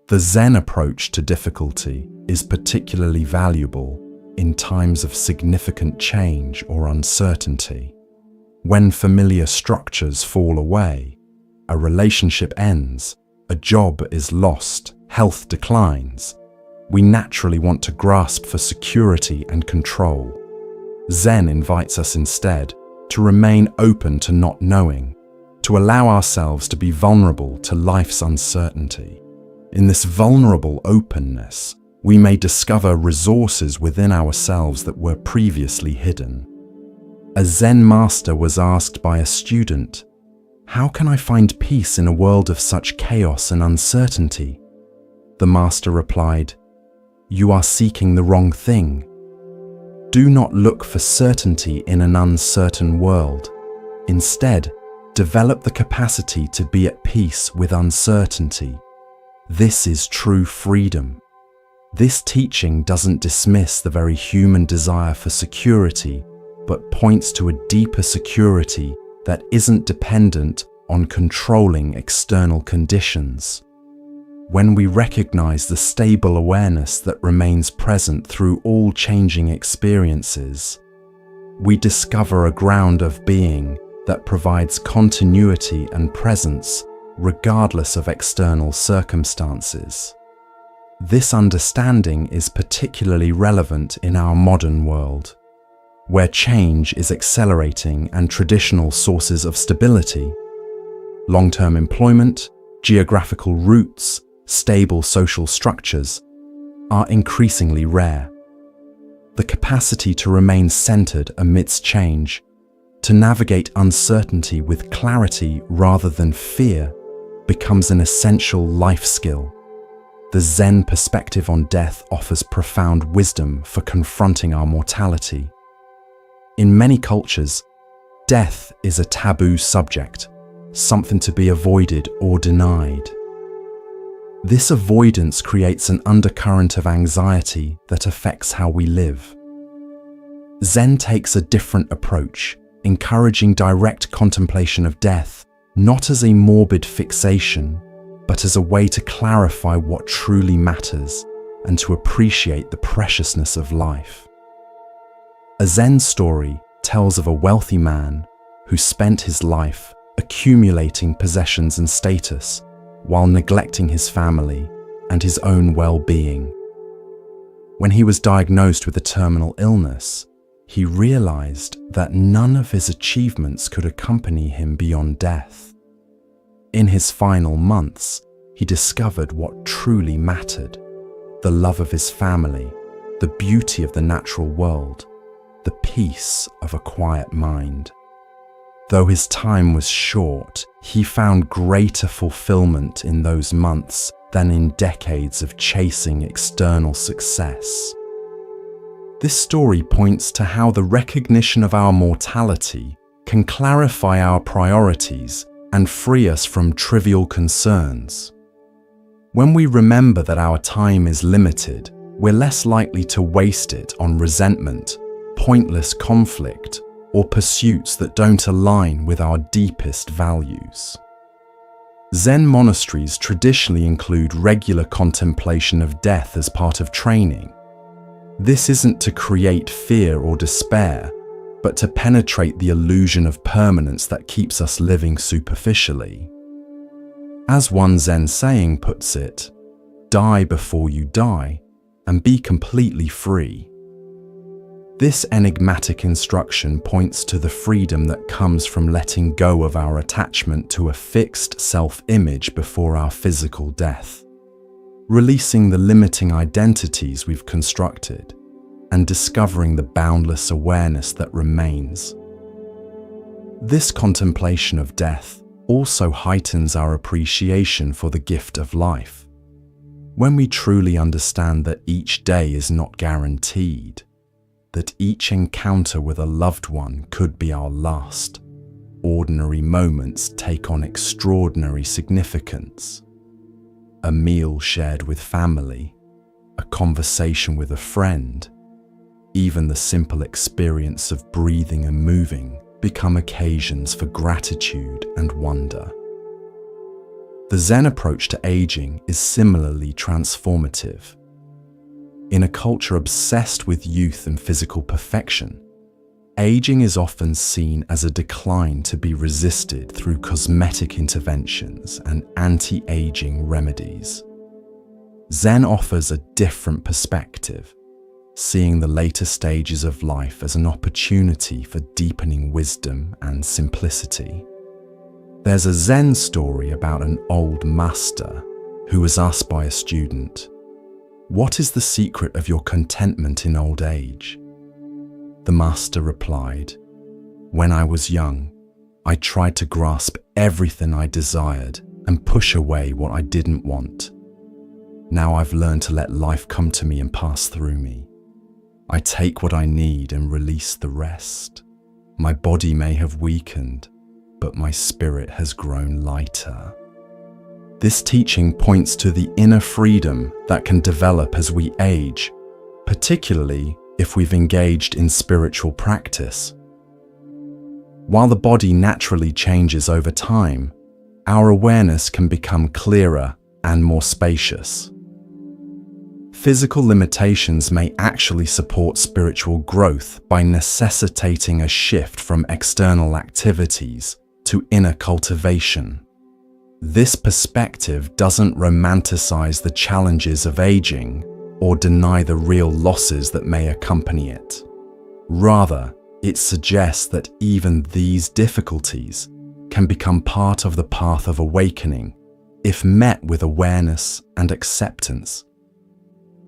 The Zen approach to difficulty is particularly valuable in times of significant change or uncertainty. When familiar structures fall away, a relationship ends, a job is lost, health declines, we naturally want to grasp for security and control. Zen invites us instead to remain open to not knowing, to allow ourselves to be vulnerable to life's uncertainty. In this vulnerable openness, we may discover resources within ourselves that were previously hidden. A Zen master was asked by a student, "How can I find peace in a world of such chaos and uncertainty?" The master replied, "You are seeking the wrong thing. Do not look for certainty in an uncertain world. Instead, develop the capacity to be at peace with uncertainty. This is true freedom." This teaching doesn't dismiss the very human desire for security, but points to a deeper security that isn't dependent on controlling external conditions. When we recognize the stable awareness that remains present through all changing experiences, we discover a ground of being that provides continuity and presence regardless of external circumstances. This understanding is particularly relevant in our modern world, where change is accelerating and traditional sources of stability, long-term employment, geographical roots, stable social structures, are increasingly rare. The capacity to remain centered amidst change, to navigate uncertainty with clarity rather than fear, becomes an essential life skill. The Zen perspective on death offers profound wisdom for confronting our mortality. In many cultures, death is a taboo subject, something to be avoided or denied. This avoidance creates an undercurrent of anxiety that affects how we live. Zen takes a different approach, encouraging direct contemplation of death, not as a morbid fixation, but as a way to clarify what truly matters and to appreciate the preciousness of life. A Zen story tells of a wealthy man who spent his life accumulating possessions and status while neglecting his family and his own well-being. When he was diagnosed with a terminal illness, he realized that none of his achievements could accompany him beyond death. In his final months, he discovered what truly mattered: the love of his family, the beauty of the natural world, the peace of a quiet mind. Though his time was short, he found greater fulfillment in those months than in decades of chasing external success. This story points to how the recognition of our mortality can clarify our priorities and free us from trivial concerns. When we remember that our time is limited, we're less likely to waste it on resentment, pointless conflict, or pursuits that don't align with our deepest values. Zen monasteries traditionally include regular contemplation of death as part of training. This isn't to create fear or despair, but to penetrate the illusion of permanence that keeps us living superficially. As one Zen saying puts it, "Die before you die, and be completely free." This enigmatic instruction points to the freedom that comes from letting go of our attachment to a fixed self-image before our physical death, releasing the limiting identities we've constructed, and discovering the boundless awareness that remains. This contemplation of death also heightens our appreciation for the gift of life. When we truly understand that each day is not guaranteed, that each encounter with a loved one could be our last, ordinary moments take on extraordinary significance. A meal shared with family, a conversation with a friend, even the simple experience of breathing and moving become occasions for gratitude and wonder. The Zen approach to aging is similarly transformative. In a culture obsessed with youth and physical perfection, aging is often seen as a decline to be resisted through cosmetic interventions and anti-aging remedies. Zen offers a different perspective, seeing the later stages of life as an opportunity for deepening wisdom and simplicity. There's a Zen story about an old master who was asked by a student, "What is the secret of your contentment in old age?" The master replied, "When I was young, I tried to grasp everything I desired and push away what I didn't want. Now I've learned to let life come to me and pass through me. I take what I need and release the rest. My body may have weakened, but my spirit has grown lighter." This teaching points to the inner freedom that can develop as we age, particularly if we've engaged in spiritual practice. While the body naturally changes over time, our awareness can become clearer and more spacious. Physical limitations may actually support spiritual growth by necessitating a shift from external activities to inner cultivation. This perspective doesn't romanticize the challenges of aging or deny the real losses that may accompany it. Rather, it suggests that even these difficulties can become part of the path of awakening if met with awareness and acceptance.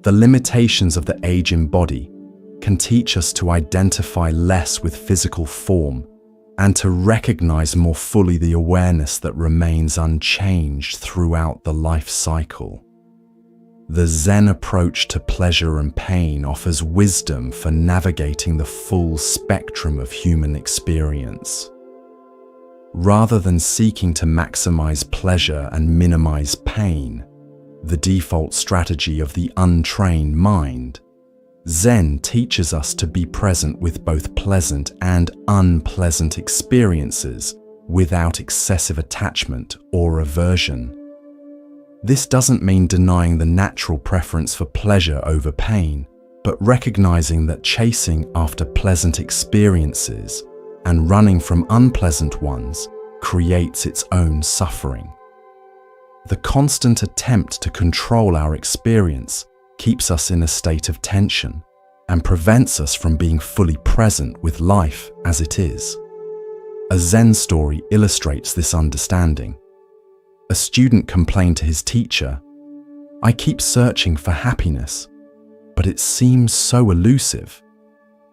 The limitations of the aging body can teach us to identify less with physical form and to recognize more fully the awareness that remains unchanged throughout the life cycle. The Zen approach to pleasure and pain offers wisdom for navigating the full spectrum of human experience. Rather than seeking to maximize pleasure and minimize pain, the default strategy of the untrained mind, Zen teaches us to be present with both pleasant and unpleasant experiences without excessive attachment or aversion. This doesn't mean denying the natural preference for pleasure over pain, but recognizing that chasing after pleasant experiences and running from unpleasant ones creates its own suffering. The constant attempt to control our experience keeps us in a state of tension and prevents us from being fully present with life as it is. A Zen story illustrates this understanding. A student complained to his teacher, "I keep searching for happiness, but it seems so elusive.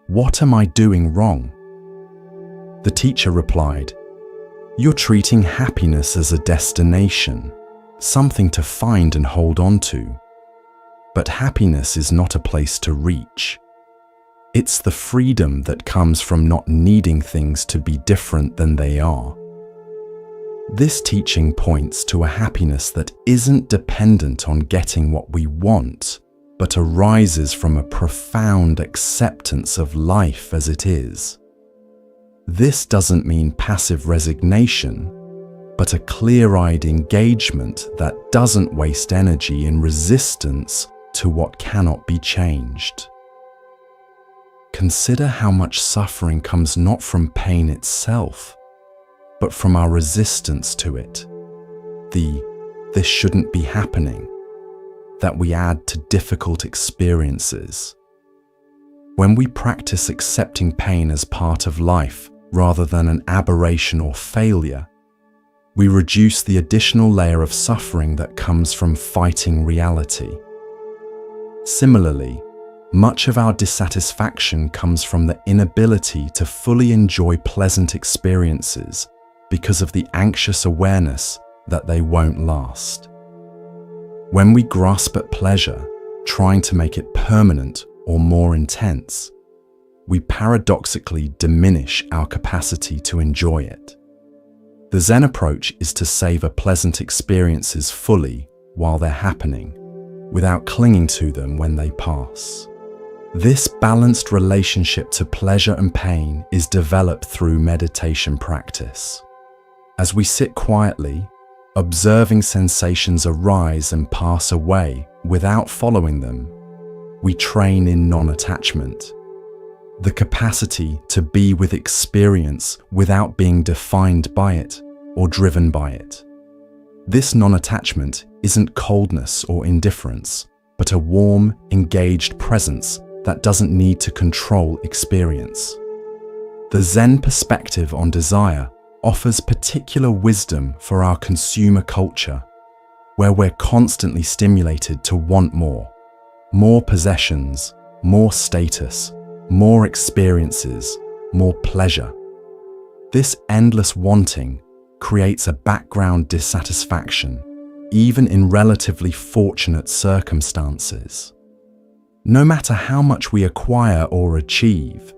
What am I doing wrong?" The teacher replied, "You're treating happiness as a destination, something to find and hold on to. But happiness is not a place to reach. It's the freedom that comes from not needing things to be different than they are." This teaching points to a happiness that isn't dependent on getting what we want, but arises from a profound acceptance of life as it is. This doesn't mean passive resignation, but a clear-eyed engagement that doesn't waste energy in resistance to what cannot be changed. Consider how much suffering comes not from pain itself, but from our resistance to it. This shouldn't be happening, that we add to difficult experiences. When we practice accepting pain as part of life rather than an aberration or failure, we reduce the additional layer of suffering that comes from fighting reality. Similarly, much of our dissatisfaction comes from the inability to fully enjoy pleasant experiences because of the anxious awareness that they won't last. When we grasp at pleasure, trying to make it permanent or more intense, we paradoxically diminish our capacity to enjoy it. The Zen approach is to savor pleasant experiences fully while they're happening, without clinging to them when they pass. This balanced relationship to pleasure and pain is developed through meditation practice. As we sit quietly, observing sensations arise and pass away without following them, we train in non-attachment, the capacity to be with experience without being defined by it or driven by it. This non-attachment isn't coldness or indifference, but a warm, engaged presence that doesn't need to control experience. The Zen perspective on desire offers particular wisdom for our consumer culture, where we're constantly stimulated to want more possessions, more status, more experiences, more pleasure. This endless wanting creates a background dissatisfaction, even in relatively fortunate circumstances. No matter how much we acquire or achieve,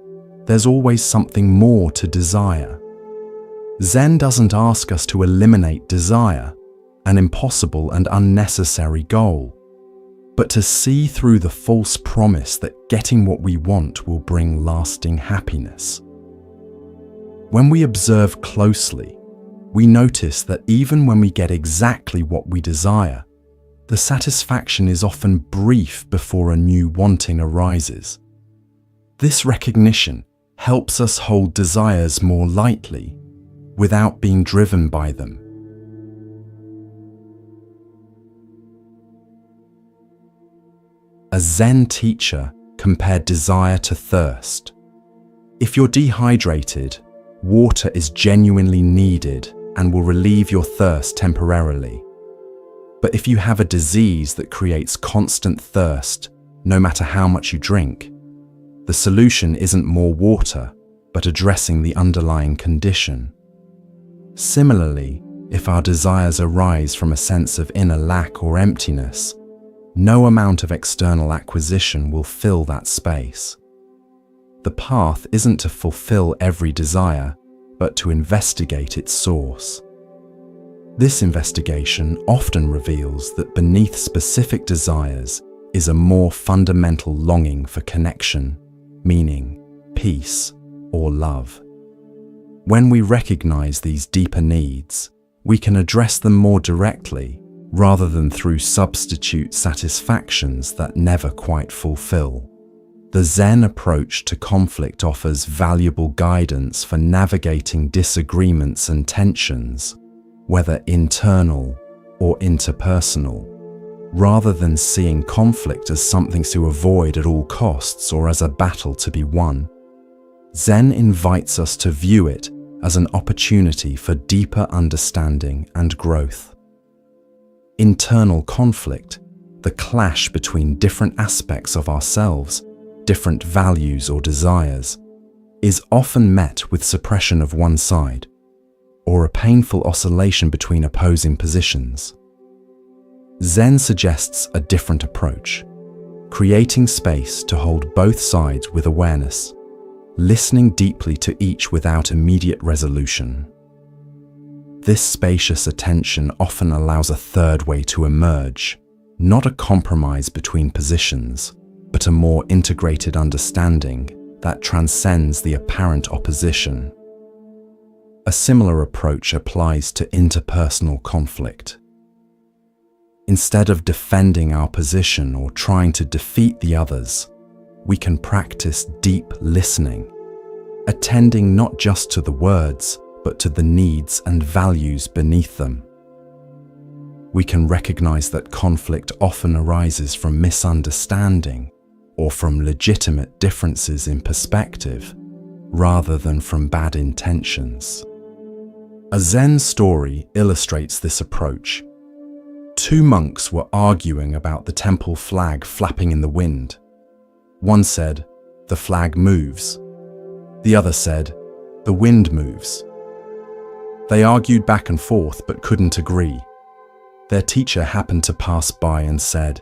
there's always something more to desire. Zen doesn't ask us to eliminate desire, an impossible and unnecessary goal, but to see through the false promise that getting what we want will bring lasting happiness. When we observe closely, we notice that even when we get exactly what we desire, the satisfaction is often brief before a new wanting arises. This recognition helps us hold desires more lightly, without being driven by them. A Zen teacher compared desire to thirst. If you're dehydrated, water is genuinely needed and will relieve your thirst temporarily. But if you have a disease that creates constant thirst, no matter how much you drink, the solution isn't more water, but addressing the underlying condition. Similarly, if our desires arise from a sense of inner lack or emptiness, no amount of external acquisition will fill that space. The path isn't to fulfill every desire, but to investigate its source. This investigation often reveals that beneath specific desires is a more fundamental longing for connection, meaning, peace, or love. When we recognize these deeper needs, we can address them more directly rather than through substitute satisfactions that never quite fulfill. The Zen approach to conflict offers valuable guidance for navigating disagreements and tensions, whether internal or interpersonal, rather than seeing conflict as something to avoid at all costs or as a battle to be won. Zen invites us to view it as an opportunity for deeper understanding and growth. Internal conflict, the clash between different aspects of ourselves, different values or desires, is often met with suppression of one side, or a painful oscillation between opposing positions. Zen suggests a different approach, creating space to hold both sides with awareness, listening deeply to each without immediate resolution. This spacious attention often allows a third way to emerge, not a compromise between positions, but a more integrated understanding that transcends the apparent opposition. A similar approach applies to interpersonal conflict. Instead of defending our position or trying to defeat the others, we can practice deep listening, attending not just to the words, but to the needs and values beneath them. We can recognize that conflict often arises from misunderstanding or from legitimate differences in perspective, rather than from bad intentions. A Zen story illustrates this approach. Two monks were arguing about the temple flag flapping in the wind. One said, "The flag moves." The other said, "The wind moves." They argued back and forth but couldn't agree. Their teacher happened to pass by and said,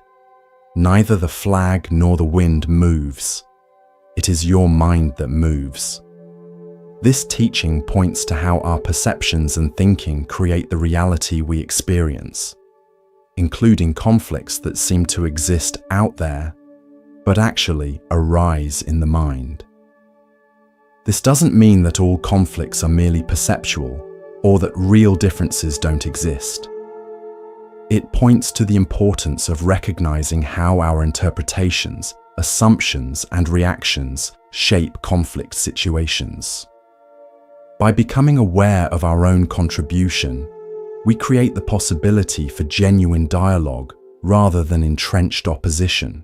"Neither the flag nor the wind moves. It is your mind that moves." This teaching points to how our perceptions and thinking create the reality we experience, including conflicts that seem to exist out there, but actually arise in the mind. This doesn't mean that all conflicts are merely perceptual or that real differences don't exist. It points to the importance of recognizing how our interpretations, assumptions, and reactions shape conflict situations. By becoming aware of our own contribution, we create the possibility for genuine dialogue rather than entrenched opposition.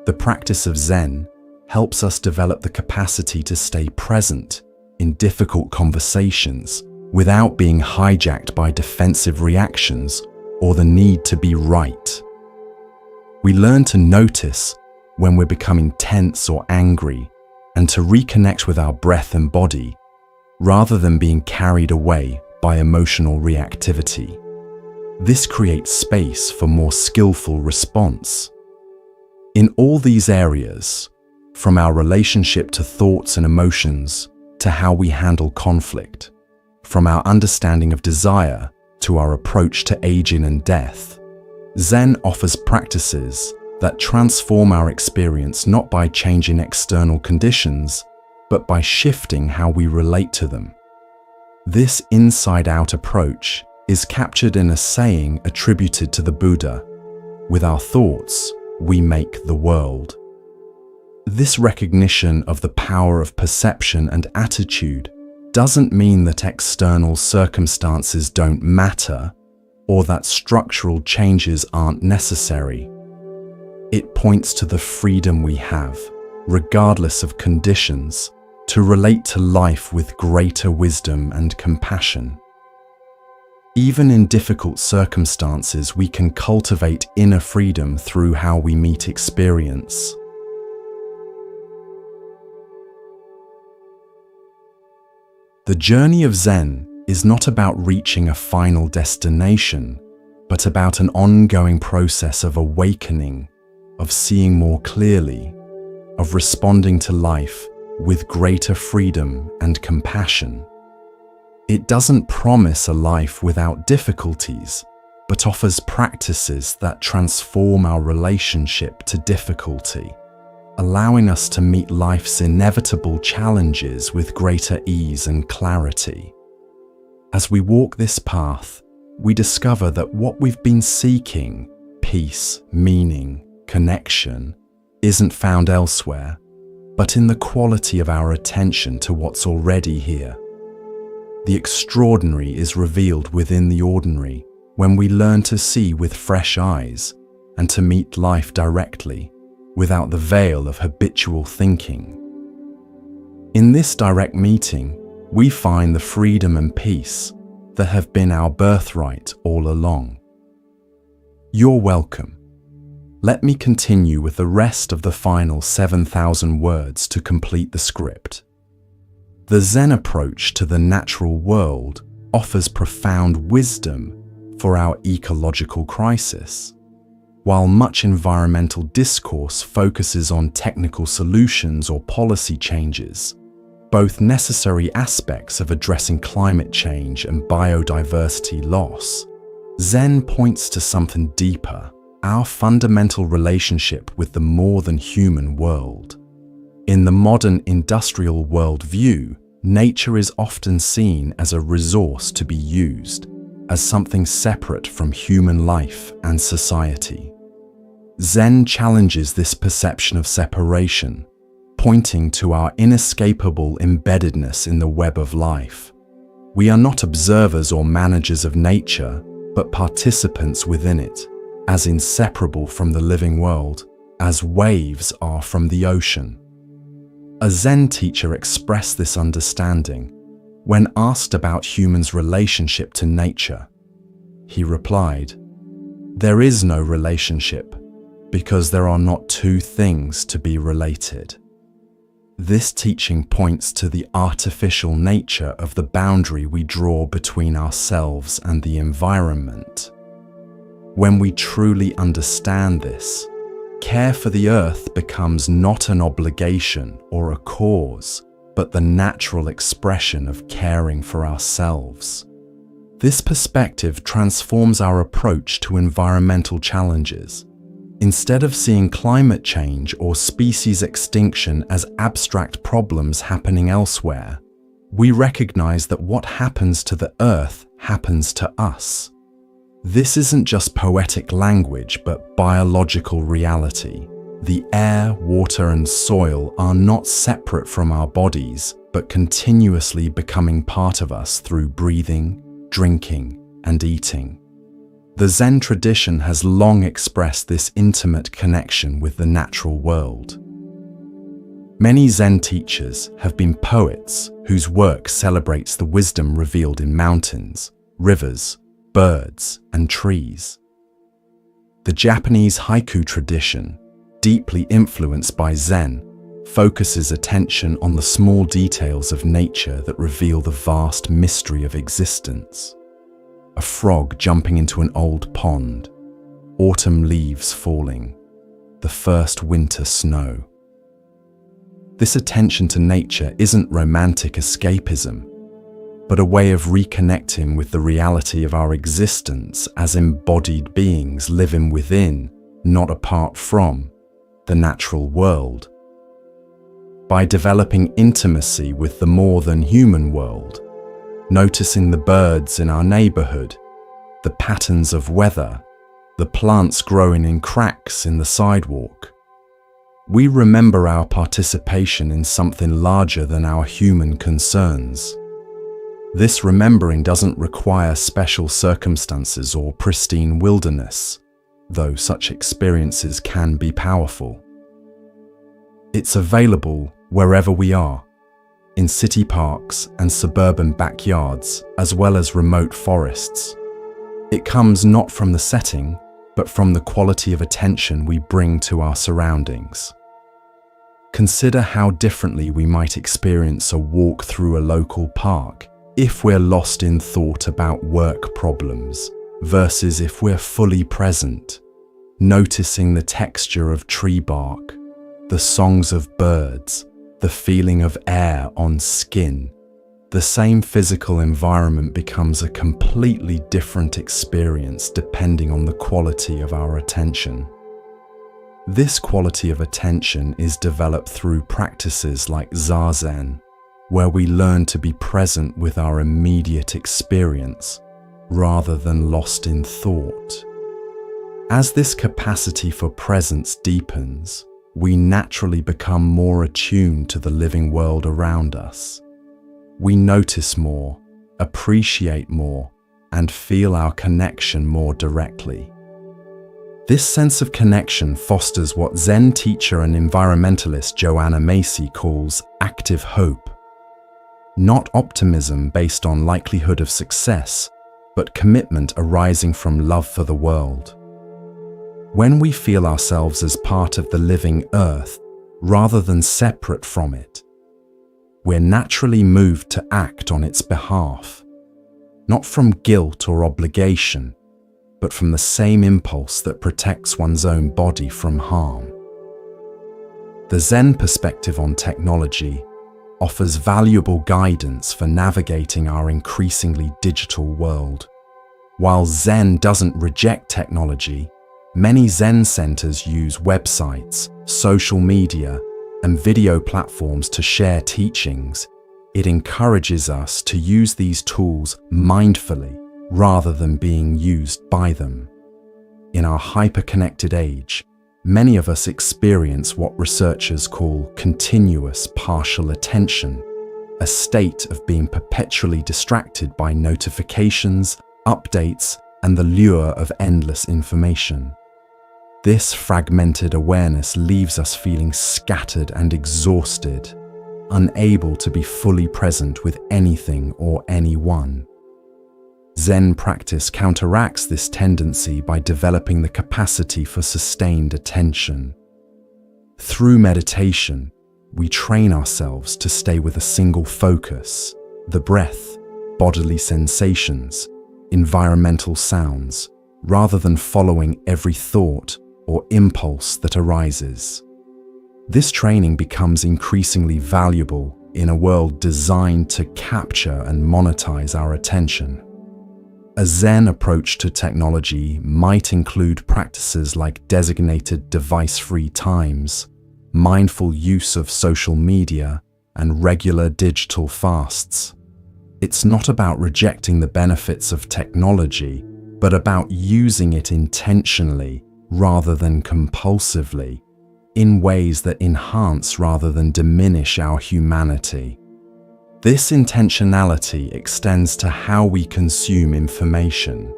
The practice of Zen helps us develop the capacity to stay present in difficult conversations without being hijacked by defensive reactions or the need to be right. We learn to notice when we're becoming tense or angry and to reconnect with our breath and body rather than being carried away by emotional reactivity. This creates space for more skillful response. In all these areas, from our relationship to thoughts and emotions to how we handle conflict, from our understanding of desire to our approach to aging and death, Zen offers practices that transform our experience not by changing external conditions, but by shifting how we relate to them. This inside-out approach is captured in a saying attributed to the Buddha, "With our thoughts, we make the world." This recognition of the power of perception and attitude doesn't mean that external circumstances don't matter or that structural changes aren't necessary. It points to the freedom we have, regardless of conditions, to relate to life with greater wisdom and compassion. Even in difficult circumstances, we can cultivate inner freedom through how we meet experience. The journey of Zen is not about reaching a final destination, but about an ongoing process of awakening, of seeing more clearly, of responding to life with greater freedom and compassion. It doesn't promise a life without difficulties, but offers practices that transform our relationship to difficulty, allowing us to meet life's inevitable challenges with greater ease and clarity. As we walk this path, we discover that what we've been seeking, peace, meaning, connection, isn't found elsewhere, but in the quality of our attention to what's already here. The extraordinary is revealed within the ordinary when we learn to see with fresh eyes and to meet life directly, without the veil of habitual thinking. In this direct meeting, we find the freedom and peace that have been our birthright all along. You're welcome. Let me continue with the rest of the final 7,000 words to complete the script. The Zen approach to the natural world offers profound wisdom for our ecological crisis. While much environmental discourse focuses on technical solutions or policy changes, both necessary aspects of addressing climate change and biodiversity loss, Zen points to something deeper: our fundamental relationship with the more than human world. In the modern industrial worldview, nature is often seen as a resource to be used, as something separate from human life and society. Zen challenges this perception of separation, pointing to our inescapable embeddedness in the web of life. We are not observers or managers of nature, but participants within it, as inseparable from the living world as waves are from the ocean. A Zen teacher expressed this understanding when asked about humans' relationship to nature. He replied, "There is no relationship, because there are not two things to be related." This teaching points to the artificial nature of the boundary we draw between ourselves and the environment. When we truly understand this, care for the earth becomes not an obligation or a cause, but the natural expression of caring for ourselves. This perspective transforms our approach to environmental challenges. Instead of seeing climate change or species extinction as abstract problems happening elsewhere, we recognize that what happens to the earth happens to us. This isn't just poetic language, but biological reality. The air, water, and soil are not separate from our bodies, but continuously becoming part of us through breathing, drinking, and eating. The Zen tradition has long expressed this intimate connection with the natural world. Many Zen teachers have been poets whose work celebrates the wisdom revealed in mountains, rivers, birds, and trees. The Japanese haiku tradition, deeply influenced by Zen, focuses attention on the small details of nature that reveal the vast mystery of existence. A frog jumping into an old pond, autumn leaves falling, the first winter snow. This attention to nature isn't romantic escapism, but a way of reconnecting with the reality of our existence as embodied beings living within, not apart from, the natural world. By developing intimacy with the more than human world, noticing the birds in our neighborhood, the patterns of weather, the plants growing in cracks in the sidewalk, we remember our participation in something larger than our human concerns. This remembering doesn't require special circumstances or pristine wilderness, though such experiences can be powerful. It's available wherever we are, in city parks and suburban backyards, as well as remote forests. It comes not from the setting, but from the quality of attention we bring to our surroundings. Consider how differently we might experience a walk through a local park if we're lost in thought about work problems, versus if we're fully present, noticing the texture of tree bark, the songs of birds, the feeling of air on skin, the same physical environment becomes a completely different experience depending on the quality of our attention. This quality of attention is developed through practices like Zazen, where we learn to be present with our immediate experience rather than lost in thought. As this capacity for presence deepens, we naturally become more attuned to the living world around us. We notice more, appreciate more, and feel our connection more directly. This sense of connection fosters what Zen teacher and environmentalist Joanna Macy calls active hope. Not optimism based on likelihood of success, but commitment arising from love for the world. When we feel ourselves as part of the living earth rather than separate from it, we're naturally moved to act on its behalf, not from guilt or obligation, but from the same impulse that protects one's own body from harm. The Zen perspective on technology offers valuable guidance for navigating our increasingly digital world. While Zen doesn't reject technology, many Zen centers use websites, social media, and video platforms to share teachings. It encourages us to use these tools mindfully rather than being used by them. In our hyper-connected age, many of us experience what researchers call continuous partial attention, a state of being perpetually distracted by notifications, updates, and the lure of endless information. This fragmented awareness leaves us feeling scattered and exhausted, unable to be fully present with anything or anyone. Zen practice counteracts this tendency by developing the capacity for sustained attention. Through meditation, we train ourselves to stay with a single focus: the breath, bodily sensations, environmental sounds, rather than following every thought or impulse that arises. This training becomes increasingly valuable in a world designed to capture and monetize our attention. A Zen approach to technology might include practices like designated device-free times, mindful use of social media, and regular digital fasts. It's not about rejecting the benefits of technology, but about using it intentionally rather than compulsively, in ways that enhance rather than diminish our humanity. This intentionality extends to how we consume information.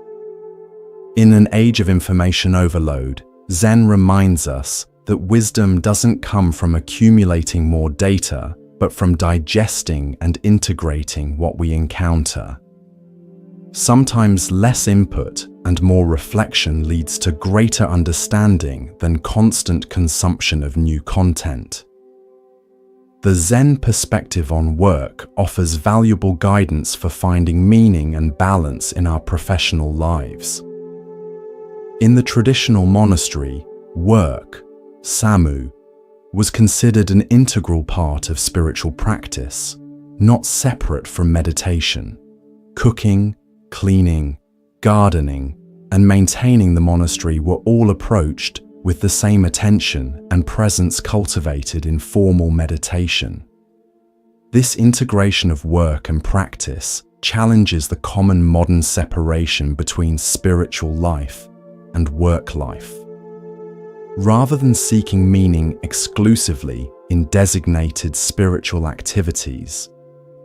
In an age of information overload, Zen reminds us that wisdom doesn't come from accumulating more data, but from digesting and integrating what we encounter. Sometimes less input and more reflection leads to greater understanding than constant consumption of new content. The Zen perspective on work offers valuable guidance for finding meaning and balance in our professional lives. In the traditional monastery, work, samu, was considered an integral part of spiritual practice, not separate from meditation. Cooking, cleaning, gardening, and maintaining the monastery were all approached with the same attention and presence cultivated in formal meditation. This integration of work and practice challenges the common modern separation between spiritual life and work life. Rather than seeking meaning exclusively in designated spiritual activities,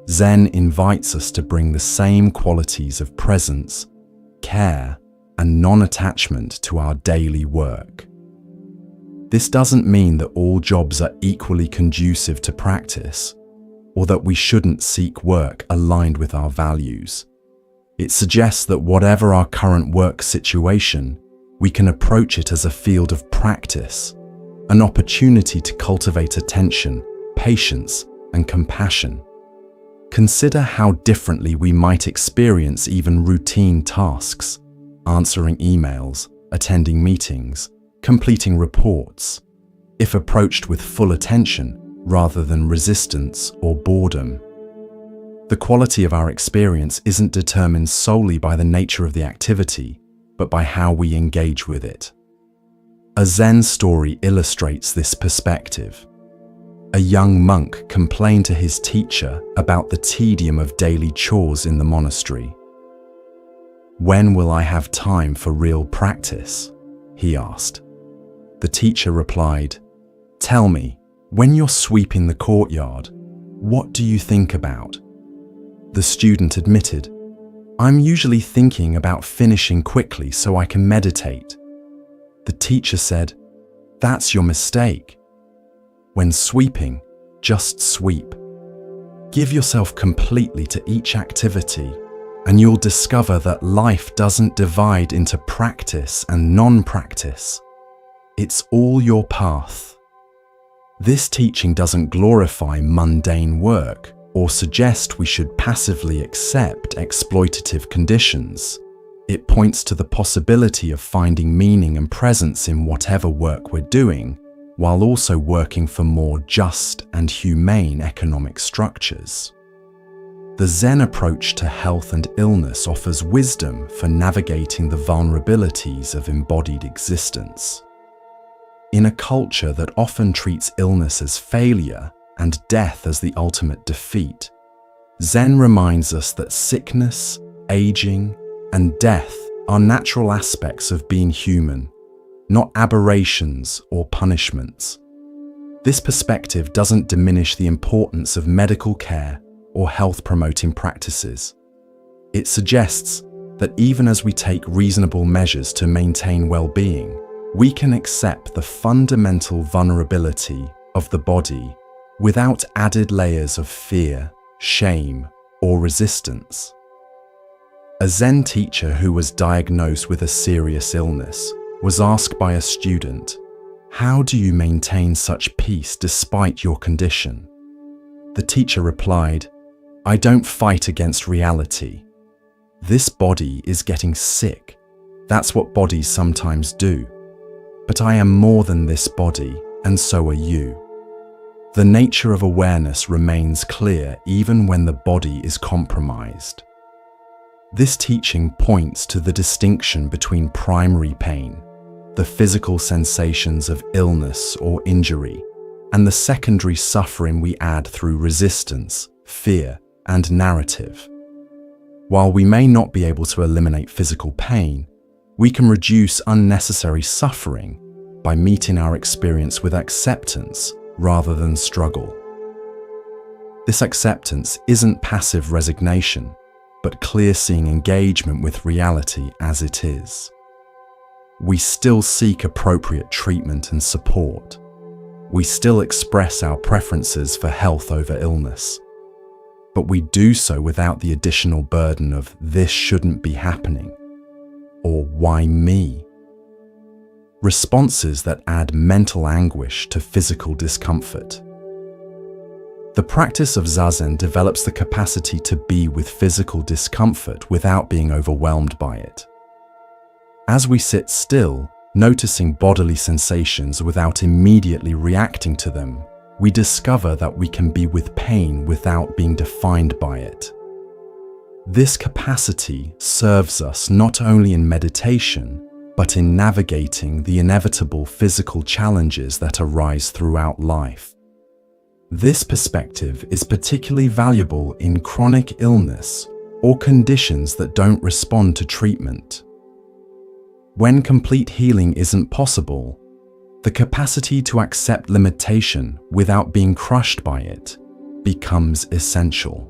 Zen invites us to bring the same qualities of presence, care, and non-attachment to our daily work. This doesn't mean that all jobs are equally conducive to practice, or that we shouldn't seek work aligned with our values. It suggests that whatever our current work situation, we can approach it as a field of practice, an opportunity to cultivate attention, patience, and compassion. Consider how differently we might experience even routine tasks, answering emails, attending meetings, completing reports, if approached with full attention rather than resistance or boredom. The quality of our experience isn't determined solely by the nature of the activity, but by how we engage with it. A Zen story illustrates this perspective. A young monk complained to his teacher about the tedium of daily chores in the monastery. "When will I have time for real practice?" he asked. The teacher replied, "Tell me, when you're sweeping the courtyard, what do you think about?" The student admitted, "I'm usually thinking about finishing quickly so I can meditate." The teacher said, "That's your mistake. When sweeping, just sweep. Give yourself completely to each activity, and you'll discover that life doesn't divide into practice and non-practice. It's all your path." This teaching doesn't glorify mundane work or suggest we should passively accept exploitative conditions. It points to the possibility of finding meaning and presence in whatever work we're doing, while also working for more just and humane economic structures. The Zen approach to health and illness offers wisdom for navigating the vulnerabilities of embodied existence. In a culture that often treats illness as failure and death as the ultimate defeat, Zen reminds us that sickness, aging, and death are natural aspects of being human, not aberrations or punishments. This perspective doesn't diminish the importance of medical care or health-promoting practices. It suggests that even as we take reasonable measures to maintain well-being, we can accept the fundamental vulnerability of the body without added layers of fear, shame, or resistance. A Zen teacher who was diagnosed with a serious illness was asked by a student, "How do you maintain such peace despite your condition?" The teacher replied, "I don't fight against reality. This body is getting sick. That's what bodies sometimes do. But I am more than this body, and so are you." The nature of awareness remains clear even when the body is compromised. This teaching points to the distinction between primary pain, the physical sensations of illness or injury, and the secondary suffering we add through resistance, fear, and narrative. While we may not be able to eliminate physical pain, we can reduce unnecessary suffering by meeting our experience with acceptance rather than struggle. This acceptance isn't passive resignation, but clear-seeing engagement with reality as it is. We still seek appropriate treatment and support. We still express our preferences for health over illness. But we do so without the additional burden of "this shouldn't be happening" or "why me?" Responses that add mental anguish to physical discomfort. The practice of Zazen develops the capacity to be with physical discomfort without being overwhelmed by it. As we sit still, noticing bodily sensations without immediately reacting to them, we discover that we can be with pain without being defined by it. This capacity serves us not only in meditation, but in navigating the inevitable physical challenges that arise throughout life. This perspective is particularly valuable in chronic illness or conditions that don't respond to treatment. When complete healing isn't possible, the capacity to accept limitation without being crushed by it becomes essential.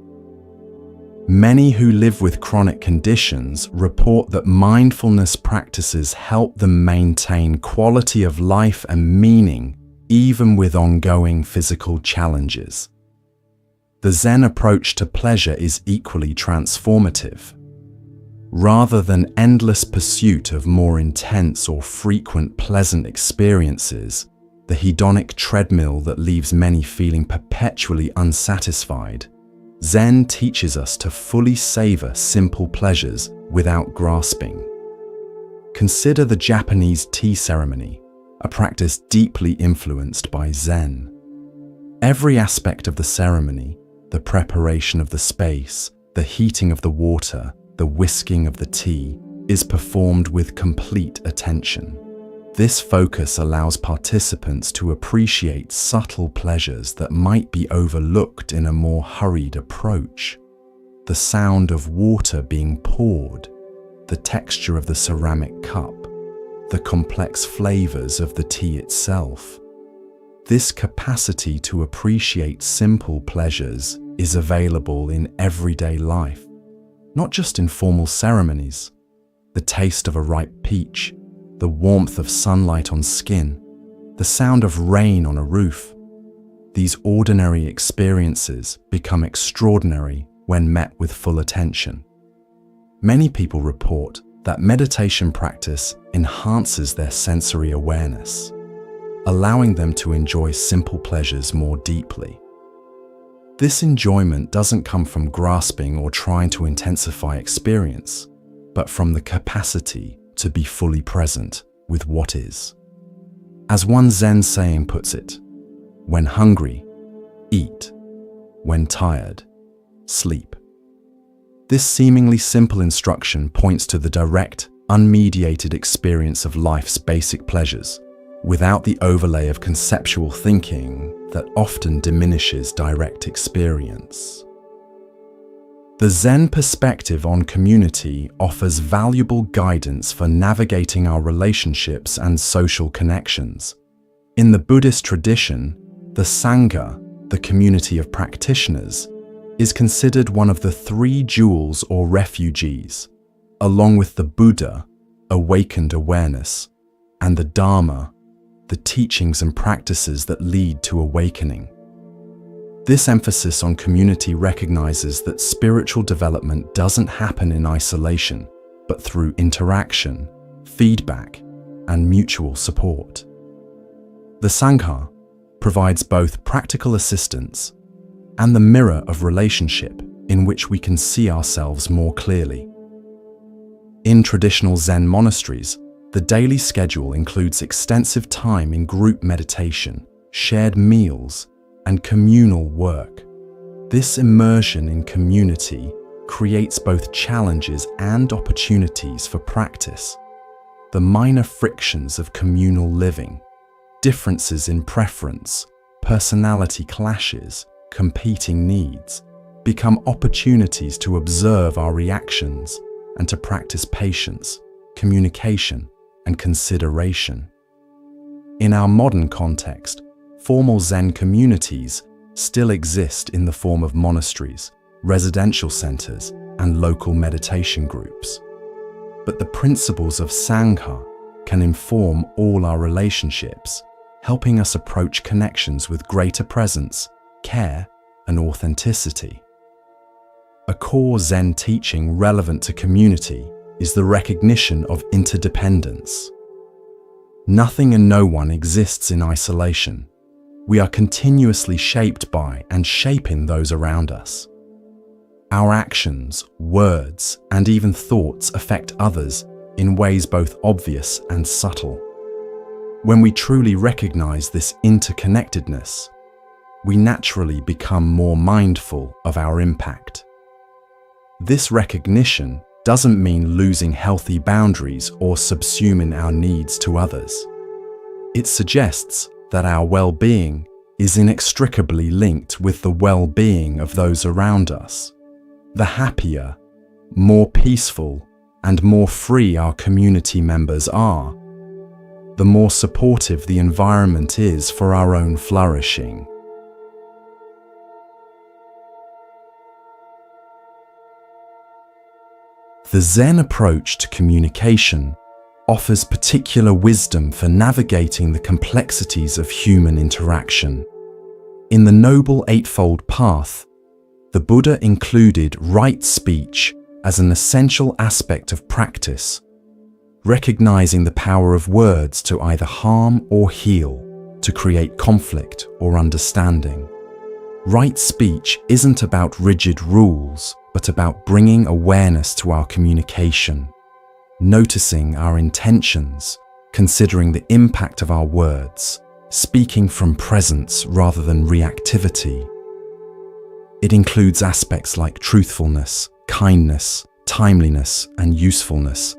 Many who live with chronic conditions report that mindfulness practices help them maintain quality of life and meaning even with ongoing physical challenges. The Zen approach to pleasure is equally transformative. Rather than endless pursuit of more intense or frequent pleasant experiences, the hedonic treadmill that leaves many feeling perpetually unsatisfied, Zen teaches us to fully savor simple pleasures without grasping. Consider the Japanese tea ceremony, a practice deeply influenced by Zen. Every aspect of the ceremony, the preparation of the space, the heating of the water, the whisking of the tea, is performed with complete attention. This focus allows participants to appreciate subtle pleasures that might be overlooked in a more hurried approach. The sound of water being poured, the texture of the ceramic cup, the complex flavors of the tea itself. This capacity to appreciate simple pleasures is available in everyday life, not just in formal ceremonies. The taste of a ripe peach, the warmth of sunlight on skin, the sound of rain on a roof. These ordinary experiences become extraordinary when met with full attention. Many people report that meditation practice enhances their sensory awareness, allowing them to enjoy simple pleasures more deeply. This enjoyment doesn't come from grasping or trying to intensify experience, but from the capacity to be fully present with what is. As one Zen saying puts it, when hungry, eat. When tired, sleep. This seemingly simple instruction points to the direct, unmediated experience of life's basic pleasures, without the overlay of conceptual thinking that often diminishes direct experience. The Zen perspective on community offers valuable guidance for navigating our relationships and social connections. In the Buddhist tradition, the Sangha, the community of practitioners, is considered one of the three jewels or refugees, along with the Buddha, awakened awareness, and the Dharma, the teachings and practices that lead to awakening. This emphasis on community recognizes that spiritual development doesn't happen in isolation, but through interaction, feedback, and mutual support. The Sangha provides both practical assistance and the mirror of relationship in which we can see ourselves more clearly. In traditional Zen monasteries, the daily schedule includes extensive time in group meditation, shared meals, and communal work. This immersion in community creates both challenges and opportunities for practice. The minor frictions of communal living, differences in preference, personality clashes, competing needs, become opportunities to observe our reactions and to practice patience, communication, and consideration. In our modern context, formal Zen communities still exist in the form of monasteries, residential centers, and local meditation groups. But the principles of Sangha can inform all our relationships, helping us approach connections with greater presence, care, and authenticity. A core Zen teaching relevant to community is the recognition of interdependence. Nothing and no one exists in isolation. We are continuously shaped by and shaping those around us. Our actions, words, and even thoughts affect others in ways both obvious and subtle. When we truly recognize this interconnectedness, we naturally become more mindful of our impact. This recognition doesn't mean losing healthy boundaries or subsuming our needs to others. It suggests that our well-being is inextricably linked with the well-being of those around us. The happier, more peaceful, and more free our community members are, the more supportive the environment is for our own flourishing. The Zen approach to communication offers particular wisdom for navigating the complexities of human interaction. In the Noble Eightfold Path, the Buddha included right speech as an essential aspect of practice, recognizing the power of words to either harm or heal, to create conflict or understanding. Right speech isn't about rigid rules, but about bringing awareness to our communication, noticing our intentions, considering the impact of our words, speaking from presence rather than reactivity. It includes aspects like truthfulness, kindness, timeliness, and usefulness,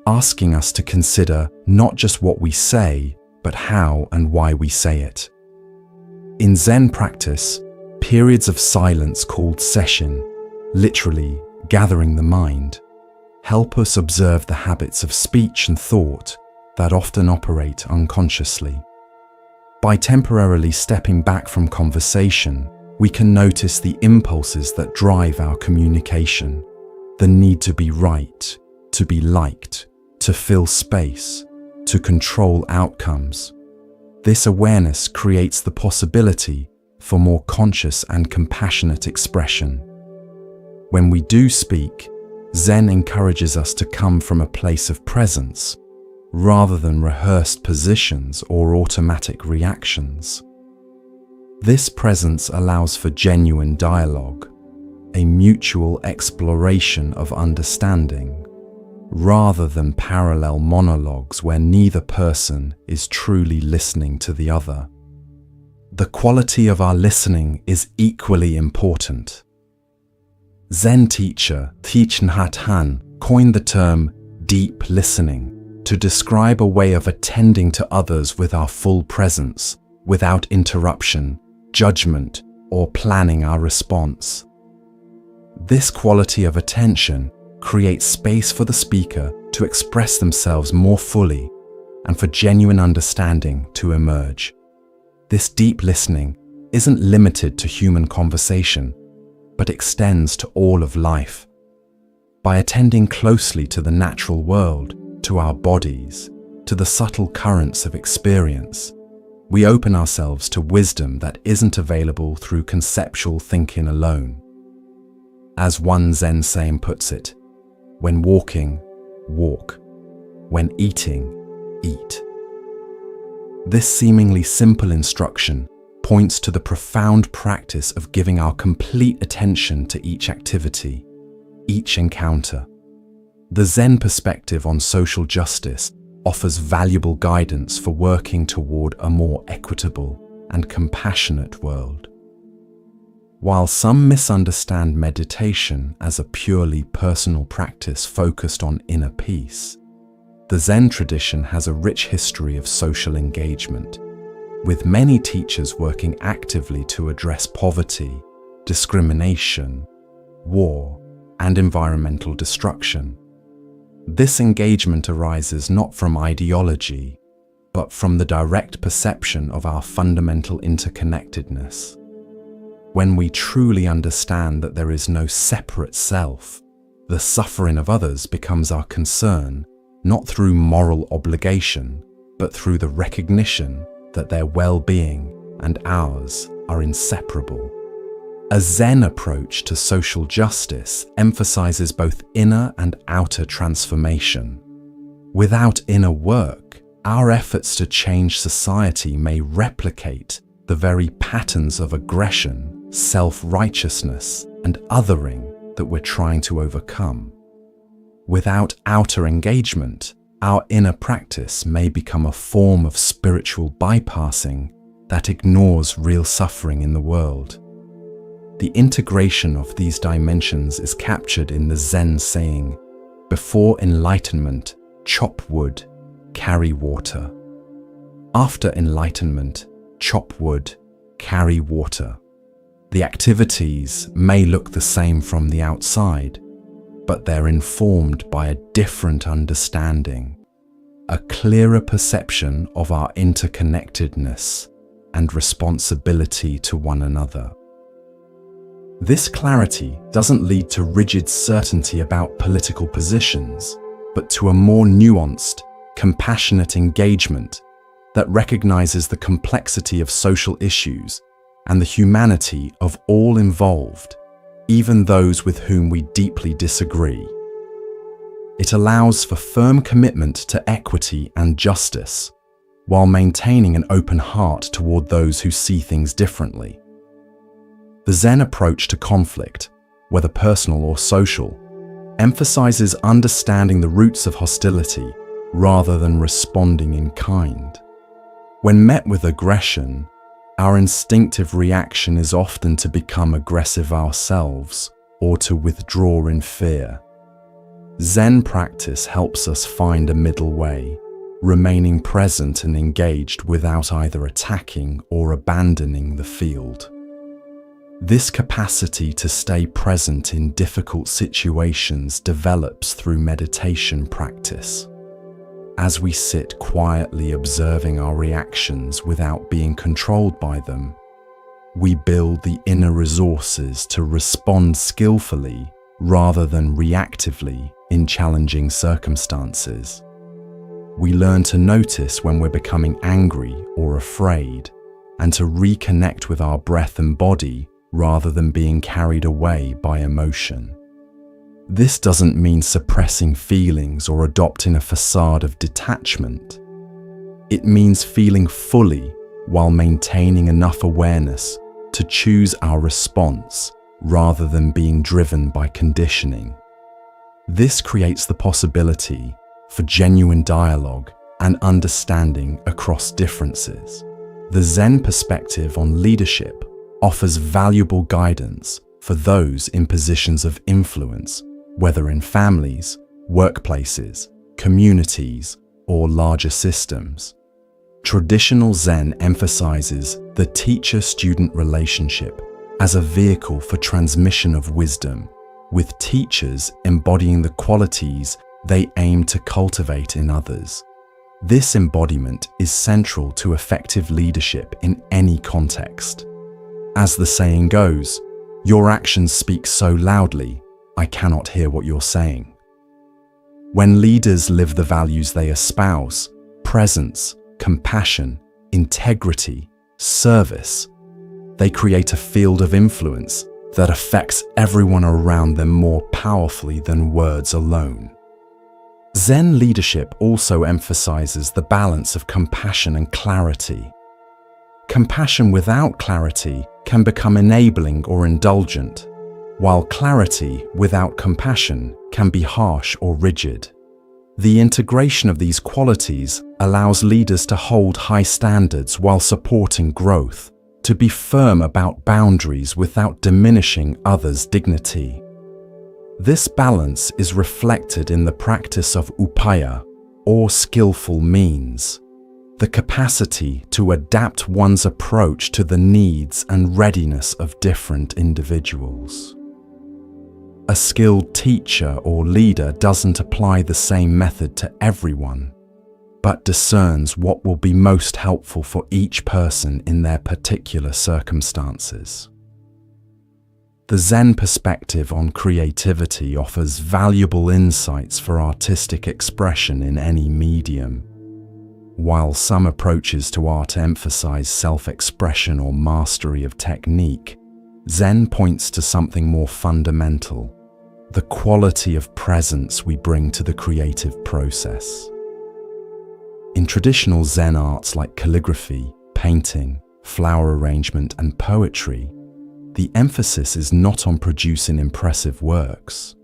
asking us to consider not just what we say, but how and why we say it. In Zen practice, periods of silence called sesshin, literally gathering the mind, help us observe the habits of speech and thought that often operate unconsciously. By temporarily stepping back from conversation, we can notice the impulses that drive our communication, the need to be right, to be liked, to fill space, to control outcomes. This awareness creates the possibility for more conscious and compassionate expression. When we do speak, Zen encourages us to come from a place of presence, rather than rehearsed positions or automatic reactions. This presence allows for genuine dialogue, a mutual exploration of understanding, rather than parallel monologues where neither person is truly listening to the other. The quality of our listening is equally important. Zen teacher Thich Nhat Hanh coined the term deep listening to describe a way of attending to others with our full presence, without interruption, judgment, or planning our response. This quality of attention creates space for the speaker to express themselves more fully and for genuine understanding to emerge. This deep listening isn't limited to human conversation, but extends to all of life. By attending closely to the natural world, to our bodies, to the subtle currents of experience, we open ourselves to wisdom that isn't available through conceptual thinking alone. As one Zen saying puts it, when walking, walk. When eating, eat. This seemingly simple instruction points to the profound practice of giving our complete attention to each activity, each encounter. The Zen perspective on social justice offers valuable guidance for working toward a more equitable and compassionate world. While some misunderstand meditation as a purely personal practice focused on inner peace, the Zen tradition has a rich history of social engagement, with many teachers working actively to address poverty, discrimination, war, and environmental destruction. This engagement arises not from ideology, but from the direct perception of our fundamental interconnectedness. When we truly understand that there is no separate self, the suffering of others becomes our concern, not through moral obligation, but through the recognition that their well-being and ours are inseparable. A Zen approach to social justice emphasizes both inner and outer transformation. Without inner work, our efforts to change society may replicate the very patterns of aggression, self-righteousness, and othering that we're trying to overcome. Without outer engagement, our inner practice may become a form of spiritual bypassing that ignores real suffering in the world. The integration of these dimensions is captured in the Zen saying, "Before enlightenment, chop wood, carry water. After enlightenment, chop wood, carry water." The activities may look the same from the outside, but they're informed by a different understanding, a clearer perception of our interconnectedness and responsibility to one another. This clarity doesn't lead to rigid certainty about political positions, but to a more nuanced, compassionate engagement that recognizes the complexity of social issues and the humanity of all involved, even those with whom we deeply disagree. It allows for firm commitment to equity and justice, while maintaining an open heart toward those who see things differently. The Zen approach to conflict, whether personal or social, emphasizes understanding the roots of hostility rather than responding in kind. When met with aggression, Our instinctive reaction is often to become aggressive ourselves or to withdraw in fear. Zen practice helps us find a middle way, remaining present and engaged without either attacking or abandoning the field. This capacity to stay present in difficult situations develops through meditation practice. As we sit quietly observing our reactions without being controlled by them, we build the inner resources to respond skillfully rather than reactively in challenging circumstances. We learn to notice when we're becoming angry or afraid, and to reconnect with our breath and body rather than being carried away by emotion. This doesn't mean suppressing feelings or adopting a facade of detachment. It means feeling fully while maintaining enough awareness to choose our response rather than being driven by conditioning. This creates the possibility for genuine dialogue and understanding across differences. The Zen perspective on leadership offers valuable guidance for those in positions of influence, whether in families, workplaces, communities, or larger systems. Traditional Zen emphasizes the teacher-student relationship as a vehicle for transmission of wisdom, with teachers embodying the qualities they aim to cultivate in others. This embodiment is central to effective leadership in any context. As the saying goes, your actions speak so loudly, I cannot hear what you're saying. When leaders live the values they espouse, presence, compassion, integrity, service, they create a field of influence that affects everyone around them more powerfully than words alone. Zen leadership also emphasizes the balance of compassion and clarity. Compassion without clarity can become enabling or indulgent, while clarity without compassion can be harsh or rigid. The integration of these qualities allows leaders to hold high standards while supporting growth, to be firm about boundaries without diminishing others' dignity. This balance is reflected in the practice of upaya, or skillful means, the capacity to adapt one's approach to the needs and readiness of different individuals. A skilled teacher or leader doesn't apply the same method to everyone, but discerns what will be most helpful for each person in their particular circumstances. The Zen perspective on creativity offers valuable insights for artistic expression in any medium. While some approaches to art emphasize self-expression or mastery of technique, Zen points to something more fundamental: the quality of presence we bring to the creative process. In traditional Zen arts like calligraphy, painting, flower arrangement, and poetry, the emphasis is not on producing impressive works,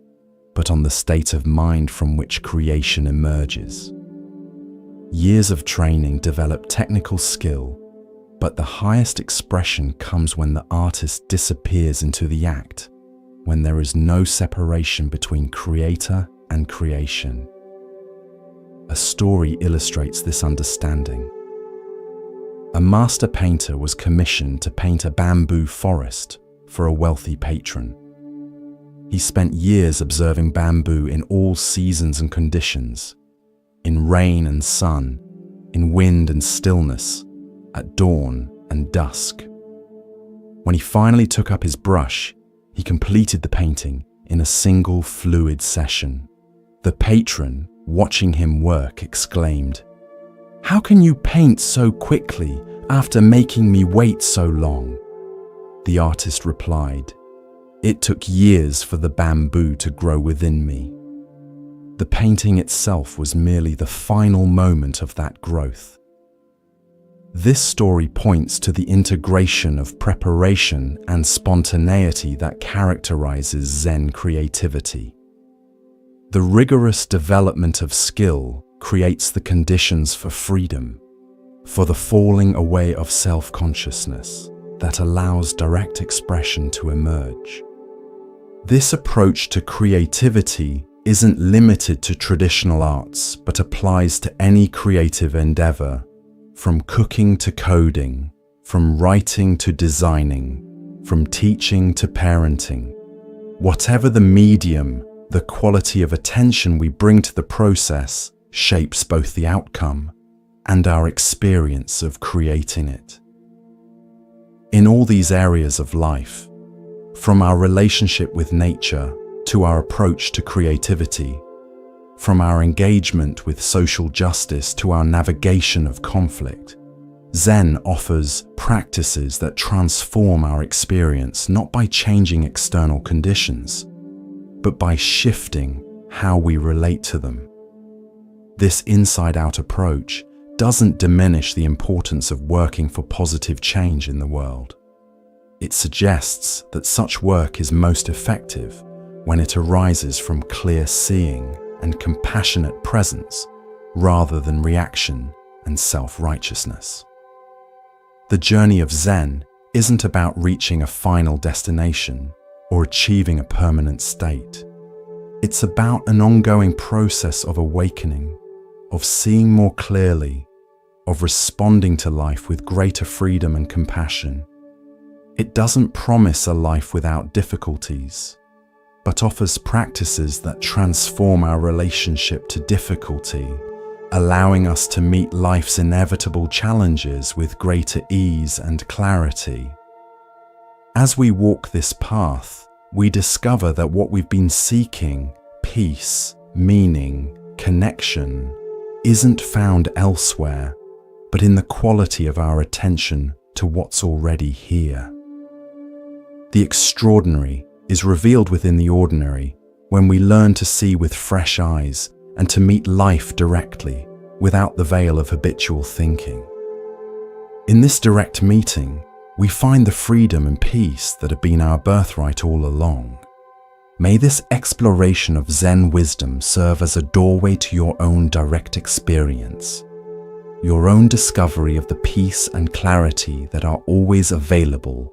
but on the state of mind from which creation emerges. Years of training develop technical skill, but the highest expression comes when the artist disappears into the act, when there is no separation between creator and creation. A story illustrates this understanding. A master painter was commissioned to paint a bamboo forest for a wealthy patron. He spent years observing bamboo in all seasons and conditions, in rain and sun, in wind and stillness, at dawn and dusk. When he finally took up his brush, he completed the painting in a single fluid session. The patron, watching him work, exclaimed, "How can you paint so quickly after making me wait so long?" The artist replied, "It took years for the bamboo to grow within me." The painting itself was merely the final moment of that growth. This story points to the integration of preparation and spontaneity that characterizes Zen creativity. The rigorous development of skill creates the conditions for freedom, for the falling away of self-consciousness that allows direct expression to emerge. This approach to creativity isn't limited to traditional arts, but applies to any creative endeavor, from cooking to coding, from writing to designing, from teaching to parenting. Whatever the medium, the quality of attention we bring to the process shapes both the outcome and our experience of creating it. In all these areas of life, from our relationship with nature to our approach to creativity, from our engagement with social justice to our navigation of conflict, Zen offers practices that transform our experience not by changing external conditions, but by shifting how we relate to them. This inside-out approach doesn't diminish the importance of working for positive change in the world. It suggests that such work is most effective when it arises from clear seeing and compassionate presence rather than reaction and self-righteousness. The journey of Zen isn't about reaching a final destination or achieving a permanent state. It's about an ongoing process of awakening, of seeing more clearly, of responding to life with greater freedom and compassion. It doesn't promise a life without difficulties, but offers practices that transform our relationship to difficulty, allowing us to meet life's inevitable challenges with greater ease and clarity. As we walk this path, we discover that what we've been seeking, peace, meaning, connection, isn't found elsewhere, but in the quality of our attention to what's already here. The extraordinary is revealed within the ordinary when we learn to see with fresh eyes and to meet life directly without the veil of habitual thinking. In this direct meeting, we find the freedom and peace that have been our birthright all along. May this exploration of Zen wisdom serve as a doorway to your own direct experience, your own discovery of the peace and clarity that are always available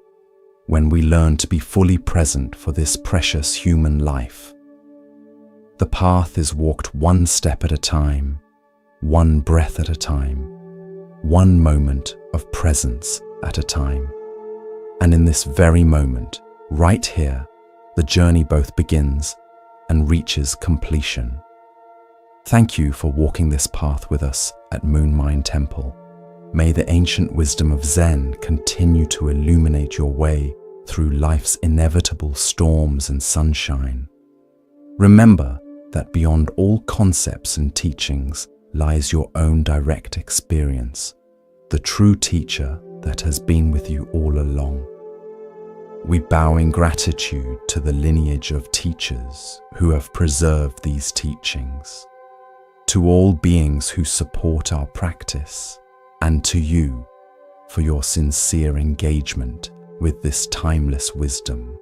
when we learn to be fully present for this precious human life. The path is walked one step at a time, one breath at a time, one moment of presence at a time. And in this very moment, right here, the journey both begins and reaches completion. Thank you for walking this path with us at Moonmind Temple. May the ancient wisdom of Zen continue to illuminate your way through life's inevitable storms and sunshine. Remember that beyond all concepts and teachings lies your own direct experience, the true teacher that has been with you all along. We bow in gratitude to the lineage of teachers who have preserved these teachings, to all beings who support our practice, and to you for your sincere engagement with this timeless wisdom.